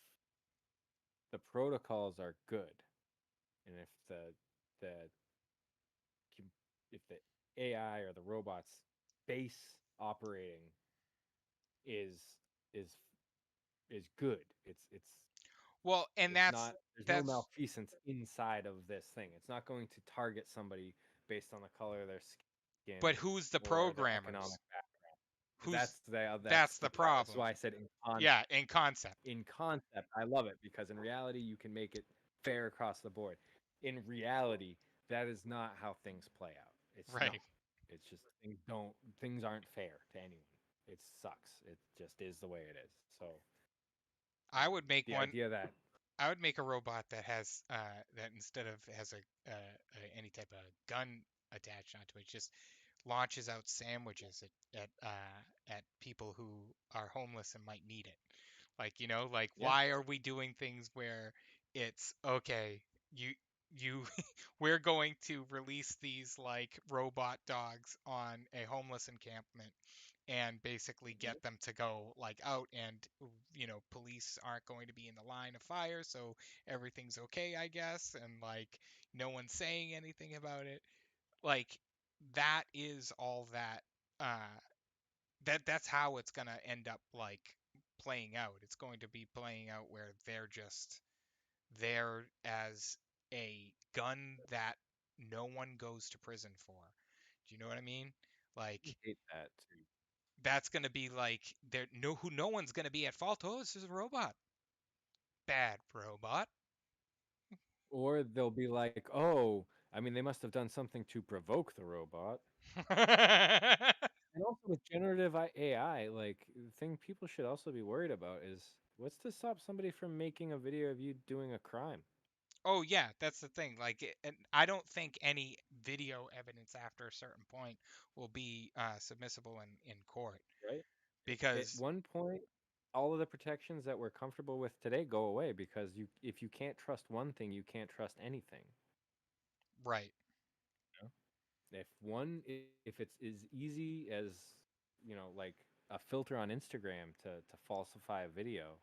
the protocols are good, and if the com- if the AI or the robot's base operating is is is good, it's Well, and It's not, there's no that's malfeasance inside of this thing. It's not going to target somebody based on the color of their but skin who's the or their economic programmers? background. Who's That's that's the the part. That's problem. why I said in Yeah, concept. in concept. In concept, I love it because in reality, you can make it fair across the board. In reality, that is not how things play out. It's not. Right. It's just things aren't fair to anyone. It sucks. It just is the way it is. So I would make the one idea that I would make a robot that has that instead of has any type of gun attached onto it, just launches out sandwiches at people who are homeless and might need it. Like, like yeah, why are we doing things where it's okay, you you we're going to release these like robot dogs on a homeless encampment and basically mhm, get them to go like out and police aren't going to be in the line of fire, so everything's okay, I guess, and like no one's saying anything about it. Like that is all uh that's how it's going to end up like playing out. It's going to be playing out where they're just there as a gun that no one goes to prison for. Do you know what I mean? I Like hate that too. that's going to be like there no one's going to be at fault. Oh, this is a robot. Bad robot. Or they'll be like, "Oh, I mean, they must have done something to provoke the robot." And also with generative AI, like the thing people should also be worried about is what's to stop somebody from making a video of you doing a crime, Oh yeah, that's the thing. Like, and I don't think any video evidence after a certain point will be submissible in court right? At because one point, all of the protections that we're comfortable with today go away because if you can't trust one thing, you can't trust anything. right. You know? If it's as easy as, like a filter on Instagram to falsify a video,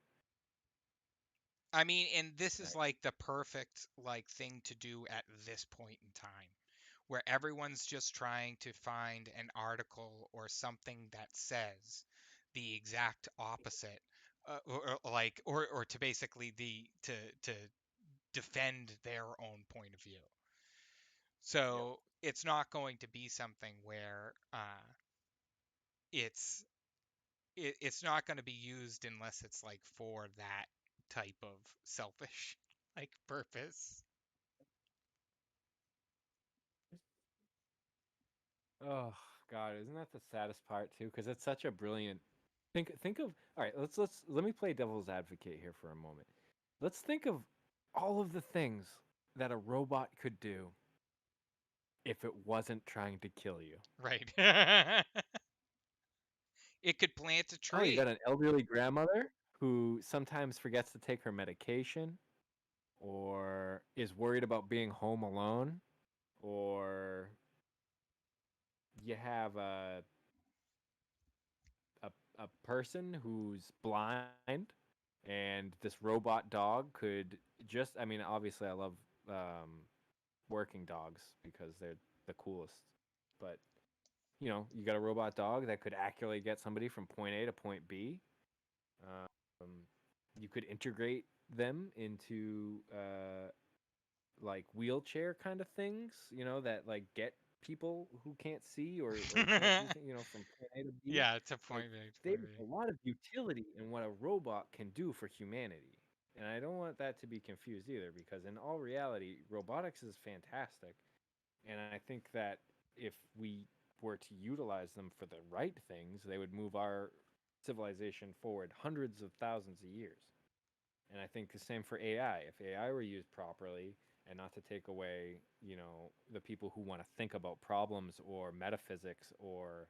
I mean, and this is right? like the perfect like thing to do at this point in time, where everyone's just trying to find an article or something that says the exact opposite, or to basically to defend their own point of view. Yep. So it's not going to be something where it's it's not going to be used unless it's like for that type of selfish like purpose. Oh God, isn't that the saddest part too? Because it's such a brilliant. Think of, all right. Let me play devil's advocate here for a moment. Let's think of all of the things that a robot could do if it wasn't trying to kill you. Right. It could plant a Oh, you got tree. an elderly grandmother who sometimes forgets to take her medication, or is worried about being home alone, or you have a person who's blind and this robot dog could just, I mean, obviously I love um, working dogs because they're the coolest, but you got a robot dog that could accurately get somebody from point A to point B. um, you could integrate them into like wheelchair kind of things, that like get people who can't see or can't do things, from point A to B. Yeah, it's a Like point B, there's point a B. lot of utility in what a robot can do for humanity. And I don't want that to be confused either because in all reality, robotics is fantastic. And I think that if we were to utilize them for the right things, they would move our civilization forward hundreds of thousands of years. And I think the same for AI. If AI were used properly and not to take away, the people who want to think about problems or metaphysics or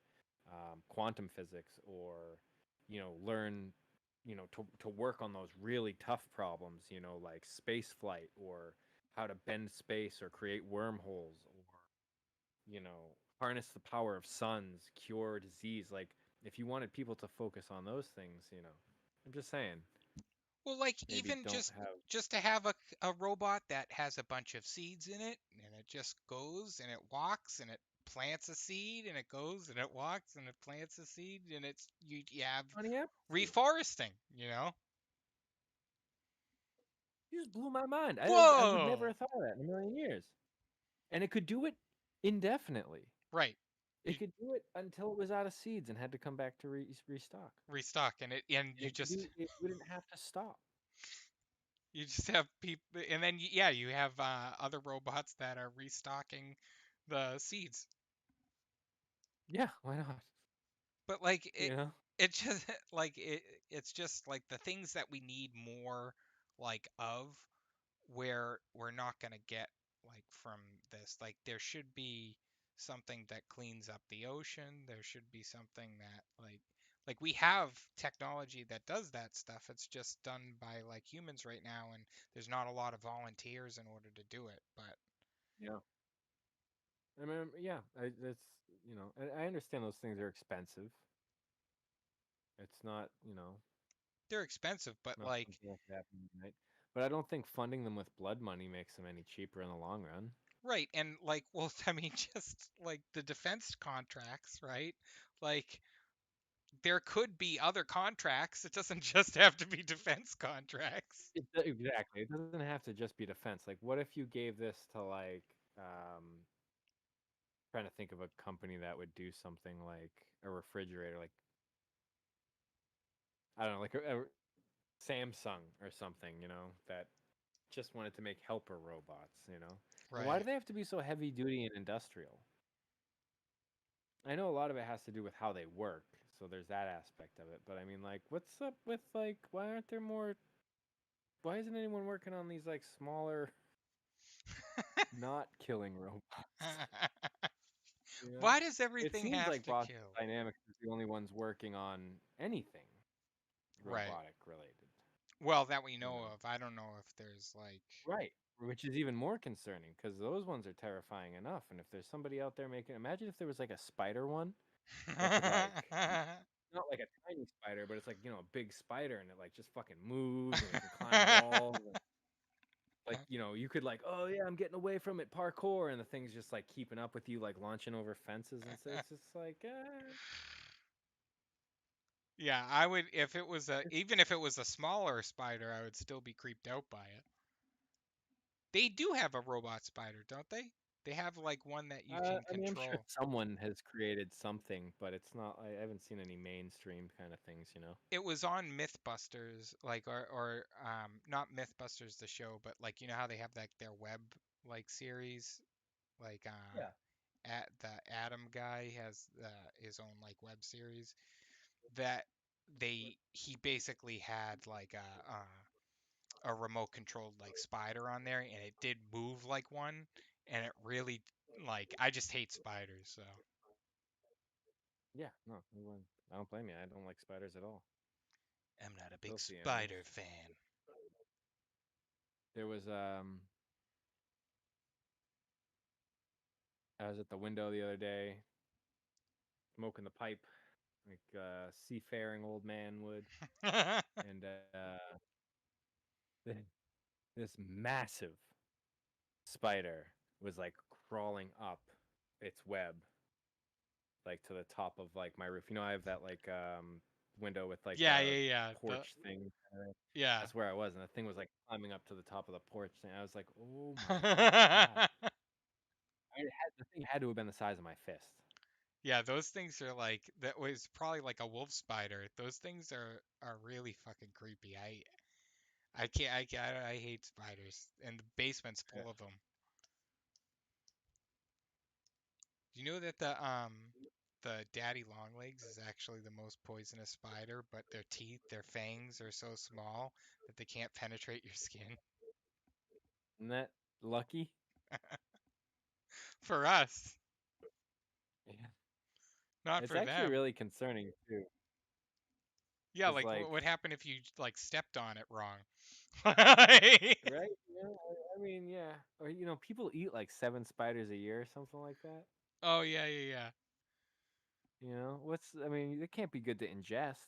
quantum physics or, learn, to work on those really tough problems, like space flight or how to bend space or create wormholes or, harness the power of suns, cure disease. Like if you wanted people to focus on those things, I'm just saying, Well, like maybe even don't just have. just to have a robot that has a bunch of seeds in it and it just goes and it walks and it plants a seed and it goes and it walks and it plants a seed and you have Honey Apple Seed. reforesting. You just blew my mind. I would never Whoa! have thought of that in a million years. And it could do it indefinitely. Right. It You could do it until it was out of seeds and had to come back to restock. restock and And it wouldn't have to stop. you just have people, and then yeah, you have other robots that are restocking the seeds. Yeah, why not? But like You know? it just like it's just like the things that we need more like of where we're not going to get like from this. Like there should be something that cleans up the ocean. There should be something that like we have technology that does that stuff. It's just done by like humans right now, and there's not a lot of volunteers in order to do it. But Yeah. I mean, yeah, that's, I understand those things are expensive. It's not, they're expensive. But not like something that could happen overnight. But I don't think funding them with blood money makes them any cheaper in the long run. right, and like well, I mean, just like the defense contracts, right? Like there could be other contracts. It doesn't just have to be defense contracts. Exactly. It doesn't have to just be defense. Like, what if you gave this to like, trying to think of a company that would do something like a refrigerator, like I don't know, like a Samsung or something, that just wanted to make helper robots. And why do Right. they have to be so heavy duty and industrial? I know a lot of it has to do with how they work, so there's that aspect of it. But I mean, like, what's up with like, why aren't there more? Why isn't anyone working on these like smaller, not killing robots? You know, Why does it everything seems have like to Boston kill? Dynamics is the only ones working on anything Right. robotic related. Well, that we You know know, of. I don't know if there's like right? Which is even more concerning because those ones are terrifying enough. And if there's somebody out there making, imagine if there was like a spider one that could like not like a tiny spider, but it's like a big spider, and it like just fucking moves and it can climb walls. And, like you could like, oh yeah, I'm getting away from it, parkour, and the thing's just like keeping up with you, like launching over fences, and so it's just like, Yeah, I would if it was a even if it was a smaller spider, I would still be creeped out by it. They do have a robot spider, don't they? They have like one that you can I mean, I'm sure control. someone has created something, but it's not. I haven't seen any mainstream kind of things. It was on Mythbusters, like or not Mythbusters the show, but like you know how they have like their web like series, like Yeah. at the Atom guy has his own like web series that he basically had like a remote controlled like spider on there, and it did move like one, and it really like I just hate spiders, so Yeah, no, I don't blame you. I don't like spiders at all. I'm not a big Filthy animals. spider fan. There was I was at the window the other day, smoking the pipe, like a seafaring old man would, and this massive spider was like crawling up its web, like to the top of like my roof. I have that like window with like Yeah, a yeah, yeah. porch thing. Yeah. That's where I was, and the thing was like climbing up to the top of the porch thing. I was like, oh my god. The thing had to have been the size of my fist. Yeah, those things are like that was probably like a wolf spider. Those things are really fucking creepy. I can't I hate spiders, and the basement's Yeah. full of them. Do you know that the daddy longlegs is actually the most poisonous spider, but their fangs are so small that they can't penetrate your skin? Isn't that lucky? For us, Yeah. not It's for actually them. really concerning too, Yeah, because like what like, would happen if you like stepped on it wrong? right? Yeah, I mean, yeah. Or people eat like 7 spiders a year or something like that. Oh yeah, yeah, yeah. I mean, it can't be good to ingest.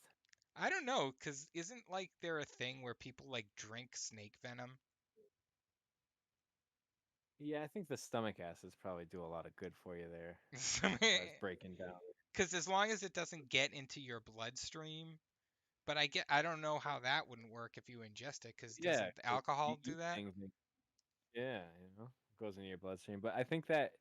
I don't know, 'cause isn't like there a thing where people like drink snake venom? Yeah, I think the stomach acids probably do a lot of good for you there, as far as breaking down. Because as long as it doesn't get into your bloodstream, But I don't know how that wouldn't work if you ingest it, because Yeah, doesn't because you alcohol do eat that? things. Yeah, goes into your bloodstream. But I think that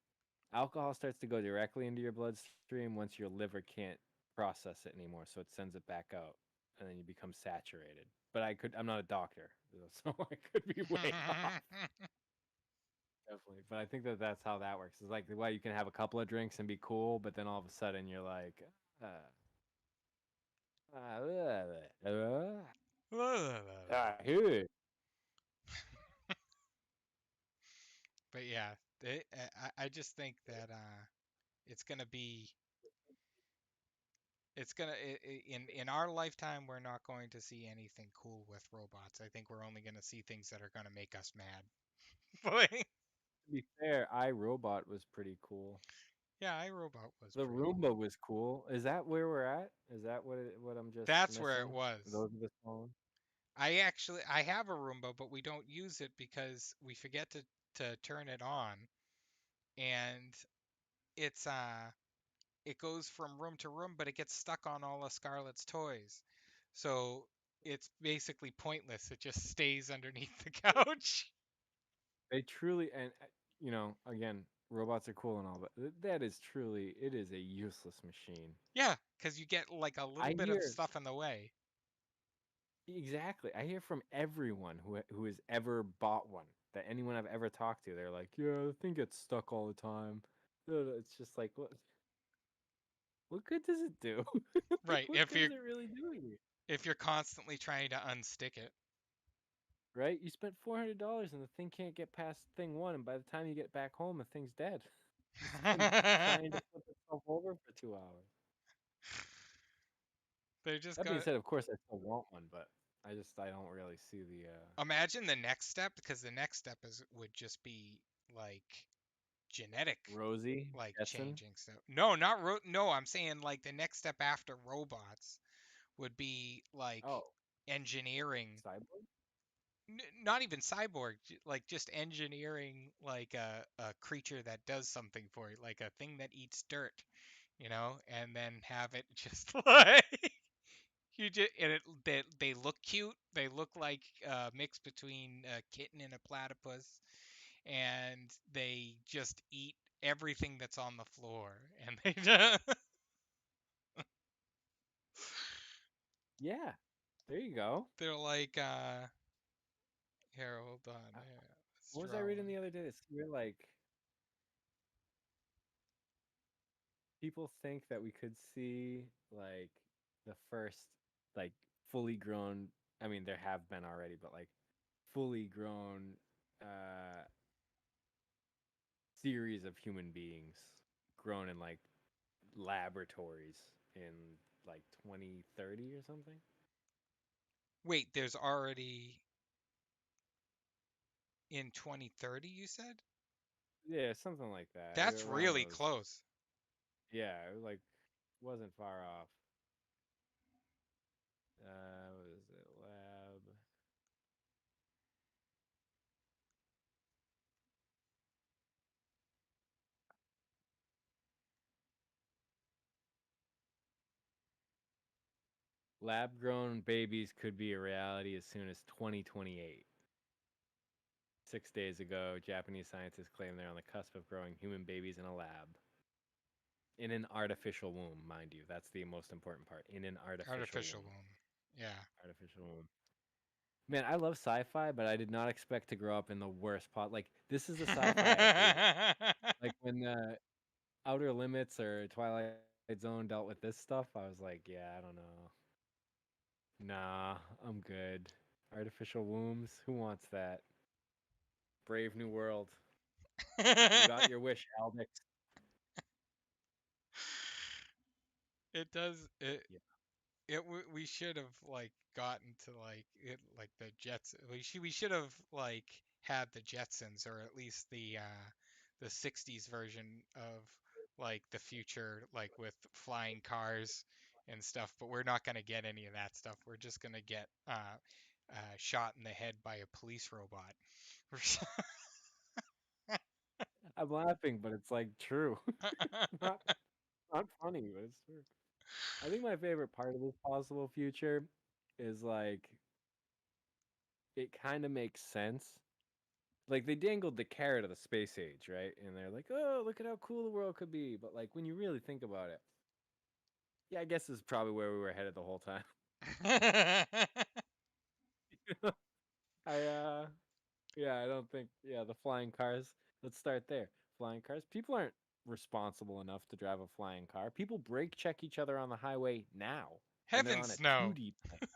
alcohol starts to go directly into your bloodstream once your liver can't process it anymore, so it sends it back out, and then you become saturated. But I'm not a doctor, so I could be way off, definitely. But I think that that's how that works. It's like why you can have a couple of drinks and be cool, but then all of a sudden you're like, uh, here. But yeah, I just think that it's gonna be it's gonna in our lifetime we're not going to see anything cool with robots. I think we're only gonna see things that are gonna make us mad. Like, To be fair, iRobot was pretty cool. yeah, iRobot was The pretty Roomba was cool. Is that where we're at? Is that what I'm just That's where it missing? was. Those are the small ones? I have a Roomba, but we don't use it because we forget to turn it on, and it's it goes from room to room, but it gets stuck on all of Scarlett's toys. So it's basically pointless. It just stays underneath the couch. They truly, and again, robots are cool and all, but that is truly, it is a useless machine. Yeah, because you get like a little I bit of hear stuff in the way. exactly. I hear from everyone who has ever bought one, that anyone I've ever talked to, they're like, yeah, the thing gets stuck all the time. It's just like, what good does it do? Like, Right. what good is it really doing you? If you're constantly trying to unstick it. Right? You spent $400 and the thing can't get past thing one, and by the time you get back home, the thing's dead. It's been trying to flip itself over for 2 hours. They're just That being gonna said, of course, I still want one, but I don't really see the imagine the next step, because the next step is would just be like genetic, Rosie like Jetson. changing stuff. No, not no, I'm saying like the next step after robots would be like Oh, engineering, cyborg. not even cyborg, like just engineering like a creature that does something for you, like a thing that eats dirt, and then have it just like you just and they look cute. They look like a mix between a kitten and a platypus, and they just eat everything that's on the floor, and they just Yeah, there you go. they're like here, hold on, Uh, yeah, let's What was I draw reading one. the other day? This we're like people think that we could see like the first like fully grown. I mean, there have been already, but like fully grown uh series of human beings grown in like laboratories in like 2030 or something. Wait, there's already in 2030, you said? Yeah, something like that. That's Around really those. close. Yeah, it was like wasn't far off. What is it? Lab grown babies could be a reality as soon as 2028. 6 days ago, Japanese scientists claim they're on the cusp of growing human babies in a lab. In an artificial womb, mind you. That's the most important part. In an artificial Artificial womb. womb. Yeah. Artificial womb. Man, I love sci-fi, but I did not expect to grow up in the worst pot. Like this is the sci-fi I hate. Like when Outer Limits or Twilight Zone dealt with this stuff, I was like, yeah, I don't know. Nah, I'm good. Artificial wombs, who wants that? Brave New World. You got your wish, Aldous. It does it Yeah. we should have like gotten to like it like the Jets. We should have like had the Jetsons, or at least the 60s version of like the future, like with flying cars and stuff, but we're not going to get any of that stuff. We're just going to get shot in the head by a police robot. I'm laughing, but it's like true. not not funny, but it's true. I think my favorite part of this possible future is like it kind of makes sense. Like they dangled the carrot of the space age, right? And they're like, "Oh, look at how cool the world could be." But like when you really think about it, yeah, I guess this is probably where we were headed the whole time. I yeah, I don't think yeah, the flying cars. Let's start there. Flying cars. People aren't responsible enough to drive a flying car. People brake check each other on the highway now when they're on a Heavens no. 2D plane.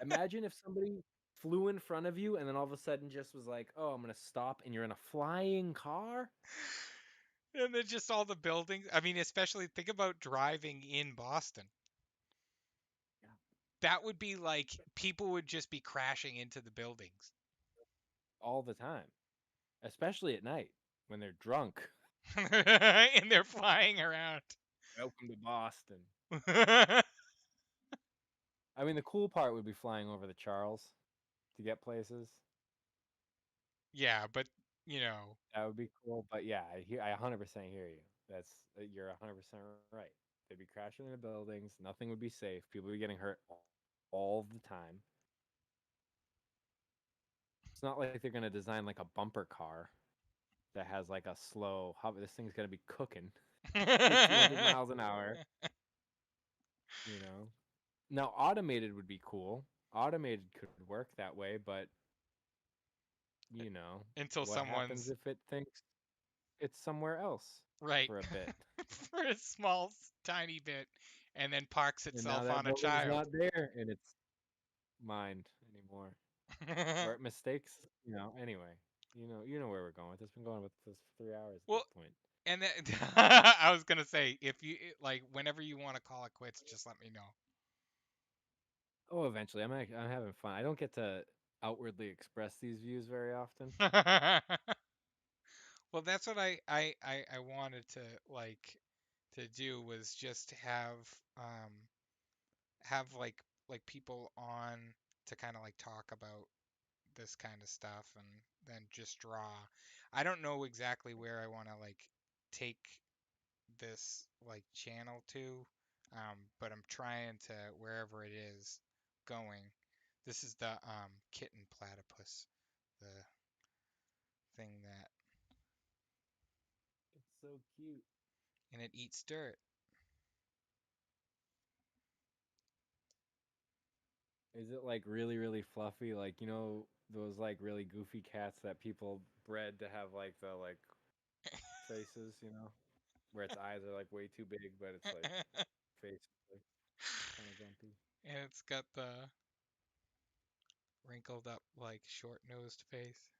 Imagine if somebody flew in front of you and then all of a sudden just was like, "Oh, I'm going to stop," and you're in a flying car? And then just all the buildings. I mean, especially think about driving in Boston. Yeah. That would be like people would just be crashing into the buildings. All the time, especially at night when they're drunk. And they're flying around. Welcome to Boston. I mean, the cool part would be flying over the Charles to get places. Yeah, but you know, That would be cool. But yeah, I 100% hear you. That's you're 100% right. They'd be crashing into buildings. Nothing would be safe. People would be getting hurt all the time. It's not like they're gonna design like a bumper car that has like a slow hover. This thing's gonna be cooking at 200 miles an hour. You know. Now automated would be cool. Automated could work that way, but you know until what happens someone's if it thinks it's somewhere else right for a bit? for a small, tiny bit, and then parks And now itself that on a building's child. not there in its mind anymore. Or it mistakes, anyway. You know where we're going with this. Been going with this for 3 hours at Well, this point. and then I was gonna say, if you like, whenever you want to call it quits, just let me know. Oh, eventually. I'm having fun. I don't get to outwardly express these views very often. Well, that's what I wanted to like to do was just have like people on to kind of like talk about this kind of stuff and then just draw. I don't know exactly where I want to like take this like channel to, but I'm trying to wherever it is going. This is the kitten platypus, the thing that, It's so cute. and it eats dirt. Is it like really, really fluffy? Like, those like really goofy cats that people bred to have like the like faces, where its eyes are like way too big, but it's like face like kind of grumpy. And it's got the wrinkled up like short-nosed face.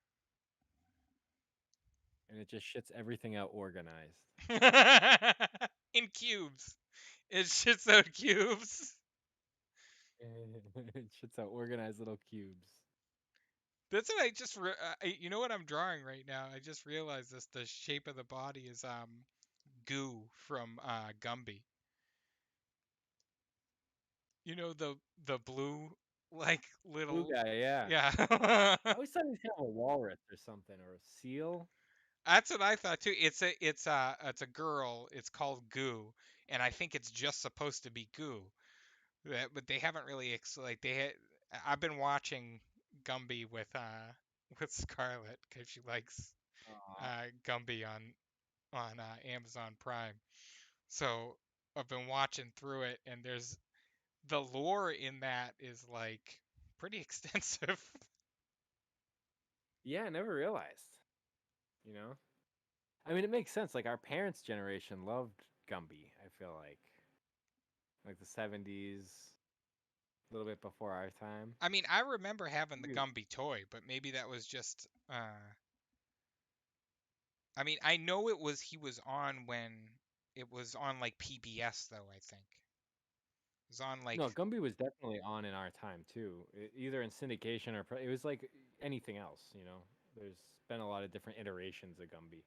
And it just shits everything out organized. In cubes. It shits out cubes. It shits out organized little cubes. That's what I just you know what I'm drawing right now? I just realized this. The shape of the body is goo from Gumby. You know the blue like Blue little, guy, yeah. yeah. I always thought he was kind of a walrus or something, or a seal. That's what I thought too. It's a girl. It's called Goo, and I think it's just supposed to be Goo. But they haven't really like I've been watching Gumby with Scarlett because she likes Aw. Gumby on Amazon Prime. So I've been watching through it, and there's the lore in that is like pretty extensive. Yeah, I never realized. You know, I mean, it makes sense. Like our parents' generation loved Gumby. I feel like the '70s, a little bit before our time. I mean, I remember having the We- Gumby toy, but maybe that was just I mean, I know he was on when it was on like PBS though, I think. It was on No, like Gumby was definitely on in our time too. Either in syndication or it was like anything else. There's been a lot of different iterations of Gumby.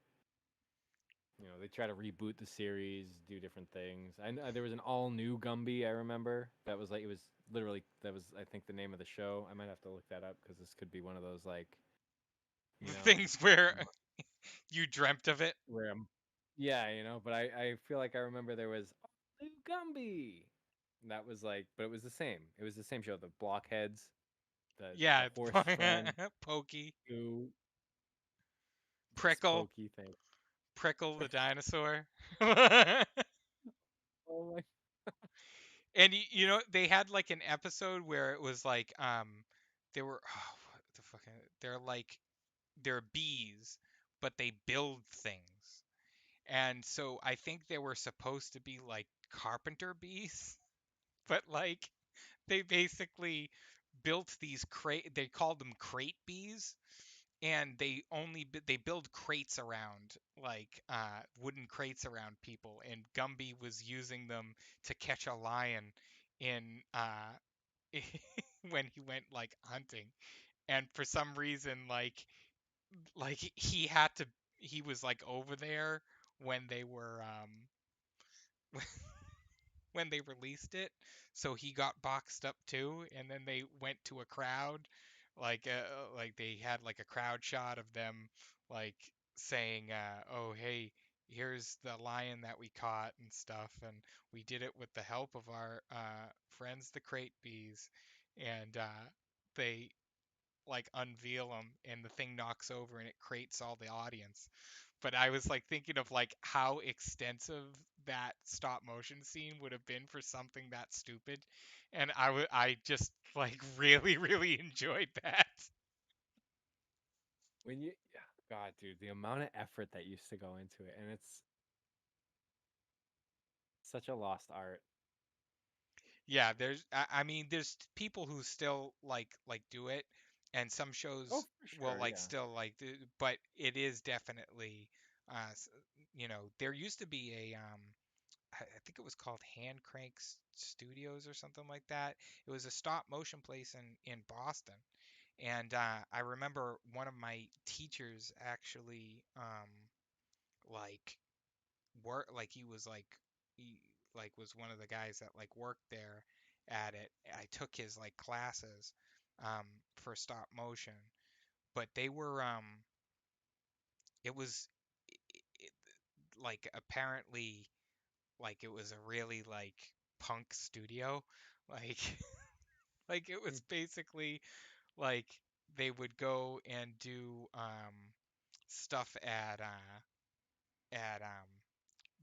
They try to reboot the series, do different things. I know there was an all new Gumby. I remember that was like it was literally that was I think the name of the show. I might have to look that up because this could be one of those like you know things where m- you dreamt of it. where I'm yeah. But I feel like I remember there was all new Gumby. That was like, but it was the same. It was the same show. The blockheads, the Yeah, horse friend, Pokey, who, yes, Prickle, Pokey thing. Prickle the dinosaur. Oh my. And you know they had like an episode where it was like they were what the fuck they're like they're bees but they build things. And so I think they were supposed to be like carpenter bees, but like they basically built these crate they called them crate bees, and they build crates around like wooden crates around people, and Gumby was using them to catch a lion in when he went like hunting. And for some reason like he was like over there when they were when they released it, so he got boxed up too. And then they went to a crowd, like they had like a crowd shot of them, like saying, "Oh hey, here's the lion that we caught and stuff, and we did it with the help of our friends, the crate bees." And they like unveil them, and the thing knocks over and it creates all the audience. But I was like thinking of like how extensive that stop motion scene would have been for something that stupid, and I just like really enjoyed that. When you, yeah, God, dude, the amount of effort that used to go into it, and it's such a lost art. Yeah, I mean there's people who still like do it, and some Oh, shows for will sure, like yeah. still but it is definitely there used to be a I think it was called Hand Cranks Studios or something like that. It was a stop motion place in Boston, and I remember one of my teachers actually like work like he like was one of the guys that like worked there at it. I took his like classes for stop motion, but they were it was it, like apparently like it was a really like punk studio, like like it Mm. was basically like they would go and do stuff at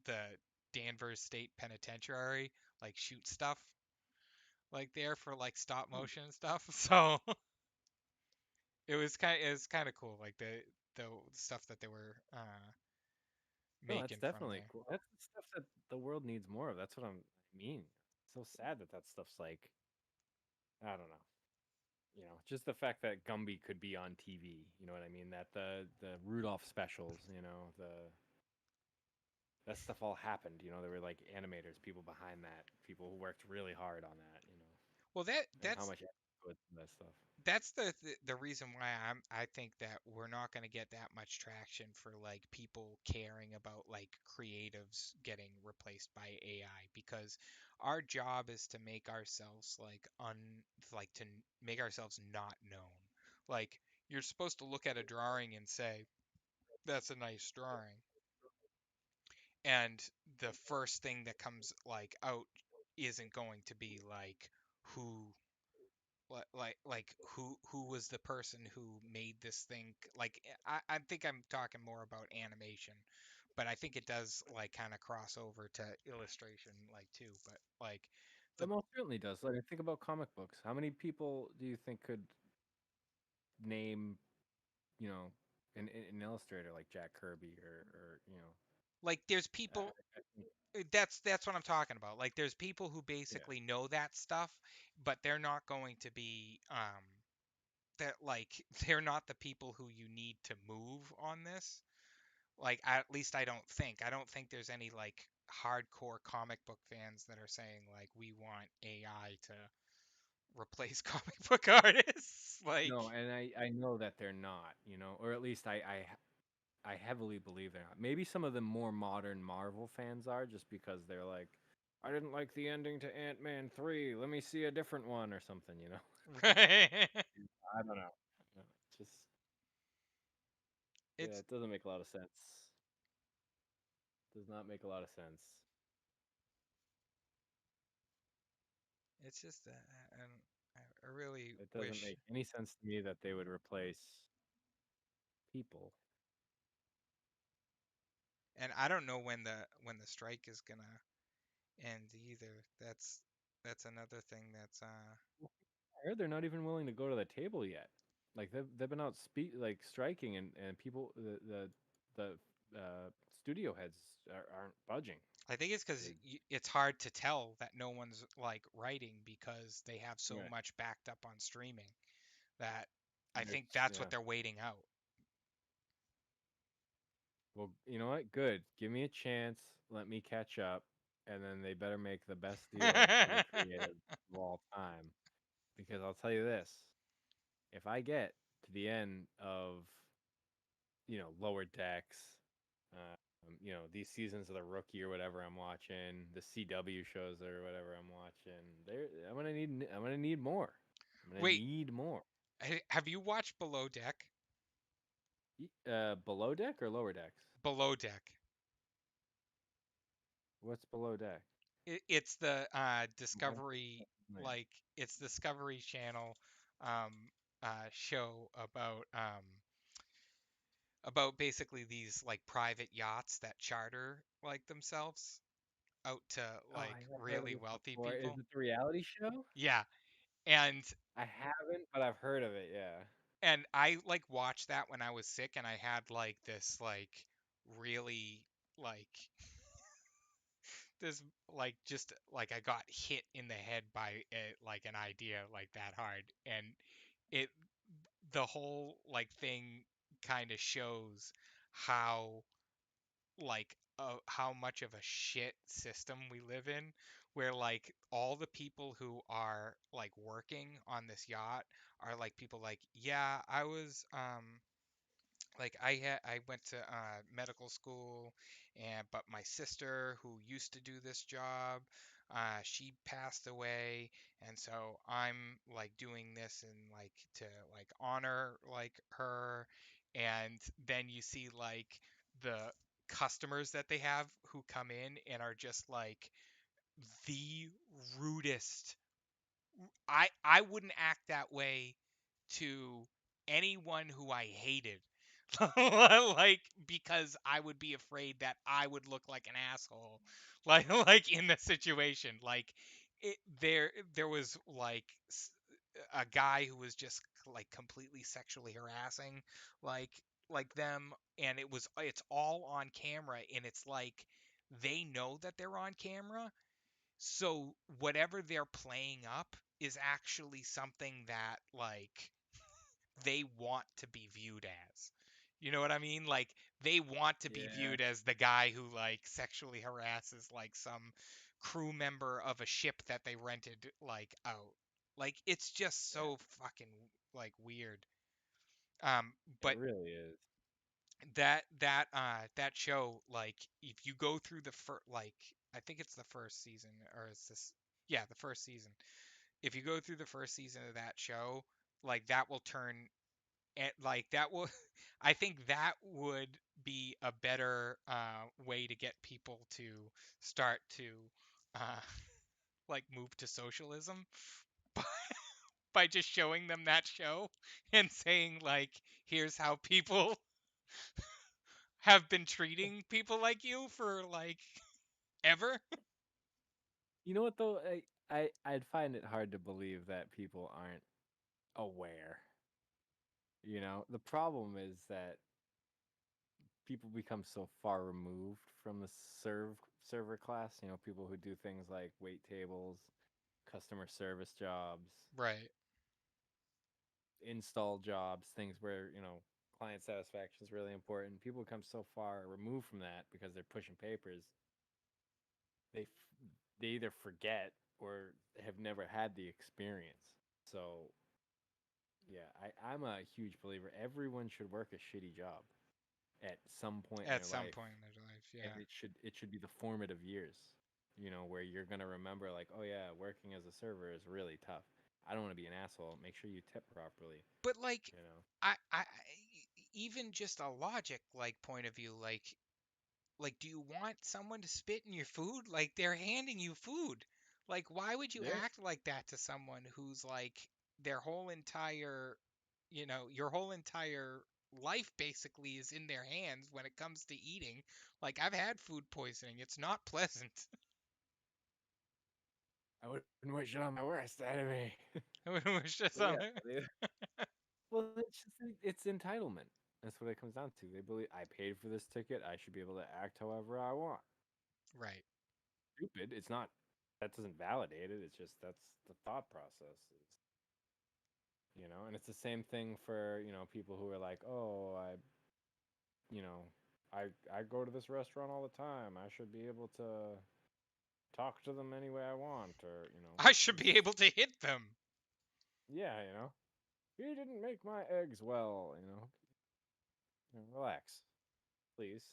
the Danvers State Penitentiary, like shoot stuff like there for like stop Hmm. motion and stuff. So it was kind of cool, like the stuff that they were No, that's making from definitely there. cool. That's the stuff that the world needs more of. That's what I mean. It's so sad that that stuff's like, I don't know. You know, just the fact that Gumby could be on TV. You know what I mean? That the Rudolph specials. You know, the that stuff all happened. You know, there were like animators, people behind that, people who worked really hard on that. You know, Well, and how much effort goes into that stuff. that's the reason why I think that we're not going to get that much traction for like people caring about like creatives getting replaced by AI, because our job is to make ourselves like to make ourselves not known. Like you're supposed to look at a drawing and say that's a nice drawing, and the first thing that comes like out isn't going to be like who who was the person who made this thing. Like I think I'm talking more about animation, but I think it does like kind of cross over to illustration like too. But like It the most certainly does. Like, think about comic books. How many people do you think could name, you know, an illustrator like Jack Kirby or you know, like there's people I think, that's what I'm talking about. Like there's people who yeah. basically know that stuff, but they're not going to be that like they're not the people who you need to move on this. Like at least I don't think there's any like hardcore comic book fans that are saying like we want AI to replace comic book artists. Like No, and I know that they're not, you know, or at least I heavily believe they're not. Maybe some of the more modern Marvel fans are, just because they're like, I didn't like the ending to Ant-Man 3. Let me see a different one or something, you know. I don't know. No, it's just, yeah, it's it doesn't make a lot of sense. Does not make a lot of sense. It's just, and I really It doesn't wish, make any sense to me that they would replace people. and I don't know when the strike is gonna end either. That's another thing that's I heard they're not even willing to go to the table yet. Like they've been out like striking, and people the studio heads aren't budging. I think it's because They're, it's hard to tell that no one's like writing because they have so right. much backed up on streaming that I think that's what Yeah. they're waiting out. Well, you know what? Good. Give me a chance. Let me catch up, and then they better make the best deal for the creative of all time. Because I'll tell you this: if I get to the end of Lower Decks, these seasons of The Rookie or whatever I'm watching, the CW shows or whatever I'm watching, I'm gonna need more. I'm gonna Wait, need more. have you watched Below Deck? Below Deck or Lower Decks? Below Deck. What's Below Deck? It's the I'm Discovery, familiar. like it's Discovery Channel um, show about basically these like private yachts that charter like themselves out to Oh, like I have heard of really this wealthy before. Is people. it the reality show? Yeah, and I haven't, but I've heard of it. Yeah. I like watched that when I was sick, and I had like this like really like this like just like I got hit in the head by like an idea like that hard, and it the whole like thing kind of shows how how much of a shit system we live in, where like all the people who are like working on this yacht are like people like, yeah, I was like I went to medical school, and but my sister who used to do this job, she passed away, and so I'm like doing this and like to like honor like her. And then you see like the customers that they have who come in and are just like the rudest. I wouldn't act that way to anyone who I hated. Like because I would be afraid that I would look like an asshole. Like in the situation. Like there was like a guy who was just like completely sexually harassing like like them, and it's all on camera, and it's like they know that they're on camera, so whatever they're playing up is actually something that like they want to be viewed as. You know what I mean? Like they want to be Yeah. viewed as the guy who like sexually harasses like some crew member of a ship that they rented like out. Like it's just Yeah. so fucking like weird. Um It but really is. that show, like if you go through the like I think it's the first season, or it's this, yeah, the first season. If you go through the first season of that show, like that will turn and like that will I think that would be a better way to get people to start to uh like move to socialism by just showing them that show and saying like, here's how people have been treating people like you for like ever. You know what though? I'd find it hard to believe that people aren't aware. The problem is that people become so far removed from the server class. People who do things like wait tables, customer service jobs, Right. install jobs, things where client satisfaction is really important. People become so far removed from that because they're pushing papers. They either forget or have never had the experience. So yeah, I'm a huge believer. Everyone should work a shitty job at some point in At their some life, point in their life, and yeah. it should be the formative years. Where you're gonna remember like, oh yeah, working as a server is really tough. I don't want to be an asshole. Make sure you tip properly. But like You know. even just a logic like point of view, like do you want someone to spit in your food? Like they're handing you food. Like, why would you Yeah. act like that to someone who's like their whole entire, your whole entire life basically is in their hands when it comes to eating? Like, I've had food poisoning. It's not pleasant. I wouldn't wish it on my worst enemy. It was just But yeah, something. well, it's just it's entitlement. That's what it comes down to. They believe I paid for this ticket. I should be able to act however I want. Right. Stupid. It's not. That doesn't validate it. It's just that's the thought process. And it's the same thing for people who are like, oh, you know, I go to this restaurant all the time. I should be able to talk to them any way I want, or I should it's be able to hit them. yeah, he didn't make my eggs well, relax, please.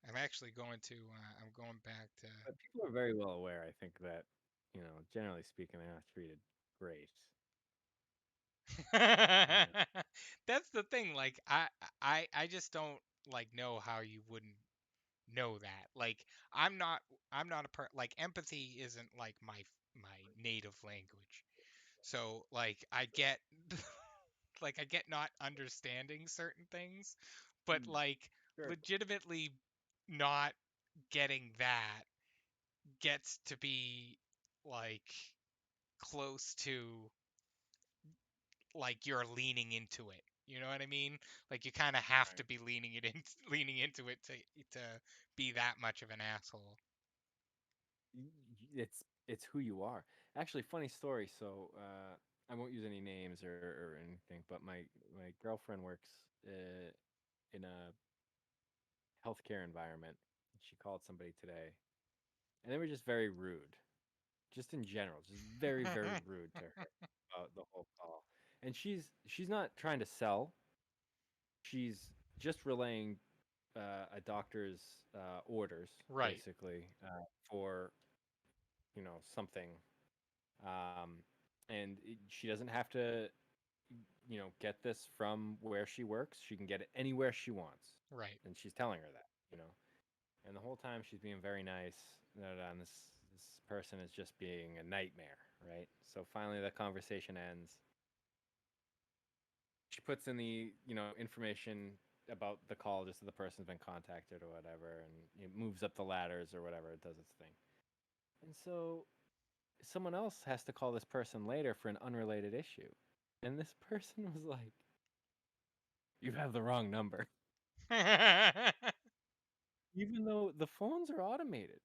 I'm actually going to. I'm going back to. But people are very well aware. I think that generally speaking, they're not treated great. Uh, That's the thing. Like, I just don't like know how you wouldn't know that. Like, I'm not. I'm not a like empathy isn't like my native language. So like I get like I get not understanding certain things, but mm, like sure. legitimately not getting that gets to be like close to like you're leaning into it. You know what I mean? Like you kind of have to Right. be leaning into it to be that much of an asshole. It's who you are. Actually, funny story. So I won't use any names or anything, but my girlfriend works in a healthcare environment. She called somebody today, and they were just very rude, just in general, just very very rude to her about the whole call. And she's not trying to sell. She's just relaying a doctor's orders, Right, basically, for something, um, and she doesn't have to get this from where she works. She can get it anywhere she wants, right. and she's telling her that. And the whole time she's being very nice. And this person is just being a nightmare, right? So finally, the conversation ends. She puts in the information about the call, just that the person's been contacted or whatever, and it moves up the ladders or whatever. It does its thing. And so someone else has to call this person later for an unrelated issue. And this person was like, "You have the wrong number." Even though the phones are automated,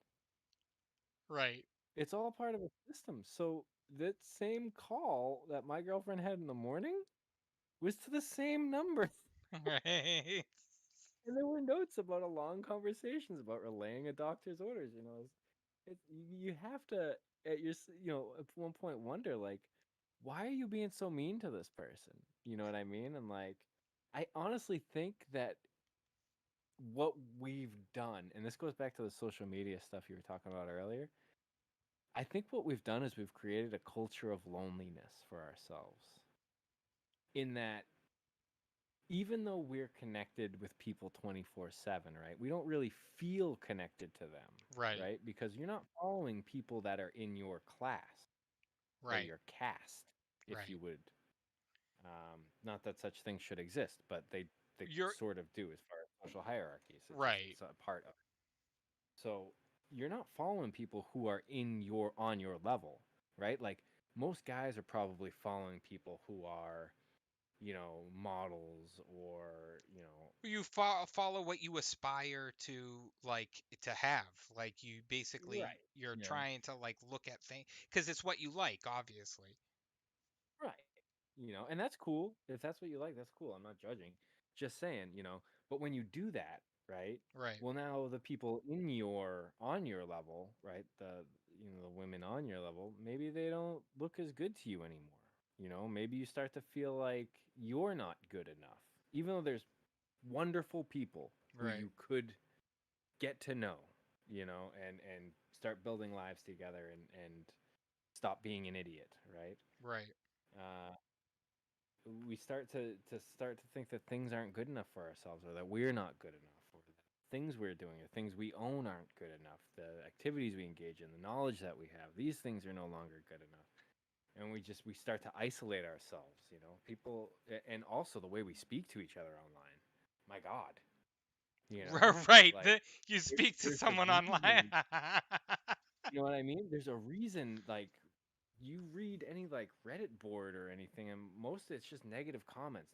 Right. it's all part of a system. So that same call that my girlfriend had in the morning was to the same number. Right. And there were notes about a long conversations about relaying a doctor's orders. You have to at one point wonder, like, why are you being so mean to this person? You know what I mean? And like, I honestly think that what we've done, and this goes back to the social media stuff you were talking about earlier. I think what we've done is we've created a culture of loneliness for ourselves. In that, even though we're connected with people 24/7, right? We don't really feel connected to them, Right. right? Because you're not following people that are in your class or Right. your caste, if Right. you would. Not that such things should exist, but they You're sort of do as far as social hierarchies. It's just right. it's a part of it. So you're not following people who are on your level, right? Like most guys are probably following people who are, models or, You follow what you aspire to like to have. Like you basically right. you're You know, trying to like look at things because it's what you like, obviously. right. And that's cool. If that's what you like, that's cool. I'm not judging. Just saying, but when you do that, right? Right. Well, now the people on your level, right? The women on your level, maybe they don't look as good to you anymore. Maybe you start to feel like you're not good enough. Even though there's wonderful people who Right. you could get to know, and start building lives together and stop being an idiot, right? Right. Uh, we start to think that things aren't good enough for ourselves, or that we're not good enough, or that things we're doing, the things we own aren't good enough, the activities we engage in, the knowledge that we have, these things are no longer good enough. And we start to isolate ourselves, people, and also the way we speak to each other online. My God, Right. like You speak to there's a someone online. reason. You know what I mean? There's a reason, like, you read any like Reddit board or anything, and most of it's just negative comments,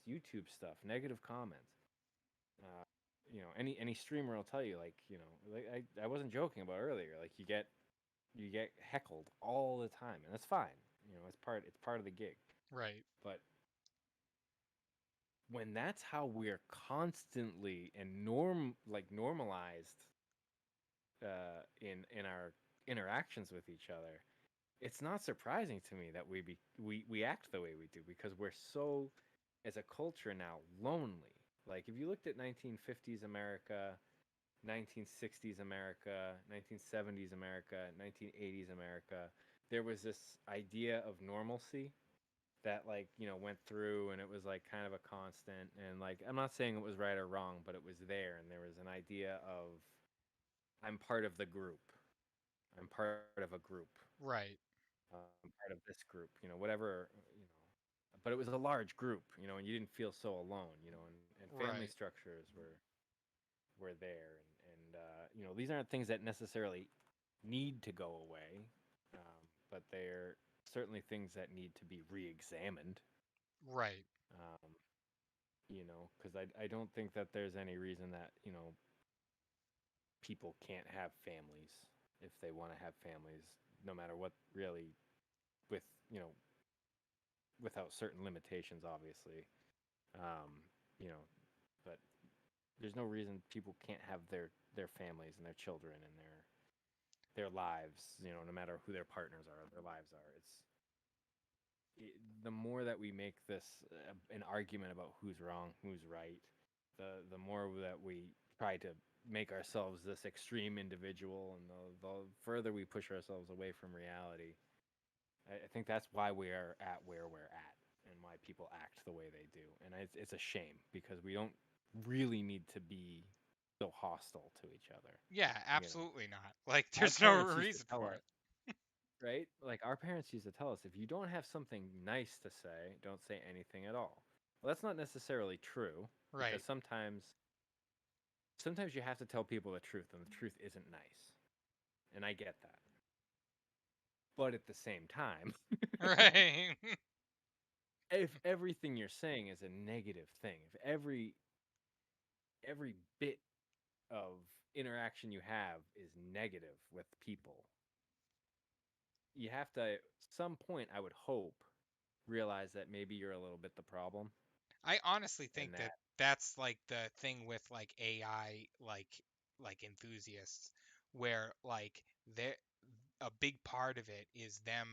YouTube stuff, negative comments. Uh, any streamer will tell you, like, like I wasn't joking about earlier. Like, you get heckled all the time, and that's fine. It's part of the gig. Right. But when that's how we're constantly and normalized in our interactions with each other, it's not surprising to me that we act the way we do, because we're so, as a culture now, lonely. Like, if you looked at 1950s America, 1960s America, 1970s America, 1980s America, there was this idea of normalcy that, like, went through, and it was like kind of a constant, and, like, I'm not saying it was right or wrong, but it was there, and there was an idea of, I'm part of the group. I'm part of a group. Right. I'm part of this group, whatever, but it was a large group, and you didn't feel so alone, and family Right. structures were there, and these aren't things that necessarily need to go away, but they're certainly things that need to be re-examined, Right. um, because I don't think that there's any reason that, people can't have families if they want to have families, no matter what, really, with, without certain limitations, obviously. Um, you know, but there's no reason people can't have their families and their children and their lives. No matter who their partners are, their lives are. The more that we make this an argument about who's wrong, who's right, the more that we try to make ourselves this extreme individual, and the further we push ourselves away from reality. I think that's why we are at where we're at, and why people act the way they do. And it's a shame, because we don't really need to be so hostile to each other. Yeah, You know, absolutely not. Like, our there's no parents used to reason tell for us, it. right? Like, our parents used to tell us, if you don't have something nice to say, don't say anything at all. Well, that's not necessarily true, because Right. sometimes you have to tell people the truth, and the truth isn't nice. And I get that. But at the same time, Right. if everything you're saying is a negative thing, if every bit of interaction you have is negative with people, you have to, at some point, I would hope, realize that maybe you're a little bit the problem, I honestly and think that that. that's like the thing with like AI, like enthusiasts, where like they a big part of it is them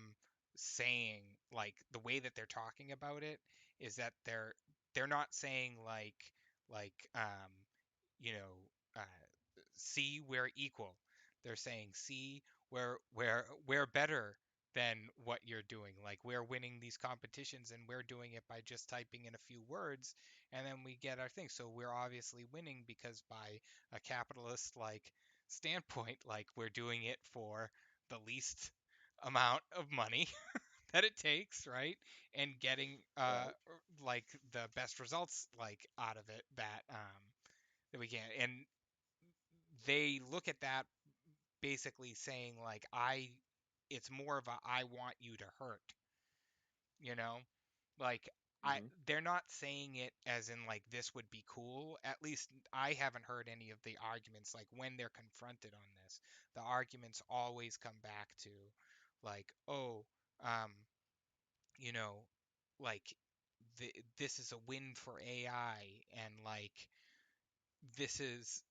saying, like, the way that they're talking about it is that they're not saying like you know uh see, we're equal. They're saying, see, we're better than what you're doing. Like, we're winning these competitions and we're doing it by just typing in a few words, and then we get our thing. So we're obviously winning because, by a capitalist like standpoint, like, we're doing it for the least amount of money that it takes, right? And getting Right. like the best results like out of it that we can. And they look at that basically saying, like, it's more of a, I want you to hurt, you know? Like, Hmm. they're not saying it as in, like, this would be cool. At least I haven't heard any of the arguments, like, when they're confronted on this. The arguments always come back to, like, oh, um you know, like, this is a win for AI, and like, this is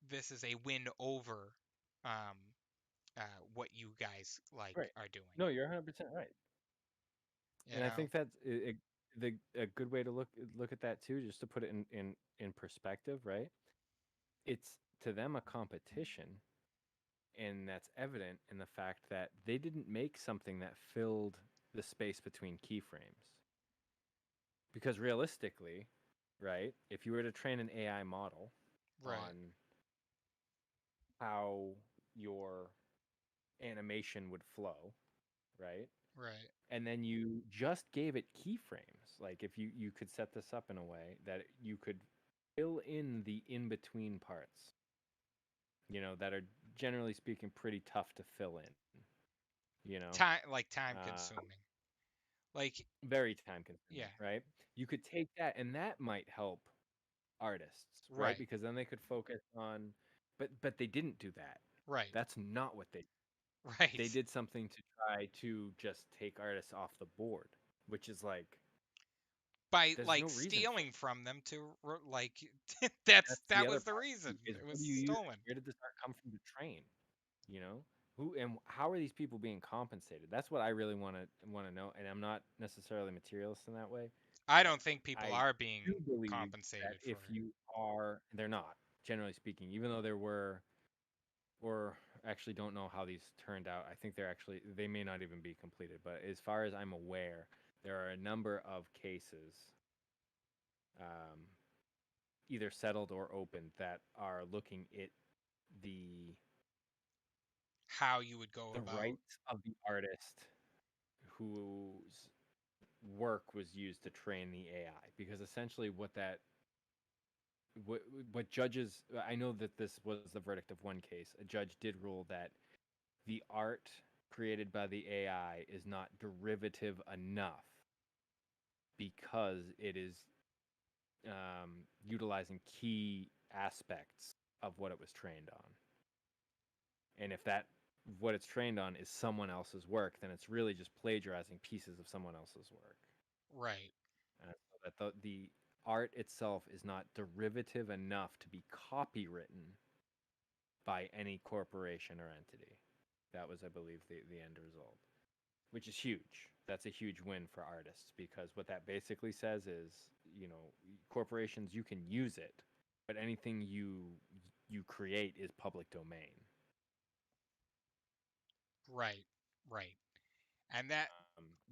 this is a win over um what you guys like Right. are doing, No, you're 100% right. you And I know? think that's a good way to look at that too, just to put it in perspective, right? It's, to them, a competition, and that's evident in the fact that they didn't make something that filled the space between keyframes. Because realistically, right, if you were to train an AI model, Right. on how your animation would flow, right? Right. And then you just gave it keyframes. Like if you could set this up in a way that you could fill in the in between parts, that are generally speaking pretty tough to fill in, you know, Time uh, consuming. Like, very time consuming, yeah. right? You could take that and that might help artists, right? Right. Because then they could focus on, but they didn't do that. Right. That's not what they Right. did something to try to just take artists off the board, which is like By there's no like reason for stealing it. from them to like That's the that other was the part reason. too, is It what was do you use it? stolen. Where did this art come from to train? You know? Who and how are these people being compensated? That's what I really want to know, and I'm not necessarily materialist in that way. I I don't think people I are do being believe that compensated for if it. you are, they're not, generally speaking, even though there were, or actually don't know how these turned out. I think they may not even be completed, but as far as I'm aware, there are a number of cases, um, either settled or open, that are looking at the How you would go the about. rights of the artist whose work was used to train the AI, because essentially what what judges, I know that this was the verdict of one case. A judge did rule that the art created by the AI is not derivative enough because it is, utilizing key aspects of what it was trained on. And if that what it's trained on is someone else's work, then it's really just plagiarizing pieces of someone else's work. Right. So that the art itself is not derivative enough to be copywritten by any corporation or entity. That was, I believe, the end result, which is huge. That's a huge win for artists, because what that basically says is, corporations, you can use it, but anything you create is public domain. Right. Right. And that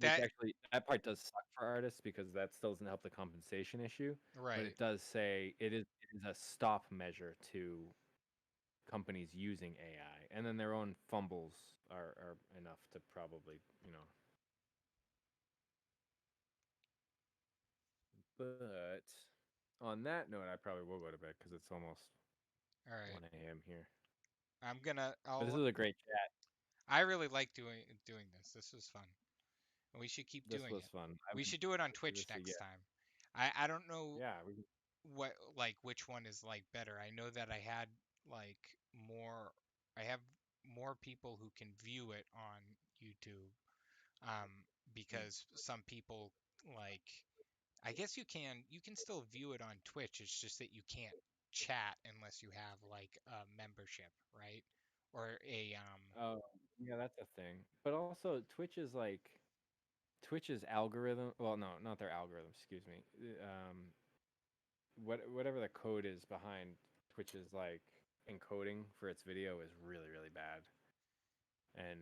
Which that actually, that part does suck for artists because that still doesn't help the compensation issue. But right. it does say it is a stop measure to companies using AI, and then their own fumbles are enough to probably, But on that note, I probably will go to bed because it's almost All right. 1 a.m. here. I'm gonna But this I'll was a great chat. I really like doing this. This was fun. And we should keep This doing was it. fun. I We would should do it on like to do Twitch this next again. time. I don't know Yeah, what like which one is like better. I know that like more I have more people who can view it on YouTube. Because some people like I guess you can still view it on Twitch. It's just that you can't chat unless you have like a membership, right? Or a oh, yeah, that's a thing. But also, Twitch's algorithm. Well, no, not their algorithm. Excuse me. Whatever the code is behind Twitch's like encoding for its video is really really bad. And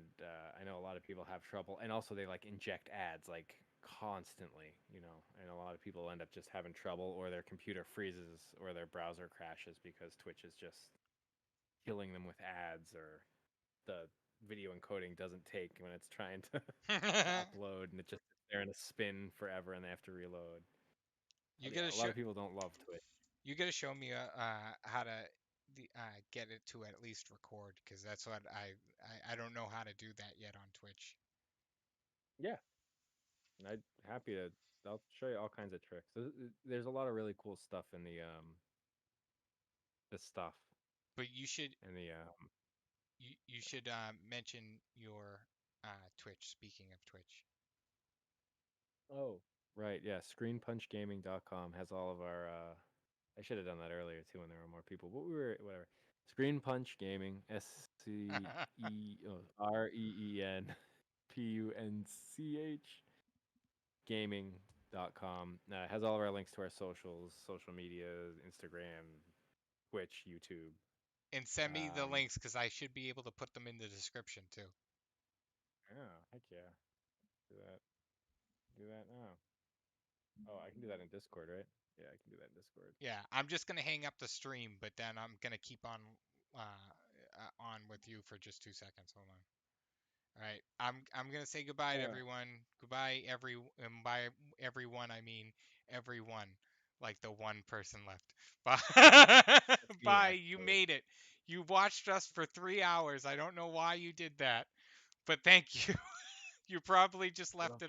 I know a lot of people have trouble, and also they like inject ads like constantly, and a lot of people end up just having trouble, or their computer freezes, or their browser crashes because Twitch is just killing them with ads, or the video encoding doesn't take when it's trying to to upload, and it just sits there in a spin forever, and they have to reload. you Yeah, gotta a lot show of people don't love Twitch. you gotta show me how to get it to at least record because that's what I don't know how to do that yet on Twitch. Yeah, I'm happy to. I'll show you all kinds of tricks. There's a lot of really cool stuff in the stuff But you should and the you should mention your Twitch. Speaking of Twitch. Oh, right. Yeah. ScreenPunchGaming.com has all of our. I should have done that earlier too when there were more people, but we were whatever. Screen Punch Gaming, SCREENPUNCH Gaming.com. Has all of our links to our socials, social media, Instagram, Twitch, YouTube. And send me the Um, links because I should be able to put them in the description too. yeah, heck yeah. Do that. Do that now. Oh, I can do that in Discord, right? Yeah, I can do that in Discord. Yeah, I'm just gonna hang up the stream, but then I'm gonna keep on with you for just 2 seconds. Hold on. All right, I'm gonna say goodbye to All right. everyone. Goodbye, by everyone I mean everyone, like the one person left. Bye. That's me, Bye. You actually. made it. You watched us for 3 hours. I don't know why you did that, but thank you. You probably just left it